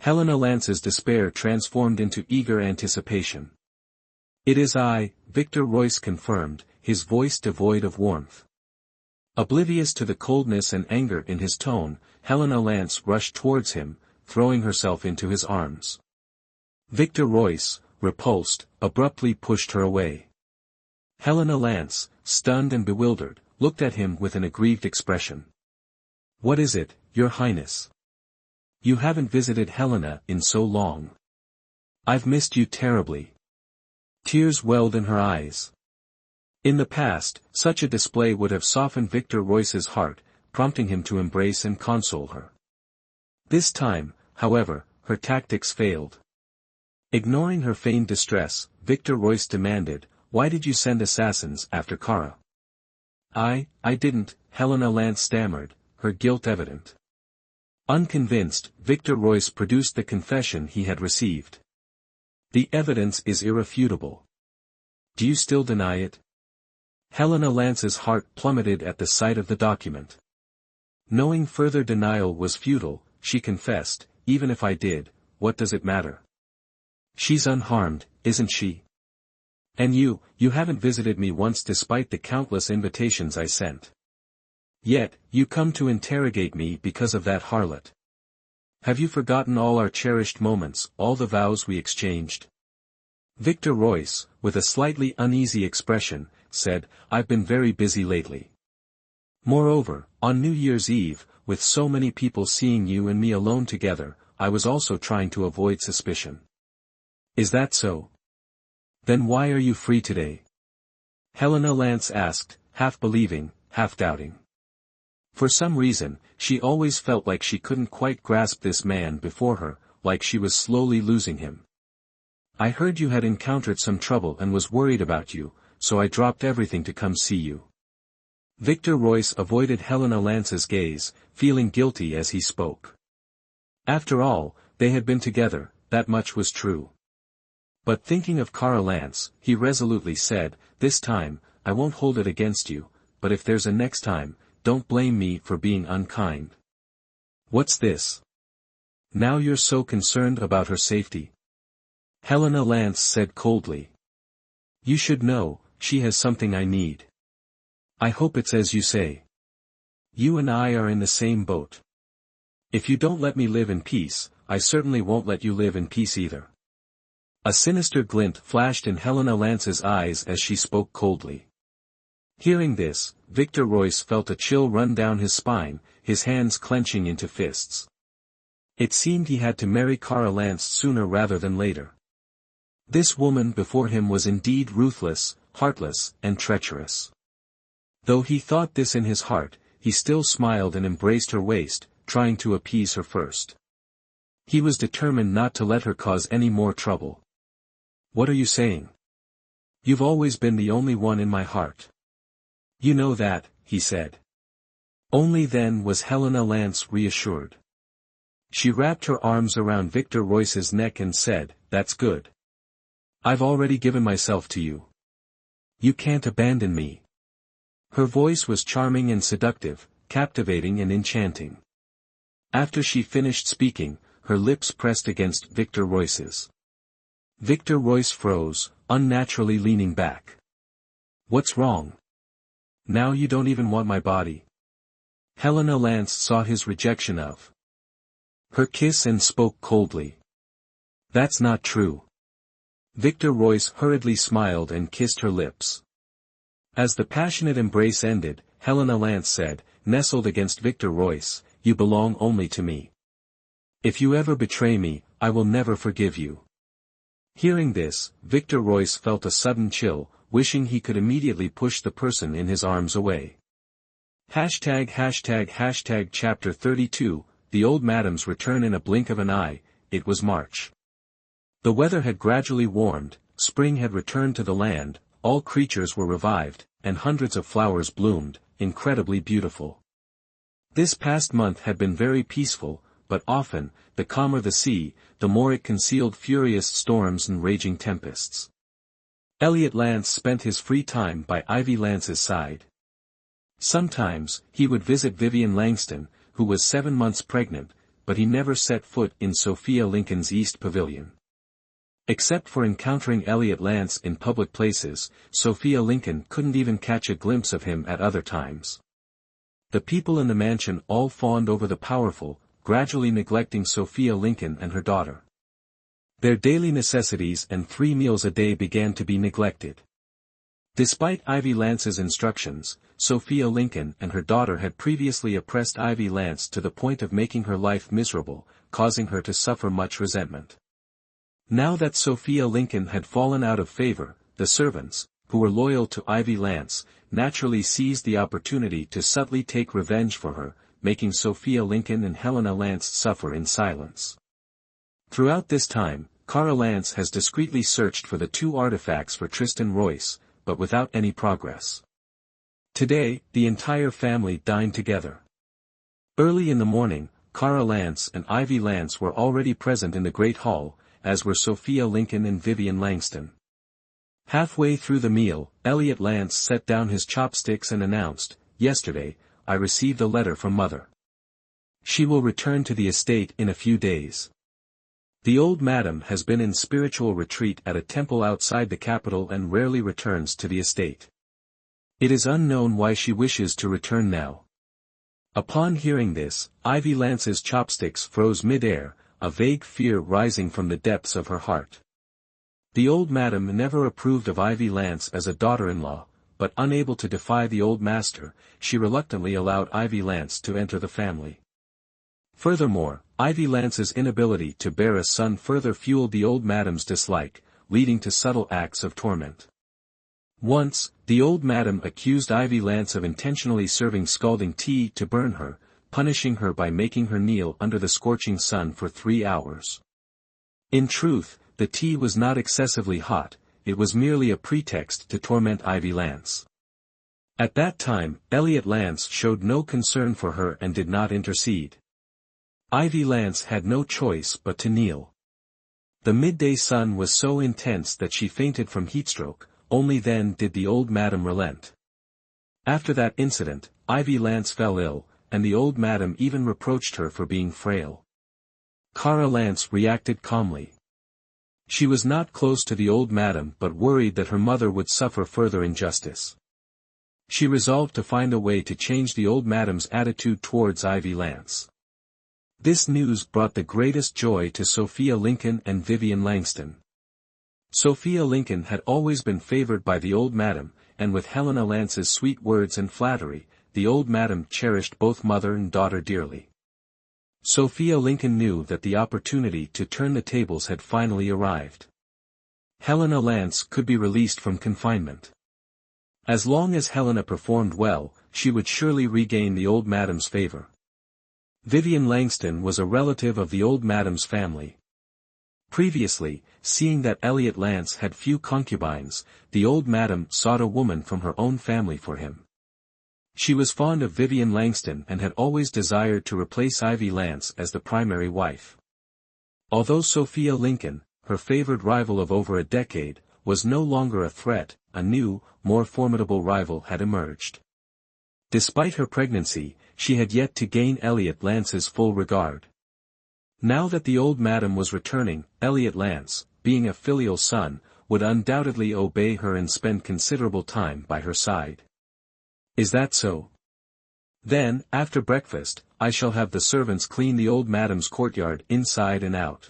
Helena Lance's despair transformed into eager anticipation. "It is I," Victor Royce confirmed, his voice devoid of warmth. Oblivious to the coldness and anger in his tone, Helena Lance rushed towards him, throwing herself into his arms. Victor Royce, repulsed, abruptly pushed her away. Helena Lance, stunned and bewildered, looked at him with an aggrieved expression. "What is it, Your Highness? You haven't visited Helena in so long. I've missed you terribly." Tears welled in her eyes. In the past, such a display would have softened Victor Royce's heart, prompting him to embrace and console her. This time, however, her tactics failed. Ignoring her feigned distress, Victor Royce demanded, "Why did you send assassins after Kara?" I didn't," Helena Lance stammered, her guilt evident. Unconvinced, Victor Royce produced the confession he had received. "The evidence is irrefutable. Do you still deny it?" Helena Lance's heart plummeted at the sight of the document. Knowing further denial was futile, she confessed, "Even if I did, what does it matter? She's unharmed, isn't she? And you haven't visited me once despite the countless invitations I sent. Yet, you come to interrogate me because of that harlot. Have you forgotten all our cherished moments, all the vows we exchanged?" Victor Royce, with a slightly uneasy expression, said, "I've been very busy lately. Moreover, on New Year's Eve, with so many people seeing you and me alone together, I was also trying to avoid suspicion." "Is that so? Then why are you free today?" Helena Lance asked, half believing, half doubting. For some reason, she always felt like she couldn't quite grasp this man before her, like she was slowly losing him. "I heard you had encountered some trouble and was worried about you, so I dropped everything to come see you." Victor Royce avoided Helena Lance's gaze, feeling guilty as he spoke. After all, they had been together, that much was true. But thinking of Kara Lance, he resolutely said, "This time, I won't hold it against you, but if there's a next time, don't blame me for being unkind." "What's this? Now you're so concerned about her safety?" Helena Lance said coldly. "You should know, she has something I need. I hope it's as you say. You and I are in the same boat. If you don't let me live in peace, I certainly won't let you live in peace either." A sinister glint flashed in Helena Lance's eyes as she spoke coldly. Hearing this, Victor Royce felt a chill run down his spine, his hands clenching into fists. It seemed he had to marry Kara Lance sooner rather than later. This woman before him was indeed ruthless, heartless, and treacherous. Though he thought this in his heart, he still smiled and embraced her waist, trying to appease her first. He was determined not to let her cause any more trouble. "What are you saying? You've always been the only one in my heart. You know that," he said. Only then was Helena Lance reassured. She wrapped her arms around Victor Royce's neck and said, "That's good. I've already given myself to you. You can't abandon me." Her voice was charming and seductive, captivating and enchanting. After she finished speaking, her lips pressed against Victor Royce's. Victor Royce froze, unnaturally leaning back. "What's wrong? Now you don't even want my body?" Helena Lance saw his rejection of her kiss and spoke coldly. "That's not true." Victor Royce hurriedly smiled and kissed her lips. As the passionate embrace ended, Helena Lance said, nestled against Victor Royce, "You belong only to me. If you ever betray me, I will never forgive you." Hearing this, Victor Royce felt a sudden chill, wishing he could immediately push the person in his arms away. Chapter 32, The Old Madam's Return. In a blink of an eye, it was March. The weather had gradually warmed, spring had returned to the land, all creatures were revived, and hundreds of flowers bloomed, incredibly beautiful. This past month had been very peaceful, but often, the calmer the sea, the more it concealed furious storms and raging tempests. Elliot Lance spent his free time by Ivy Lance's side. Sometimes, he would visit Vivian Langston, who was 7 months pregnant, but he never set foot in Sophia Lincoln's East Pavilion. Except for encountering Elliot Lance in public places, Sophia Lincoln couldn't even catch a glimpse of him at other times. The people in the mansion all fawned over the powerful, gradually neglecting Sophia Lincoln and her daughter. Their daily necessities and 3 meals a day began to be neglected. Despite Ivy Lance's instructions, Sophia Lincoln and her daughter had previously oppressed Ivy Lance to the point of making her life miserable, causing her to suffer much resentment. Now that Sophia Lincoln had fallen out of favor, the servants, who were loyal to Ivy Lance, naturally seized the opportunity to subtly take revenge for her, making Sophia Lincoln and Helena Lance suffer in silence. Throughout this time, Cara Lance has discreetly searched for the 2 artifacts for Tristan Royce, but without any progress. Today, the entire family dined together. Early in the morning, Cara Lance and Ivy Lance were already present in the Great Hall, as were Sophia Lincoln and Vivian Langston. Halfway through the meal, Elliot Lance set down his chopsticks and announced, "Yesterday, I received a letter from Mother. She will return to the estate in a few days. The old madam has been in spiritual retreat at a temple outside the capital and rarely returns to the estate. It is unknown why she wishes to return now." Upon hearing this, Ivy Lance's chopsticks froze mid-air, a vague fear rising from the depths of her heart. The old madam never approved of Ivy Lance as a daughter-in-law, but unable to defy the old master, she reluctantly allowed Ivy Lance to enter the family. Furthermore, Ivy Lance's inability to bear a son further fueled the old madam's dislike, leading to subtle acts of torment. Once, the old madam accused Ivy Lance of intentionally serving scalding tea to burn her, punishing her by making her kneel under the scorching sun for 3 hours. In truth, the tea was not excessively hot, it was merely a pretext to torment Ivy Lance. At that time, Elliot Lance showed no concern for her and did not intercede. Ivy Lance had no choice but to kneel. The midday sun was so intense that she fainted from heatstroke, only then did the old madam relent. After that incident, Ivy Lance fell ill, and the old madam even reproached her for being frail. Cara Lance reacted calmly. She was not close to the old madam but worried that her mother would suffer further injustice. She resolved to find a way to change the old madam's attitude towards Ivy Lance. This news brought the greatest joy to Sophia Lincoln and Vivian Langston. Sophia Lincoln had always been favored by the old madam, and with Helena Lance's sweet words and flattery, the old madam cherished both mother and daughter dearly. Sophia Lincoln knew that the opportunity to turn the tables had finally arrived. Helena Lance could be released from confinement. As long as Helena performed well, she would surely regain the old madam's favor. Vivian Langston was a relative of the old madam's family. Previously, seeing that Elliot Lance had few concubines, the old madam sought a woman from her own family for him. She was fond of Vivian Langston and had always desired to replace Ivy Lance as the primary wife. Although Sophia Lincoln, her favored rival of over a decade, was no longer a threat, a new, more formidable rival had emerged. Despite her pregnancy, she had yet to gain Elliot Lance's full regard. Now that the old madam was returning, Elliot Lance, being a filial son, would undoubtedly obey her and spend considerable time by her side. Is that so? Then, after breakfast, I shall have the servants clean the old madam's courtyard inside and out.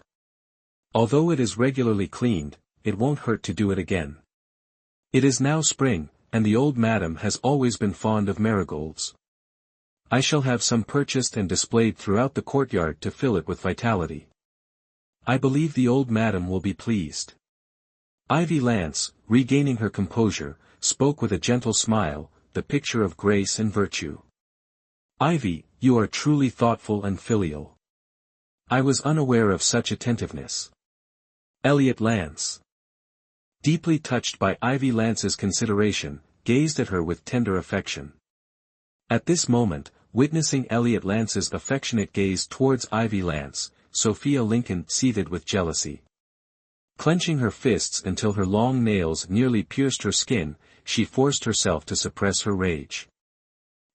Although it is regularly cleaned, it won't hurt to do it again. It is now spring, and the old madam has always been fond of marigolds. I shall have some purchased and displayed throughout the courtyard to fill it with vitality. I believe the old madam will be pleased. Ivy Lance, regaining her composure, spoke with a gentle smile, the picture of grace and virtue. Ivy, you are truly thoughtful and filial. I was unaware of such attentiveness. Elliot Lance, deeply touched by Ivy Lance's consideration, gazed at her with tender affection. At this moment, witnessing Elliot Lance's affectionate gaze towards Ivy Lance, Sophia Lincoln seethed with jealousy. Clenching her fists until her long nails nearly pierced her skin, she forced herself to suppress her rage.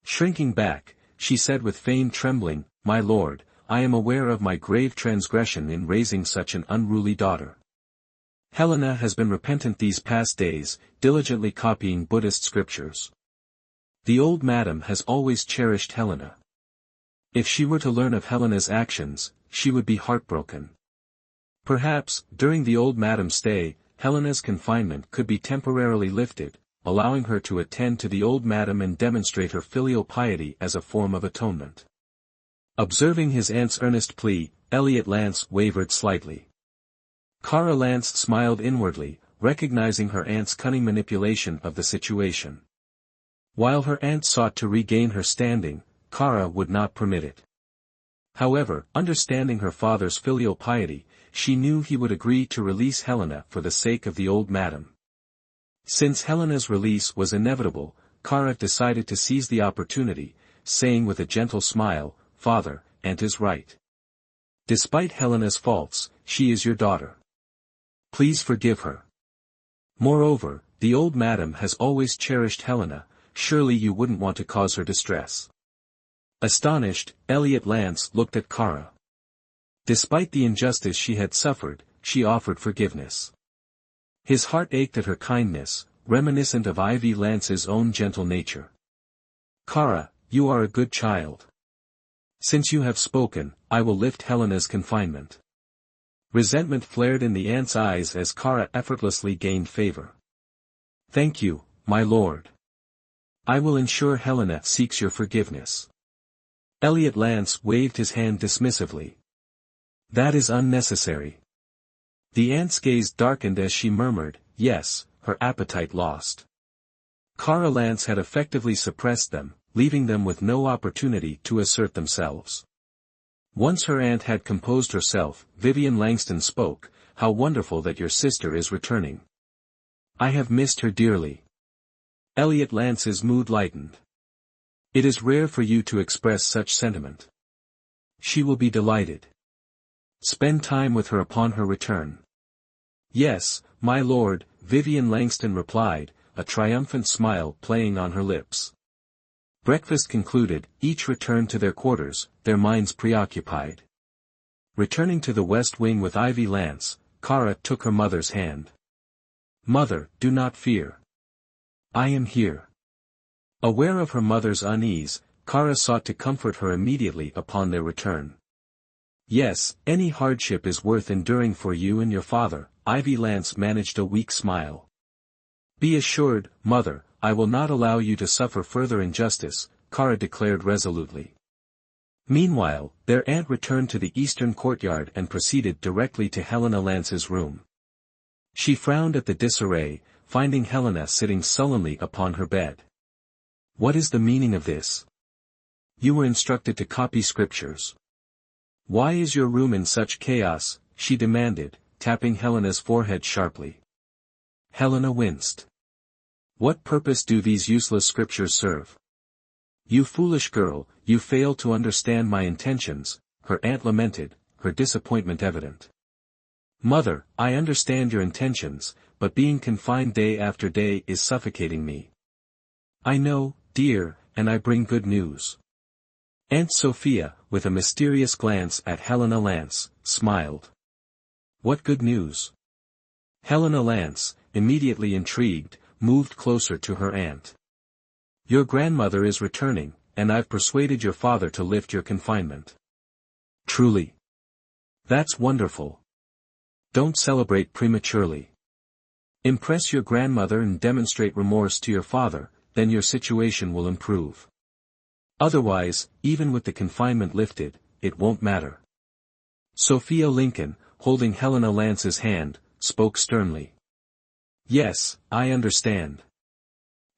Shrinking back, she said with feigned trembling, "My lord, I am aware of my grave transgression in raising such an unruly daughter. Helena has been repentant these past days, diligently copying Buddhist scriptures. The old madam has always cherished Helena. If she were to learn of Helena's actions, she would be heartbroken. Perhaps, during the old madam's stay, Helena's confinement could be temporarily lifted, allowing her to attend to the old madam and demonstrate her filial piety as a form of atonement." Observing his aunt's earnest plea, Elliot Lance wavered slightly. Cara Lance smiled inwardly, recognizing her aunt's cunning manipulation of the situation. While her aunt sought to regain her standing, Cara would not permit it. However, understanding her father's filial piety, she knew he would agree to release Helena for the sake of the old madam. Since Helena's release was inevitable, Cara decided to seize the opportunity, saying with a gentle smile, "Father, Aunt is right. Despite Helena's faults, she is your daughter. Please forgive her. Moreover, the old madam has always cherished Helena, surely you wouldn't want to cause her distress." Astonished, Elliot Lance looked at Cara. Despite the injustice she had suffered, she offered forgiveness. His heart ached at her kindness, reminiscent of Ivy Lance's own gentle nature. "Cara, you are a good child. Since you have spoken, I will lift Helena's confinement." Resentment flared in the aunt's eyes as Cara effortlessly gained favor. "Thank you, my lord. I will ensure Helena seeks your forgiveness." Elliot Lance waved his hand dismissively. "That is unnecessary." The aunt's gaze darkened as she murmured, "Yes," her appetite lost. Cara Lance had effectively suppressed them, leaving them with no opportunity to assert themselves. Once her aunt had composed herself, Vivian Langston spoke, "How wonderful that your sister is returning. I have missed her dearly." Elliot Lance's mood lightened. "It is rare for you to express such sentiment. She will be delighted. Spend time with her upon her return." "Yes, my lord," Vivian Langston replied, a triumphant smile playing on her lips. Breakfast concluded, each returned to their quarters, their minds preoccupied. Returning to the West Wing with Ivy Lance, Cara took her mother's hand. "Mother, do not fear. I am here." Aware of her mother's unease, Cara sought to comfort her immediately upon their return. "Yes, any hardship is worth enduring for you and your father," Ivy Lance managed a weak smile. "Be assured, mother, I will not allow you to suffer further injustice," Cara declared resolutely. Meanwhile, their aunt returned to the eastern courtyard and proceeded directly to Helena Lance's room. She frowned at the disarray, finding Helena sitting sullenly upon her bed. "What is the meaning of this? You were instructed to copy scriptures. Why is your room in such chaos?" she demanded, tapping Helena's forehead sharply. Helena winced. "What purpose do these useless scriptures serve? You foolish girl, you fail to understand my intentions," her aunt lamented, her disappointment evident. "Mother, I understand your intentions, but being confined day after day is suffocating me." "I know, dear, and I bring good news." Aunt Sophia, with a mysterious glance at Helena Lance, smiled. "What good news?" Helena Lance, immediately intrigued, moved closer to her aunt. "Your grandmother is returning, and I've persuaded your father to lift your confinement." "Truly? That's wonderful. Don't celebrate prematurely. Impress your grandmother and demonstrate remorse to your father, then your situation will improve. Otherwise, even with the confinement lifted, it won't matter. Sophia Lincoln, holding Helena Lance's hand, spoke sternly. Yes, I understand.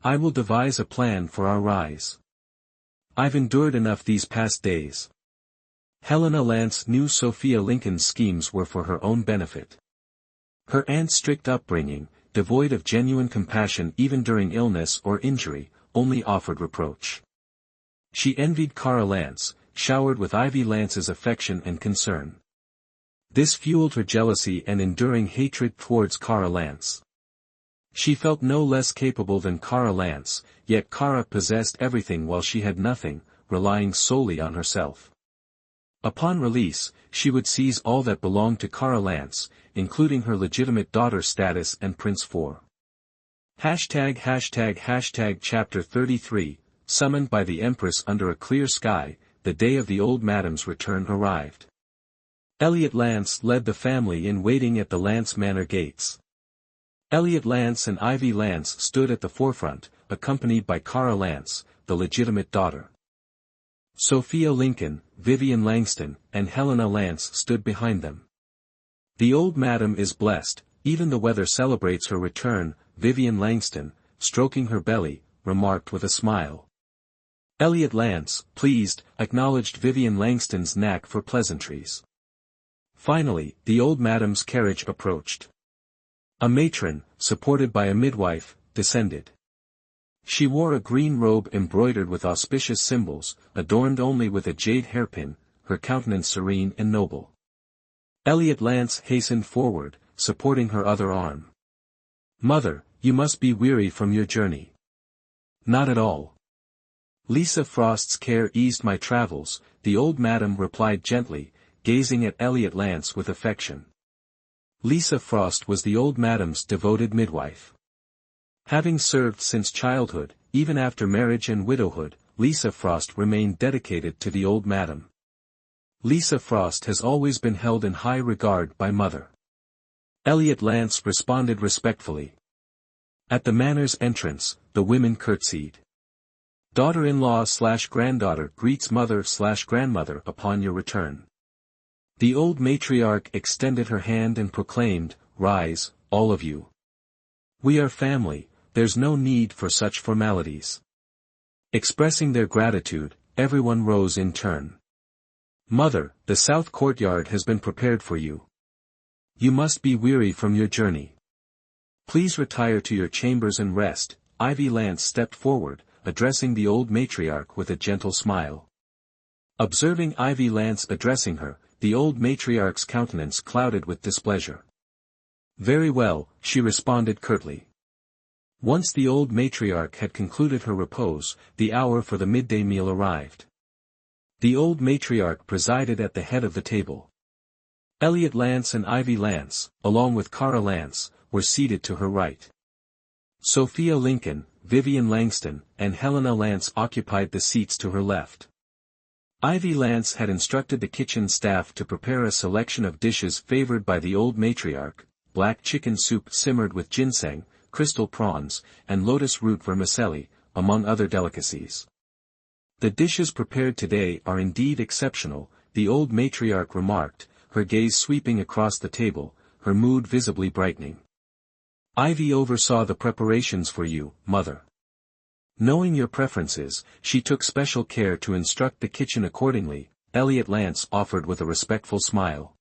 I will devise a plan for our rise. I've endured enough these past days. Helena Lance knew Sophia Lincoln's schemes were for her own benefit. Her aunt's strict upbringing, devoid of genuine compassion even during illness or injury, only offered reproach. She envied Cara Lance, showered with Ivy Lance's affection and concern. This fueled her jealousy and enduring hatred towards Cara Lance. She felt no less capable than Cara Lance, yet Cara possessed everything while she had nothing, relying solely on herself. Upon release, she would seize all that belonged to Cara Lance, including her legitimate daughter status and Prince 4. Chapter 33, Summoned by the Empress under a clear sky, the day of the old madam's return arrived. Elliot Lance led the family in waiting at the Lance Manor gates. Elliot Lance and Ivy Lance stood at the forefront, accompanied by Cara Lance, the legitimate daughter. Sophia Lincoln, Vivian Langston, and Helena Lance stood behind them. The old madam is blessed, even the weather celebrates her return, Vivian Langston, stroking her belly, remarked with a smile. Elliot Lance, pleased, acknowledged Vivian Langston's knack for pleasantries. Finally, the old madam's carriage approached. A matron, supported by a midwife, descended. She wore a green robe embroidered with auspicious symbols, adorned only with a jade hairpin, her countenance serene and noble. Elliot Lance hastened forward, supporting her other arm. Mother, you must be weary from your journey. Not at all. Lisa Frost's care eased my travels, the old madam replied gently, gazing at Elliot Lance with affection. Lisa Frost was the old madam's devoted midwife. Having served since childhood, even after marriage and widowhood, Lisa Frost remained dedicated to the old madam. Lisa Frost has always been held in high regard by Mother. Elliot Lance responded respectfully. At the manor's entrance, the women curtsied. Daughter-in-law/granddaughter greets mother/grandmother upon your return. The old matriarch extended her hand and proclaimed, Rise, all of you. We are family, there's no need for such formalities. Expressing their gratitude, everyone rose in turn. Mother, the south courtyard has been prepared for you. You must be weary from your journey. Please retire to your chambers and rest. Ivy Lance stepped forward, addressing the old matriarch with a gentle smile. Observing Ivy Lance addressing her, the old matriarch's countenance clouded with displeasure. Very well, she responded curtly. Once the old matriarch had concluded her repose, the hour for the midday meal arrived. The old matriarch presided at the head of the table. Elliot Lance and Ivy Lance, along with Cara Lance, were seated to her right. Sophia Lincoln, Vivian Langston, and Helena Lance occupied the seats to her left. Ivy Lance had instructed the kitchen staff to prepare a selection of dishes favored by the old matriarch, black chicken soup simmered with ginseng, crystal prawns, and lotus root vermicelli, among other delicacies. The dishes prepared today are indeed exceptional, the old matriarch remarked, her gaze sweeping across the table, her mood visibly brightening. Ivy oversaw the preparations for you, Mother. Knowing your preferences, she took special care to instruct the kitchen accordingly, Elliot Lance offered with a respectful smile.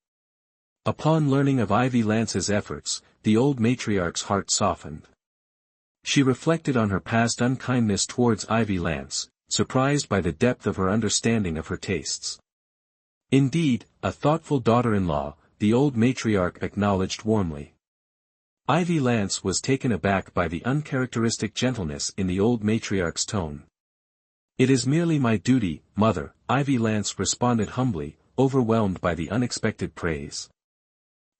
Upon learning of Ivy Lance's efforts, the old matriarch's heart softened. She reflected on her past unkindness towards Ivy Lance, surprised by the depth of her understanding of her tastes. Indeed, a thoughtful daughter-in-law, the old matriarch acknowledged warmly. Ivy Lance was taken aback by the uncharacteristic gentleness in the old matriarch's tone. It is merely my duty, Mother, Ivy Lance responded humbly, overwhelmed by the unexpected praise.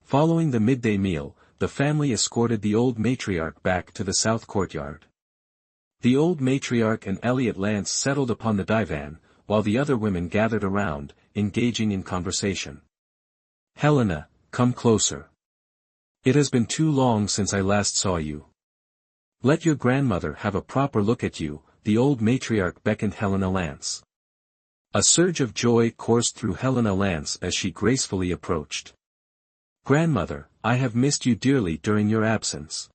Following the midday meal, the family escorted the old matriarch back to the south courtyard. The old matriarch and Elliot Lance settled upon the divan, while the other women gathered around, engaging in conversation. Helena, come closer. It has been too long since I last saw you. Let your grandmother have a proper look at you, the old matriarch beckoned Helena Lance. A surge of joy coursed through Helena Lance as she gracefully approached. Grandmother, I have missed you dearly during your absence.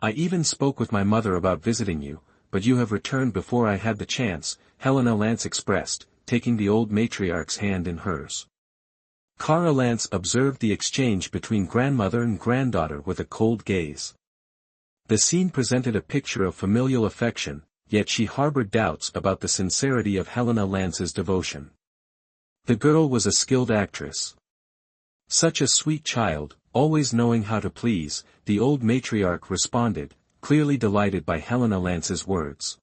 I even spoke with my mother about visiting you, but you have returned before I had the chance, Helena Lance expressed, taking the old matriarch's hand in hers. Kara Lance observed the exchange between grandmother and granddaughter with a cold gaze. The scene presented a picture of familial affection, yet she harbored doubts about the sincerity of Helena Lance's devotion. The girl was a skilled actress. Such a sweet child, always knowing how to please, the old matriarch responded, clearly delighted by Helena Lance's words.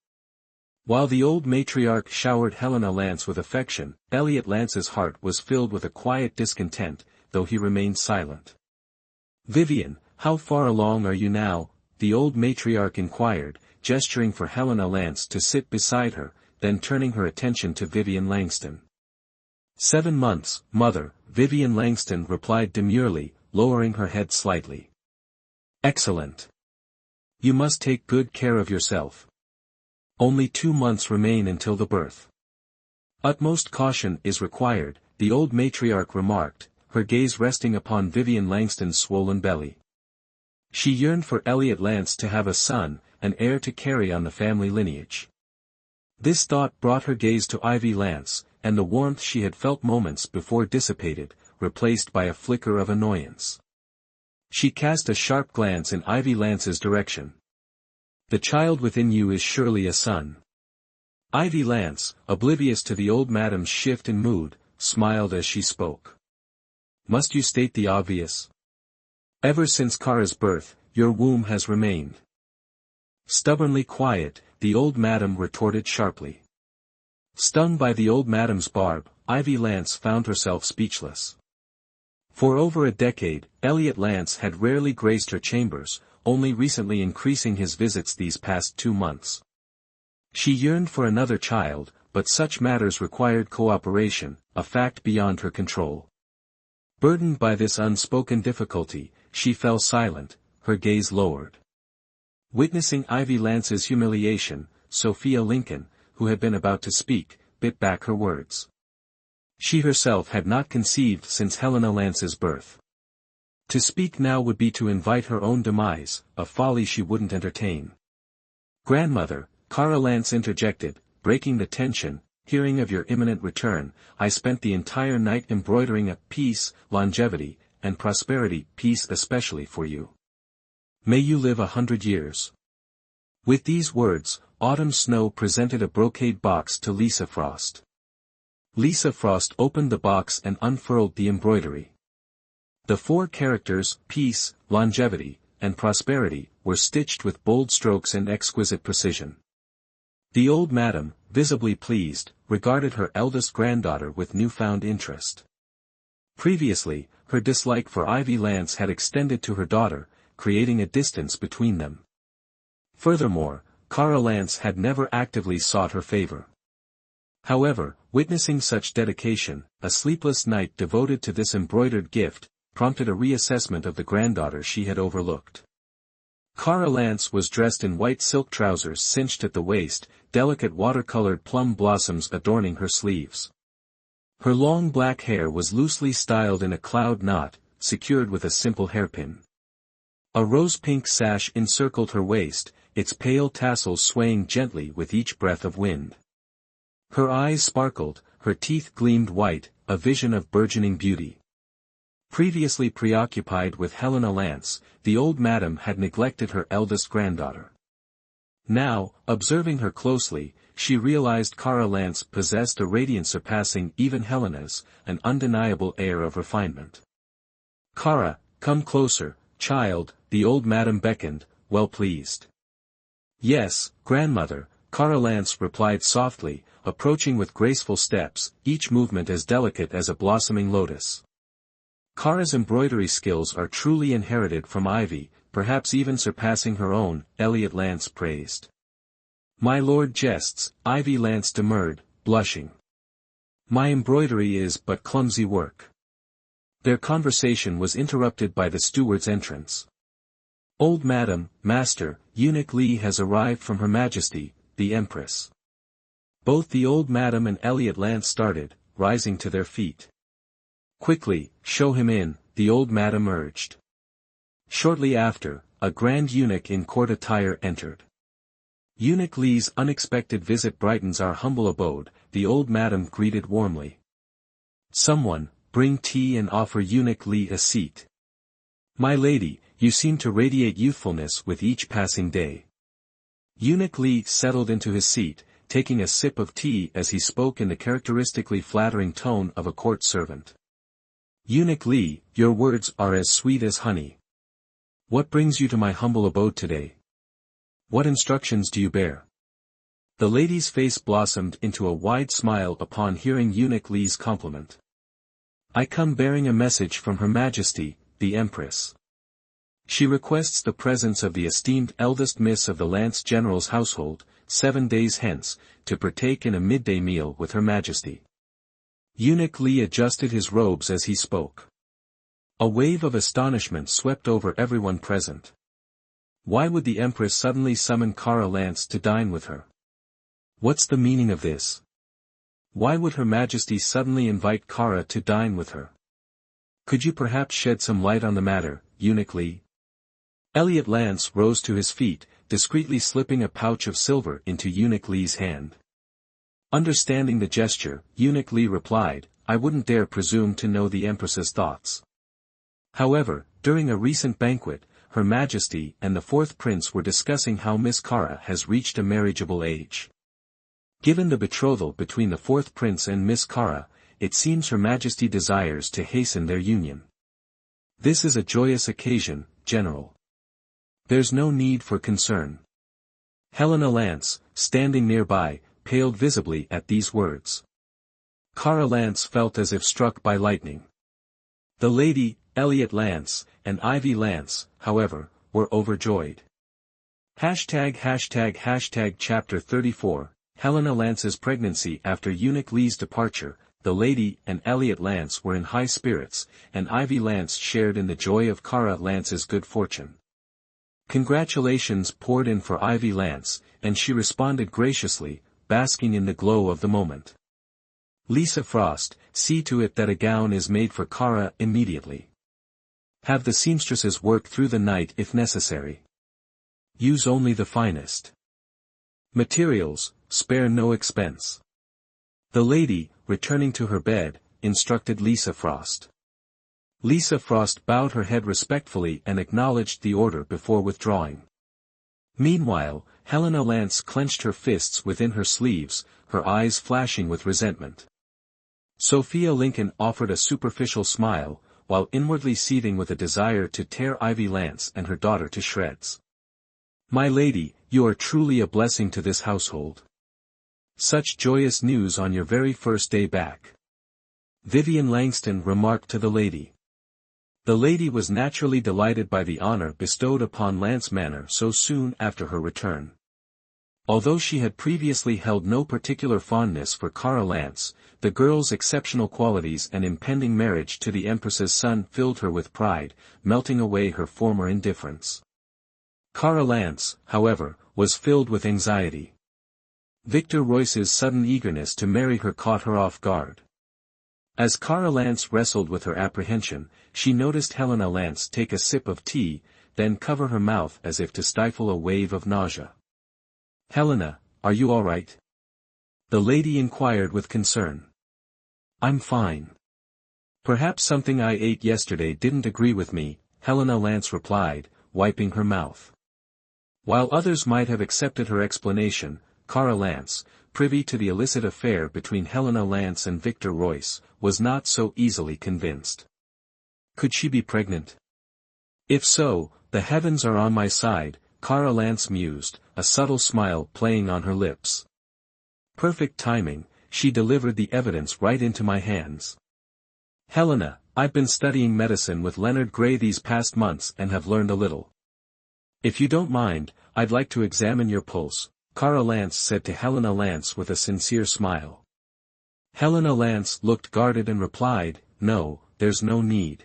While the old matriarch showered Helena Lance with affection, Elliot Lance's heart was filled with a quiet discontent, though he remained silent. Vivian, how far along are you now? The old matriarch inquired, gesturing for Helena Lance to sit beside her, then turning her attention to Vivian Langston. 7 months, mother, Vivian Langston replied demurely, lowering her head slightly. Excellent. You must take good care of yourself. Only 2 months remain until the birth. Utmost caution is required, the old matriarch remarked, her gaze resting upon Vivian Langston's swollen belly. She yearned for Elliot Lance to have a son, an heir to carry on the family lineage. This thought brought her gaze to Ivy Lance, and the warmth she had felt moments before dissipated, replaced by a flicker of annoyance. She cast a sharp glance in Ivy Lance's direction. The child within you is surely a son. Ivy Lance, oblivious to the old madam's shift in mood, smiled as she spoke. Must you state the obvious? Ever since Kara's birth, your womb has remained stubbornly quiet, the old madam retorted sharply. Stung by the old madam's barb, Ivy Lance found herself speechless. For over a decade, Elliot Lance had rarely graced her chambers, only recently increasing his visits these past 2 months. She yearned for another child, but such matters required cooperation, a fact beyond her control. Burdened by this unspoken difficulty, she fell silent, her gaze lowered. Witnessing Ivy Lance's humiliation, Sophia Lincoln, who had been about to speak, bit back her words. She herself had not conceived since Helena Lance's birth. To speak now would be to invite her own demise, a folly she wouldn't entertain. Grandmother, Kara Lance interjected, breaking the tension, hearing of your imminent return, I spent the entire night embroidering a peace, longevity, and prosperity piece especially for you. May you live 100 years. With these words, Autumn Snow presented a brocade box to Lisa Frost. Lisa Frost opened the box and unfurled the embroidery. The 4 characters, peace, longevity, and prosperity, were stitched with bold strokes and exquisite precision. The old madam, visibly pleased, regarded her eldest granddaughter with newfound interest. Previously, her dislike for Ivy Lance had extended to her daughter, creating a distance between them. Furthermore, Kara Lance had never actively sought her favor. However, witnessing such dedication, a sleepless night devoted to this embroidered gift, prompted a reassessment of the granddaughter she had overlooked. Kara Lance was dressed in white silk trousers cinched at the waist, delicate watercolored plum blossoms adorning her sleeves. Her long black hair was loosely styled in a cloud knot, secured with a simple hairpin. A rose-pink sash encircled her waist, its pale tassels swaying gently with each breath of wind. Her eyes sparkled, her teeth gleamed white, a vision of burgeoning beauty. Previously preoccupied with Helena Lance, the old madam had neglected her eldest granddaughter. Now, observing her closely, she realized Kara Lance possessed a radiance surpassing even Helena's, an undeniable air of refinement. Kara, come closer, child, the old madam beckoned, well pleased. Yes, grandmother, Kara Lance replied softly, approaching with graceful steps, each movement as delicate as a blossoming lotus. Kara's embroidery skills are truly inherited from Ivy, perhaps even surpassing her own, Elliot Lance praised. My lord jests, Ivy Lance demurred, blushing. My embroidery is but clumsy work. Their conversation was interrupted by the steward's entrance. "Old Madam, Master, Eunuch Li has arrived from Her Majesty, the Empress." Both the old madam and Elliot Lance started, rising to their feet. "Quickly, show him in," the old madam urged. Shortly after, a grand eunuch in court attire entered. "Eunuch Li's unexpected visit brightens our humble abode," the old madam greeted warmly. "Someone, bring tea and offer Eunuch Li a seat. My lady, you seem to radiate youthfulness with each passing day." Eunuch Li settled into his seat, taking a sip of tea as he spoke in the characteristically flattering tone of a court servant. "Eunuch Li, your words are as sweet as honey. What brings you to my humble abode today? What instructions do you bear?" The lady's face blossomed into a wide smile upon hearing Eunuch Li's compliment. "I come bearing a message from Her Majesty, the Empress. She requests the presence of the esteemed eldest miss of the Lance General's household, 7 days hence, to partake in a midday meal with Her Majesty." Eunuch Li adjusted his robes as he spoke. A wave of astonishment swept over everyone present. Why would the Empress suddenly summon Kara Lance to dine with her? What's the meaning of this? Why would Her Majesty suddenly invite Kara to dine with her? Could you perhaps shed some light on the matter, Eunuch Li? Elliot Lance rose to his feet, discreetly slipping a pouch of silver into Eunuch Li's hand. Understanding the gesture, Eunuch Li replied, "I wouldn't dare presume to know the Empress's thoughts. However, during a recent banquet, Her Majesty and the fourth prince were discussing how Miss Kara has reached a marriageable age. Given the betrothal between the fourth prince and Miss Kara, it seems Her Majesty desires to hasten their union. This is a joyous occasion, General. There's no need for concern." Helena Lance, standing nearby, paled visibly at these words. Kara Lance felt as if struck by lightning. The lady, Elliot Lance, and Ivy Lance, however, were overjoyed. Chapter 34, Helena Lance's pregnancy. After Eunuch Li's departure, the lady and Elliot Lance were in high spirits, and Ivy Lance shared in the joy of Kara Lance's good fortune. Congratulations poured in for Ivy Lance, and she responded graciously, basking in the glow of the moment. "Lisa Frost, see to it that a gown is made for Kara immediately. Have the seamstresses work through the night if necessary. Use only the finest materials, spare no expense." The lady, returning to her bed, instructed Lisa Frost. Lisa Frost bowed her head respectfully and acknowledged the order before withdrawing. Meanwhile, Helena Lance clenched her fists within her sleeves, her eyes flashing with resentment. Sophia Lincoln offered a superficial smile, while inwardly seething with a desire to tear Ivy Lance and her daughter to shreds. "My lady, you are truly a blessing to this household. Such joyous news on your very first day back," Vivian Langston remarked to the lady. The lady was naturally delighted by the honor bestowed upon Lance Manor so soon after her return. Although she had previously held no particular fondness for Kara Lance, the girl's exceptional qualities and impending marriage to the Empress's son filled her with pride, melting away her former indifference. Kara Lance, however, was filled with anxiety. Victor Royce's sudden eagerness to marry her caught her off guard. As Kara Lance wrestled with her apprehension, she noticed Helena Lance take a sip of tea, then cover her mouth as if to stifle a wave of nausea. "Helena, are you all right?" the lady inquired with concern. "I'm fine. Perhaps something I ate yesterday didn't agree with me," Helena Lance replied, wiping her mouth. While others might have accepted her explanation, Kara Lance, privy to the illicit affair between Helena Lance and Victor Royce, was not so easily convinced. Could she be pregnant? If so, the heavens are on my side, Kara Lance mused, a subtle smile playing on her lips. Perfect timing, she delivered the evidence right into my hands. "Helena, I've been studying medicine with Leonard Gray these past months and have learned a little. If you don't mind, I'd like to examine your pulse," Kara Lance said to Helena Lance with a sincere smile. Helena Lance looked guarded and replied, "No, there's no need.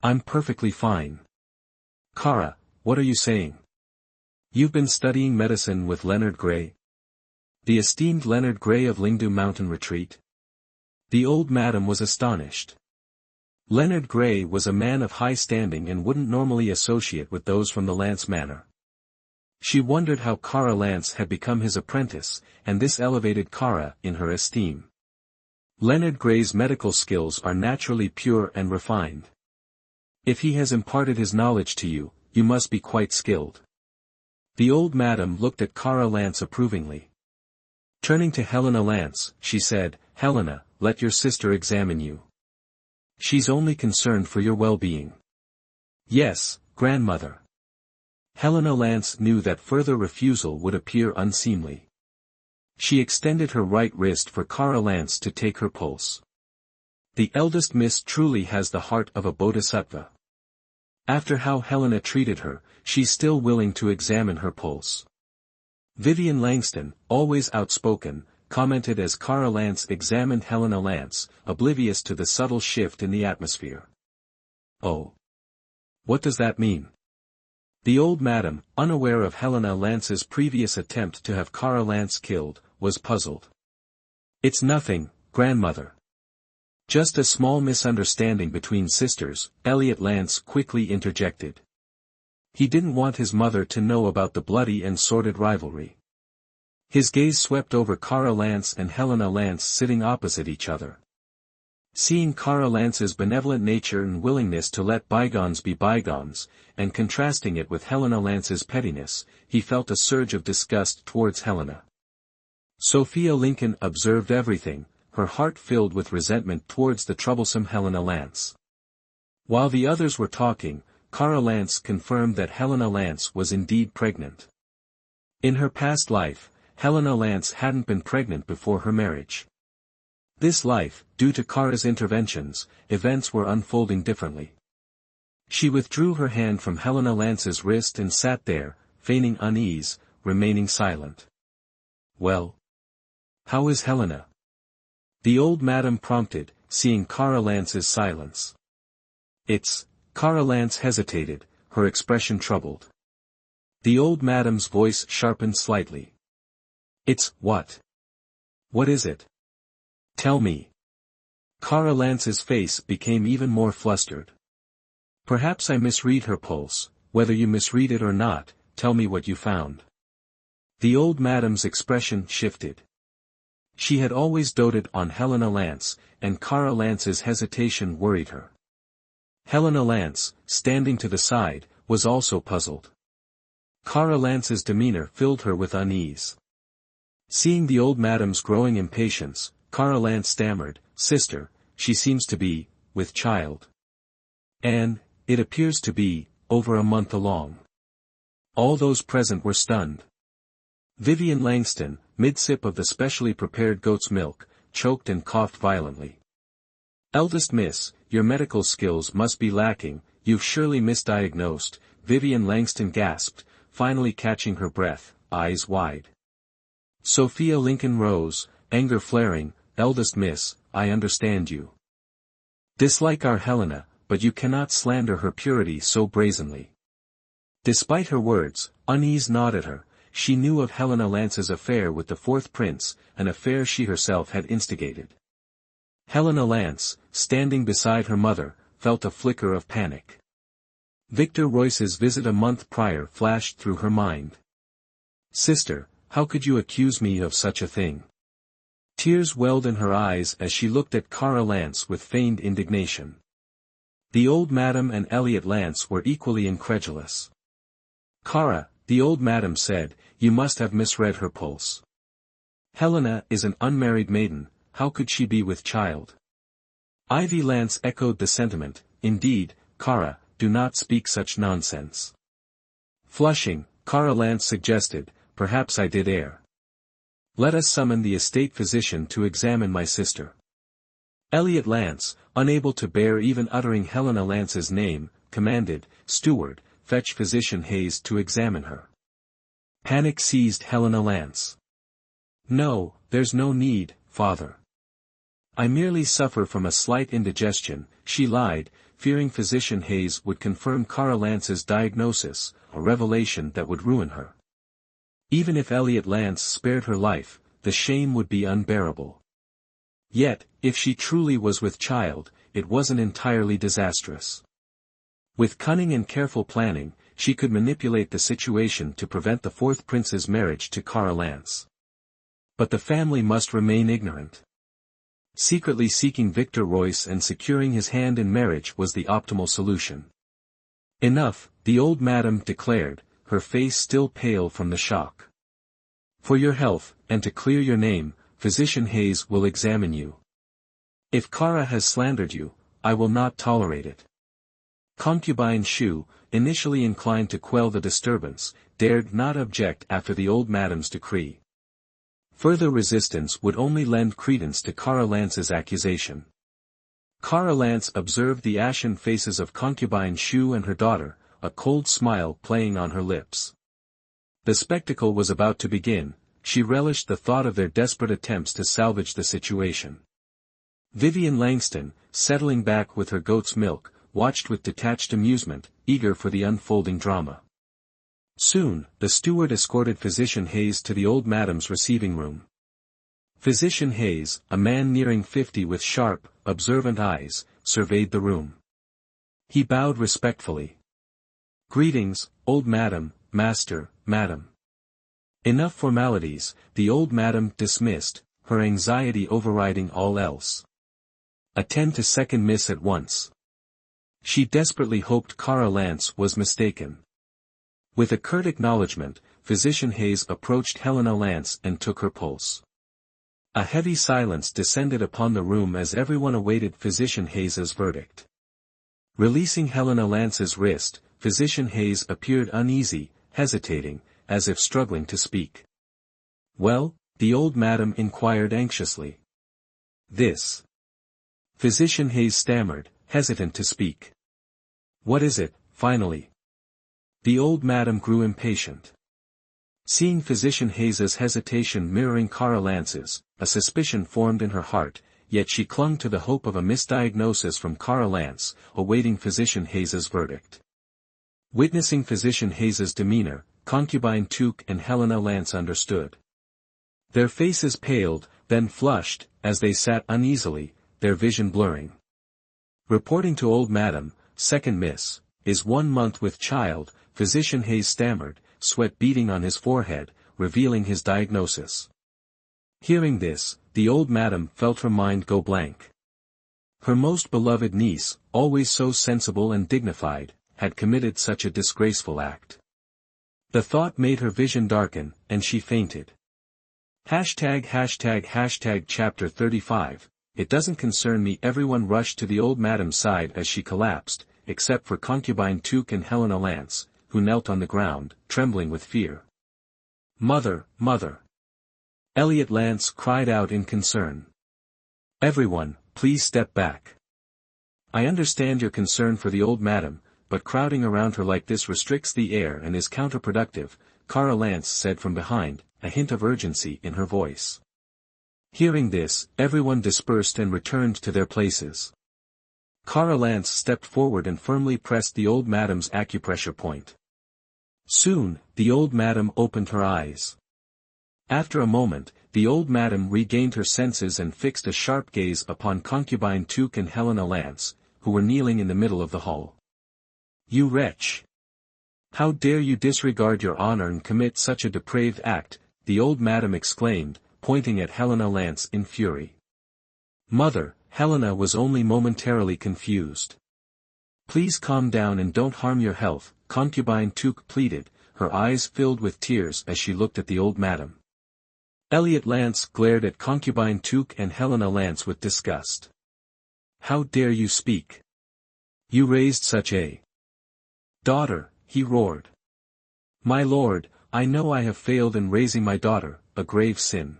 I'm perfectly fine. Kara, what are you saying? You've been studying medicine with Leonard Gray? The esteemed Leonard Gray of Lingdu Mountain Retreat? The old madam was astonished. Leonard Gray was a man of high standing and wouldn't normally associate with those from the Lance Manor. She wondered how Kara Lance had become his apprentice, and this elevated Kara in her esteem. Leonard Gray's medical skills are naturally pure and refined. If he has imparted his knowledge to you, you must be quite skilled. The old madam looked at Kara Lance approvingly. Turning to Helena Lance, she said, Helena, let your sister examine you. She's only concerned for your well-being. Yes, grandmother. Helena Lance knew that further refusal would appear unseemly. She extended her right wrist for Kara Lance to take her pulse. The eldest miss truly has the heart of a bodhisattva. After how Helena treated her, she's still willing to examine her pulse. Vivian Langston, always outspoken, commented as Kara Lance examined Helena Lance, oblivious to the subtle shift in the atmosphere. Oh. What does that mean? The old madam, unaware of Helena Lance's previous attempt to have Kara Lance killed, was puzzled. It's nothing, grandmother. Just a small misunderstanding between sisters, Elliot Lance quickly interjected. He didn't want his mother to know about the bloody and sordid rivalry. His gaze swept over Kara Lance and Helena Lance sitting opposite each other. Seeing Kara Lance's benevolent nature and willingness to let bygones be bygones, and contrasting it with Helena Lance's pettiness, he felt a surge of disgust towards Helena. Sophia Lincoln observed everything, her heart filled with resentment towards the troublesome Helena Lance. While the others were talking, Kara Lance confirmed that Helena Lance was indeed pregnant. In her past life, Helena Lance hadn't been pregnant before her marriage. This life, due to Kara's interventions, events were unfolding differently. She withdrew her hand from Helena Lance's wrist and sat there, feigning unease, remaining silent. Well? How is Helena? The old madam prompted, seeing Kara Lance's silence. Kara Lance hesitated, her expression troubled. The old madam's voice sharpened slightly. What? What is it? Tell me. Kara Lance's face became even more flustered. Perhaps I misread her pulse, whether you misread it or not, tell me what you found. The old madam's expression shifted. She had always doted on Helena Lance, and Kara Lance's hesitation worried her. Helena Lance, standing to the side, was also puzzled. Kara Lance's demeanor filled her with unease. Seeing the old madam's growing impatience, Kara Lance stammered, Sister, she seems to be, with child. And, it appears to be, over a month along. All those present were stunned. Vivian Langston, mid-sip of the specially prepared goat's milk, choked and coughed violently. Eldest miss, your medical skills must be lacking, you've surely misdiagnosed, Vivian Langston gasped, finally catching her breath, eyes wide. Sophia Lincoln rose, anger flaring, Eldest miss, I understand you. Dislike our Helena, but you cannot slander her purity so brazenly. Despite her words, unease gnawed at her. She knew of Helena Lance's affair with the fourth prince, an affair she herself had instigated. Helena Lance, standing beside her mother, felt a flicker of panic. Victor Royce's visit a month prior flashed through her mind. Sister, how could you accuse me of such a thing? Tears welled in her eyes as she looked at Kara Lance with feigned indignation. The old madam and Elliot Lance were equally incredulous. Kara, the old madam said, you must have misread her pulse. Helena is an unmarried maiden, how could she be with child? Ivy Lance echoed the sentiment, indeed, Kara, do not speak such nonsense. Flushing, Kara Lance suggested, perhaps I did err. Let us summon the estate physician to examine my sister. Elliot Lance, unable to bear even uttering Helena Lance's name, commanded, Steward, fetch physician Hayes to examine her. Panic seized Helena Lance. No, there's no need, father. I merely suffer from a slight indigestion, she lied, fearing Physician Hayes would confirm Kara Lance's diagnosis, a revelation that would ruin her. Even if Elliot Lance spared her life, the shame would be unbearable. Yet, if she truly was with child, it wasn't entirely disastrous. With cunning and careful planning, she could manipulate the situation to prevent the fourth prince's marriage to Kara Lance. But the family must remain ignorant. Secretly seeking Victor Royce and securing his hand in marriage was the optimal solution. Enough, the old madam declared, her face still pale from the shock. For your health, and to clear your name, Physician Hayes will examine you. If Kara has slandered you, I will not tolerate it. Concubine Shu, initially inclined to quell the disturbance, dared not object after the old madam's decree. Further resistance would only lend credence to Kara Lance's accusation. Kara Lance observed the ashen faces of concubine Shu and her daughter, a cold smile playing on her lips. The spectacle was about to begin. She relished the thought of their desperate attempts to salvage the situation. Vivian Langston, settling back with her goat's milk, watched with detached amusement, eager for the unfolding drama. Soon, the steward escorted Physician Hayes to the old madam's receiving room. Physician Hayes, a man nearing 50 with sharp, observant eyes, surveyed the room. He bowed respectfully. Greetings, old madam, master, madam. Enough formalities, the old madam dismissed, her anxiety overriding all else. Attend to second miss at once. She desperately hoped Kara Lance was mistaken. With a curt acknowledgement, Physician Hayes approached Helena Lance and took her pulse. A heavy silence descended upon the room as everyone awaited Physician Hayes's verdict. Releasing Helena Lance's wrist, Physician Hayes appeared uneasy, hesitating, as if struggling to speak. Well? The old madam inquired anxiously. This. Physician Hayes stammered, hesitant to speak. What is it, finally? The old madam grew impatient. Seeing Physician Hayes's hesitation mirroring Kara Lance's, a suspicion formed in her heart, yet she clung to the hope of a misdiagnosis from Kara Lance, awaiting Physician Hayes's verdict. Witnessing Physician Hayes's demeanor, concubine Tuke and Helena Lance understood. Their faces paled, then flushed, as they sat uneasily, their vision blurring. Reporting to old madam, second miss, is 1 month with child, Physician Hayes stammered, sweat beading on his forehead, revealing his diagnosis. Hearing this, the old madam felt her mind go blank. Her most beloved niece, always so sensible and dignified, had committed such a disgraceful act. The thought made her vision darken, and she fainted. Chapter 35, It doesn't concern me. Everyone rushed to the old madam's side as she collapsed, except for concubine Tuke and Helena Lance, who knelt on the ground, trembling with fear. Mother, mother! Elliot Lance cried out in concern. Everyone, please step back. I understand your concern for the old madam, but crowding around her like this restricts the air and is counterproductive, Kara Lance said from behind, a hint of urgency in her voice. Hearing this, everyone dispersed and returned to their places. Kara Lance stepped forward and firmly pressed the old madam's acupressure point. Soon, the old madam opened her eyes. After a moment, the old madam regained her senses and fixed a sharp gaze upon concubine Tuke and Helena Lance, who were kneeling in the middle of the hall. You wretch! How dare you disregard your honor and commit such a depraved act, the old madam exclaimed, pointing at Helena Lance in fury. Mother, Helena was only momentarily confused. Please calm down and don't harm your health, concubine Tuke pleaded, her eyes filled with tears as she looked at the old madam. Elliot Lance glared at concubine Tuke and Helena Lance with disgust. How dare you speak? You raised such a daughter, he roared. My lord, I know I have failed in raising my daughter, a grave sin.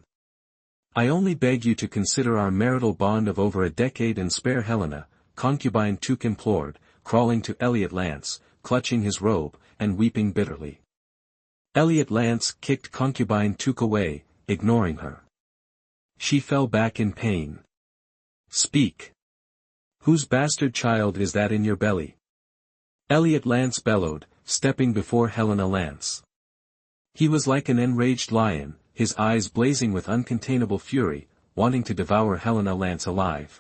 I only beg you to consider our marital bond of over a decade and spare Helena, concubine Tuke implored, crawling to Elliot Lance, clutching his robe, and weeping bitterly. Elliot Lance kicked concubine Tuke away, ignoring her. She fell back in pain. Speak. Whose bastard child is that in your belly? Elliot Lance bellowed, stepping before Helena Lance. He was like an enraged lion, his eyes blazing with uncontainable fury, wanting to devour Helena Lance alive.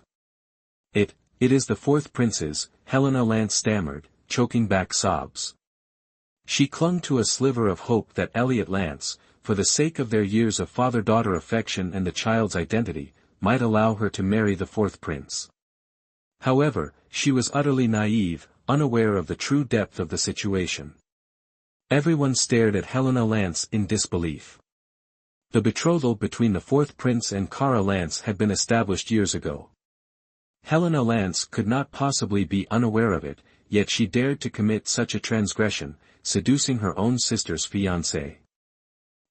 It is the fourth prince's, Helena Lance stammered, choking back sobs. She clung to a sliver of hope that Elliot Lance, for the sake of their years of father-daughter affection and the child's identity, might allow her to marry the fourth prince. However, she was utterly naive, unaware of the true depth of the situation. Everyone stared at Helena Lance in disbelief. The betrothal between the fourth prince and Kara Lance had been established years ago. Helena Lance could not possibly be unaware of it, yet she dared to commit such a transgression, seducing her own sister's fiancé.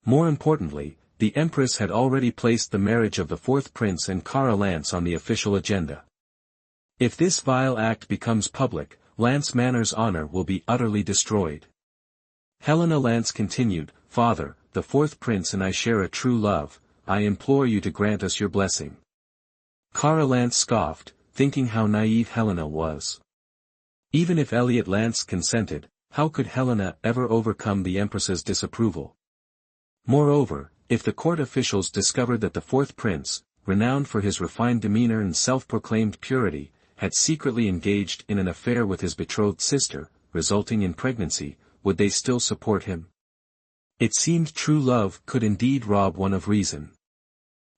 More importantly, the Empress had already placed the marriage of the fourth prince and Kara Lance on the official agenda. If this vile act becomes public, Lance Manor's honor will be utterly destroyed. Helena Lance continued, Father, the fourth prince and I share a true love, I implore you to grant us your blessing. Kara Lance scoffed, thinking how naive Helena was. Even if Elliot Lance consented, how could Helena ever overcome the Empress's disapproval? Moreover, if the court officials discovered that the fourth prince, renowned for his refined demeanor and self-proclaimed purity, had secretly engaged in an affair with his betrothed sister, resulting in pregnancy, would they still support him? It seemed true love could indeed rob one of reason.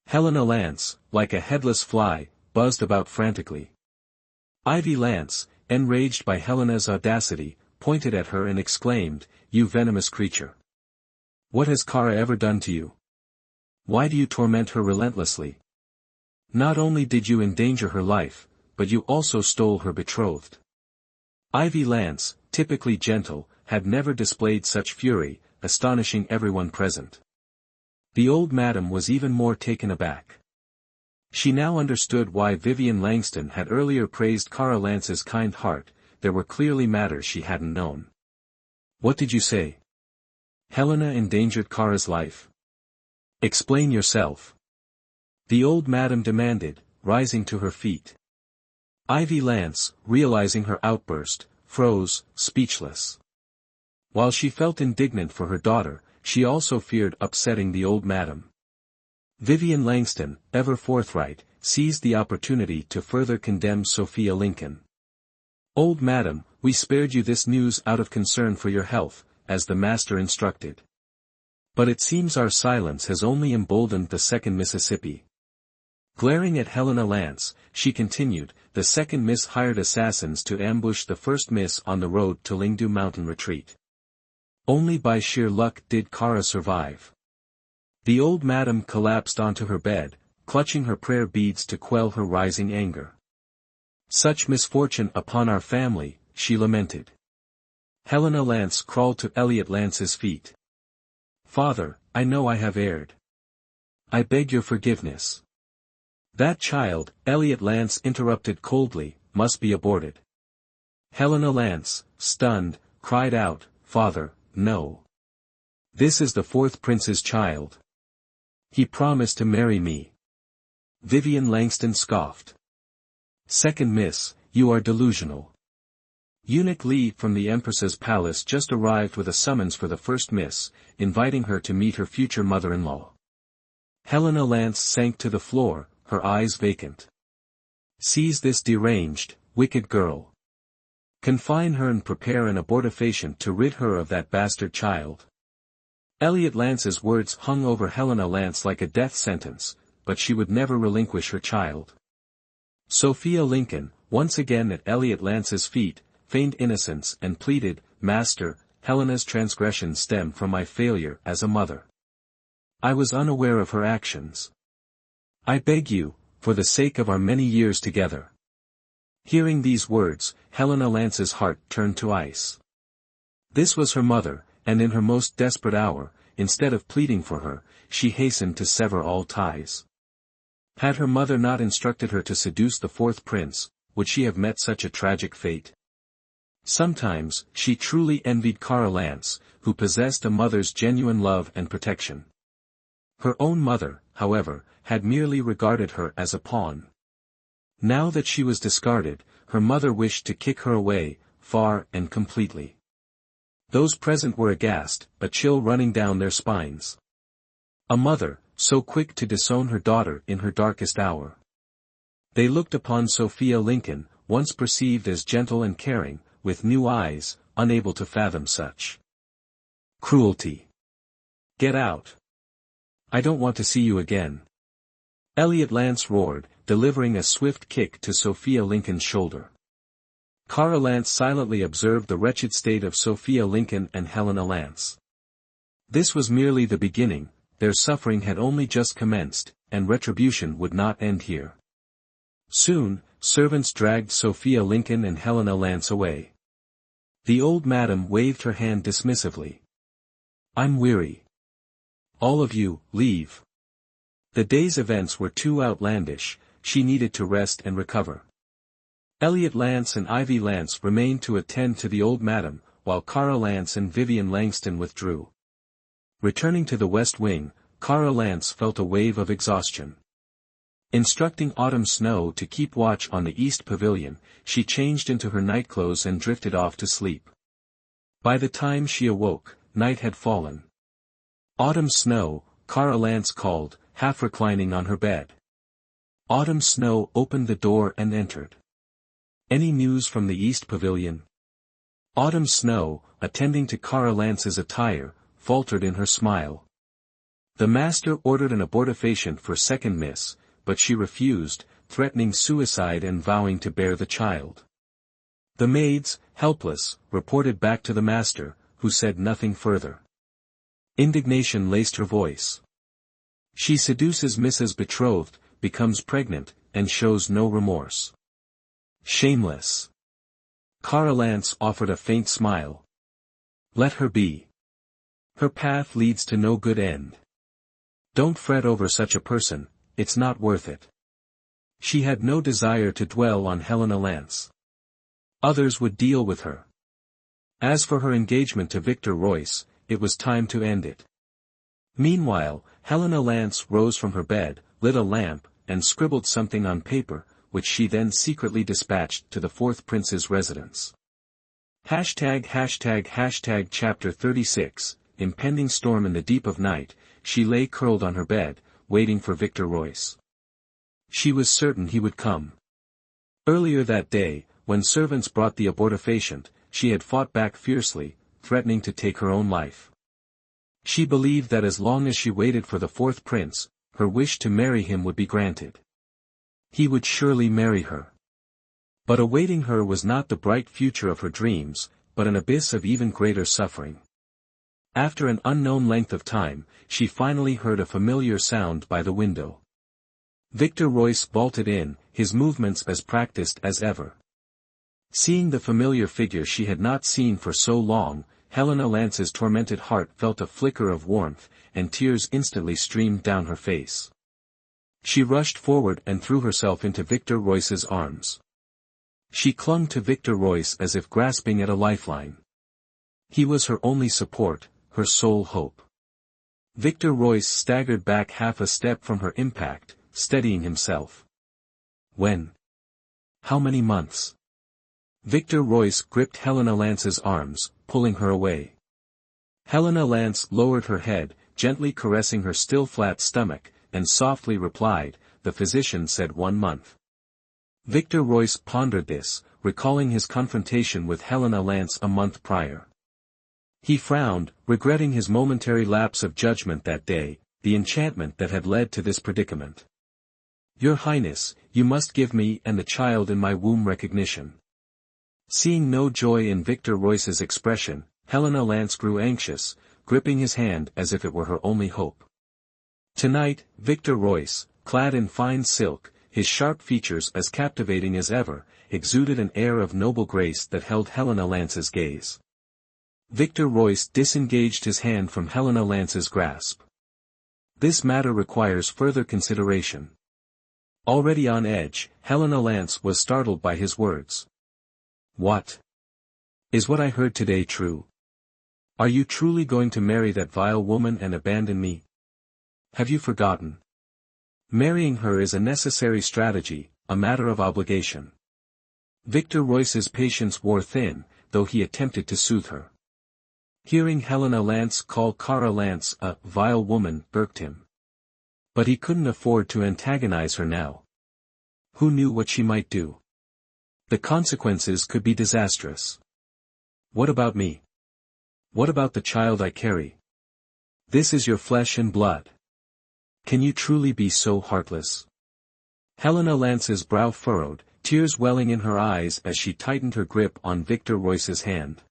Helena Lance, like a headless fly, buzzed about frantically. Ivy Lance, enraged by Helena's audacity, pointed at her and exclaimed, You venomous creature! What has Kara ever done to you? Why do you torment her relentlessly? Not only did you endanger her life, but you also stole her betrothed. Ivy Lance, typically gentle, had never displayed such fury, astonishing everyone present. The old madam was even more taken aback. She now understood why Vivian Langston had earlier praised Kara Lance's kind heart. There were clearly matters she hadn't known. What did you say? Helena endangered Kara's life. Explain yourself. The old madam demanded, rising to her feet. Ivy Lance, realizing her outburst, froze, speechless. While she felt indignant for her daughter, she also feared upsetting the old madam. Vivian Langston, ever forthright, seized the opportunity to further condemn Sophia Lincoln. Old madam, we spared you this news out of concern for your health, as the master instructed. But it seems our silence has only emboldened the second Mississippi. Glaring at Helena Lance, she continued, the second Miss hired assassins to ambush the first Miss on the road to Lingdu Mountain Retreat. Only by sheer luck did Kara survive. The old madam collapsed onto her bed, clutching her prayer beads to quell her rising anger. Such misfortune upon our family, she lamented. Helena Lance crawled to Elliot Lance's feet. Father, I know I have erred. I beg your forgiveness. That child, Elliot Lance interrupted coldly, must be aborted. Helena Lance, stunned, cried out, Father, no. This is the fourth prince's child. He promised to marry me. Vivian Langston scoffed. Second Miss, you are delusional. Eunuch Lee from the Empress's palace just arrived with a summons for the first Miss, inviting her to meet her future mother-in-law. Helena Lance sank to the floor, her eyes vacant. Seize this deranged, wicked girl. Confine her and prepare an abortifacient to rid her of that bastard child. Elliot Lance's words hung over Helena Lance like a death sentence, but she would never relinquish her child. Sophia Lincoln, once again at Elliot Lance's feet, feigned innocence and pleaded, Master, Helena's transgressions stem from my failure as a mother. I was unaware of her actions. I beg you, for the sake of our many years together. Hearing these words, Helena Lance's heart turned to ice. This was her mother, and in her most desperate hour, instead of pleading for her, she hastened to sever all ties. Had her mother not instructed her to seduce the fourth prince, would she have met such a tragic fate? Sometimes, she truly envied Kara Lance, who possessed a mother's genuine love and protection. Her own mother, however, had merely regarded her as a pawn. Now that she was discarded, her mother wished to kick her away, far and completely. Those present were aghast, a chill running down their spines. A mother, so quick to disown her daughter in her darkest hour. They looked upon Sophia Lincoln, once perceived as gentle and caring, with new eyes, unable to fathom such cruelty. Get out. I don't want to see you again. Elliot Lance roared, delivering a swift kick to Sophia Lincoln's shoulder. Cara Lance silently observed the wretched state of Sophia Lincoln and Helena Lance. This was merely the beginning, their suffering had only just commenced, and retribution would not end here. Soon, servants dragged Sophia Lincoln and Helena Lance away. The old madam waved her hand dismissively. I'm weary. All of you, leave. The day's events were too outlandish, she needed to rest and recover. Elliot Lance and Ivy Lance remained to attend to the old madam, while Cara Lance and Vivian Langston withdrew. Returning to the West Wing, Cara Lance felt a wave of exhaustion. Instructing Autumn Snow to keep watch on the East Pavilion, she changed into her nightclothes and drifted off to sleep. By the time she awoke, night had fallen. Autumn Snow, Cara Lance called, half reclining on her bed. Autumn Snow opened the door and entered. Any news from the East Pavilion? Autumn Snow, attending to Cara Lance's attire, faltered in her smile. The master ordered an abortifacient for second miss, but she refused, threatening suicide and vowing to bear the child. The maids, helpless, reported back to the master, who said nothing further. Indignation laced her voice. She seduces Mrs. Betrothed, becomes pregnant, and shows no remorse. Shameless. Cara Lance offered a faint smile. Let her be. Her path leads to no good end. Don't fret over such a person, it's not worth it. She had no desire to dwell on Helena Lance. Others would deal with her. As for her engagement to Victor Royce, it was time to end it. Meanwhile, Helena Lance rose from her bed, lit a lamp, and scribbled something on paper, which she then secretly dispatched to the fourth prince's residence. Chapter 36, Impending storm in the deep of night, she lay curled on her bed, waiting for Victor Royce. She was certain he would come. Earlier that day, when servants brought the abortifacient, she had fought back fiercely, threatening to take her own life. She believed that as long as she waited for the fourth prince, her wish to marry him would be granted. He would surely marry her. But awaiting her was not the bright future of her dreams, but an abyss of even greater suffering. After an unknown length of time, she finally heard a familiar sound by the window. Victor Royce vaulted in, his movements as practiced as ever. Seeing the familiar figure she had not seen for so long, Helena Lance's tormented heart felt a flicker of warmth, and tears instantly streamed down her face. She rushed forward and threw herself into Victor Royce's arms. She clung to Victor Royce as if grasping at a lifeline. He was her only support, her sole hope. Victor Royce staggered back half a step from her impact, steadying himself. When? How many months? Victor Royce gripped Helena Lance's arms, pulling her away. Helena Lance lowered her head, gently caressing her still flat stomach, and softly replied, "The physician said 1 month." Victor Royce pondered this, recalling his confrontation with Helena Lance a month prior. He frowned, regretting his momentary lapse of judgment that day, the enchantment that had led to this predicament. "Your Highness, you must give me and the child in my womb recognition." Seeing no joy in Victor Royce's expression, Helena Lance grew anxious, gripping his hand as if it were her only hope. Tonight, Victor Royce, clad in fine silk, his sharp features as captivating as ever, exuded an air of noble grace that held Helena Lance's gaze. Victor Royce disengaged his hand from Helena Lance's grasp. "This matter requires further consideration." Already on edge, Helena Lance was startled by his words. "What? Is what I heard today true? Are you truly going to marry that vile woman and abandon me? Have you forgotten? Marrying her is a necessary strategy, a matter of obligation. Victor Royce's patience wore thin, though he attempted to soothe her. Hearing Helena Lance call Kara Lance a vile woman irked him. But he couldn't afford to antagonize her now. Who knew what she might do? The consequences could be disastrous. What about me? What about the child I carry? This is your flesh and blood. Can you truly be so heartless? Helena Lance's brow furrowed, tears welling in her eyes as she tightened her grip on Victor Royce's hand.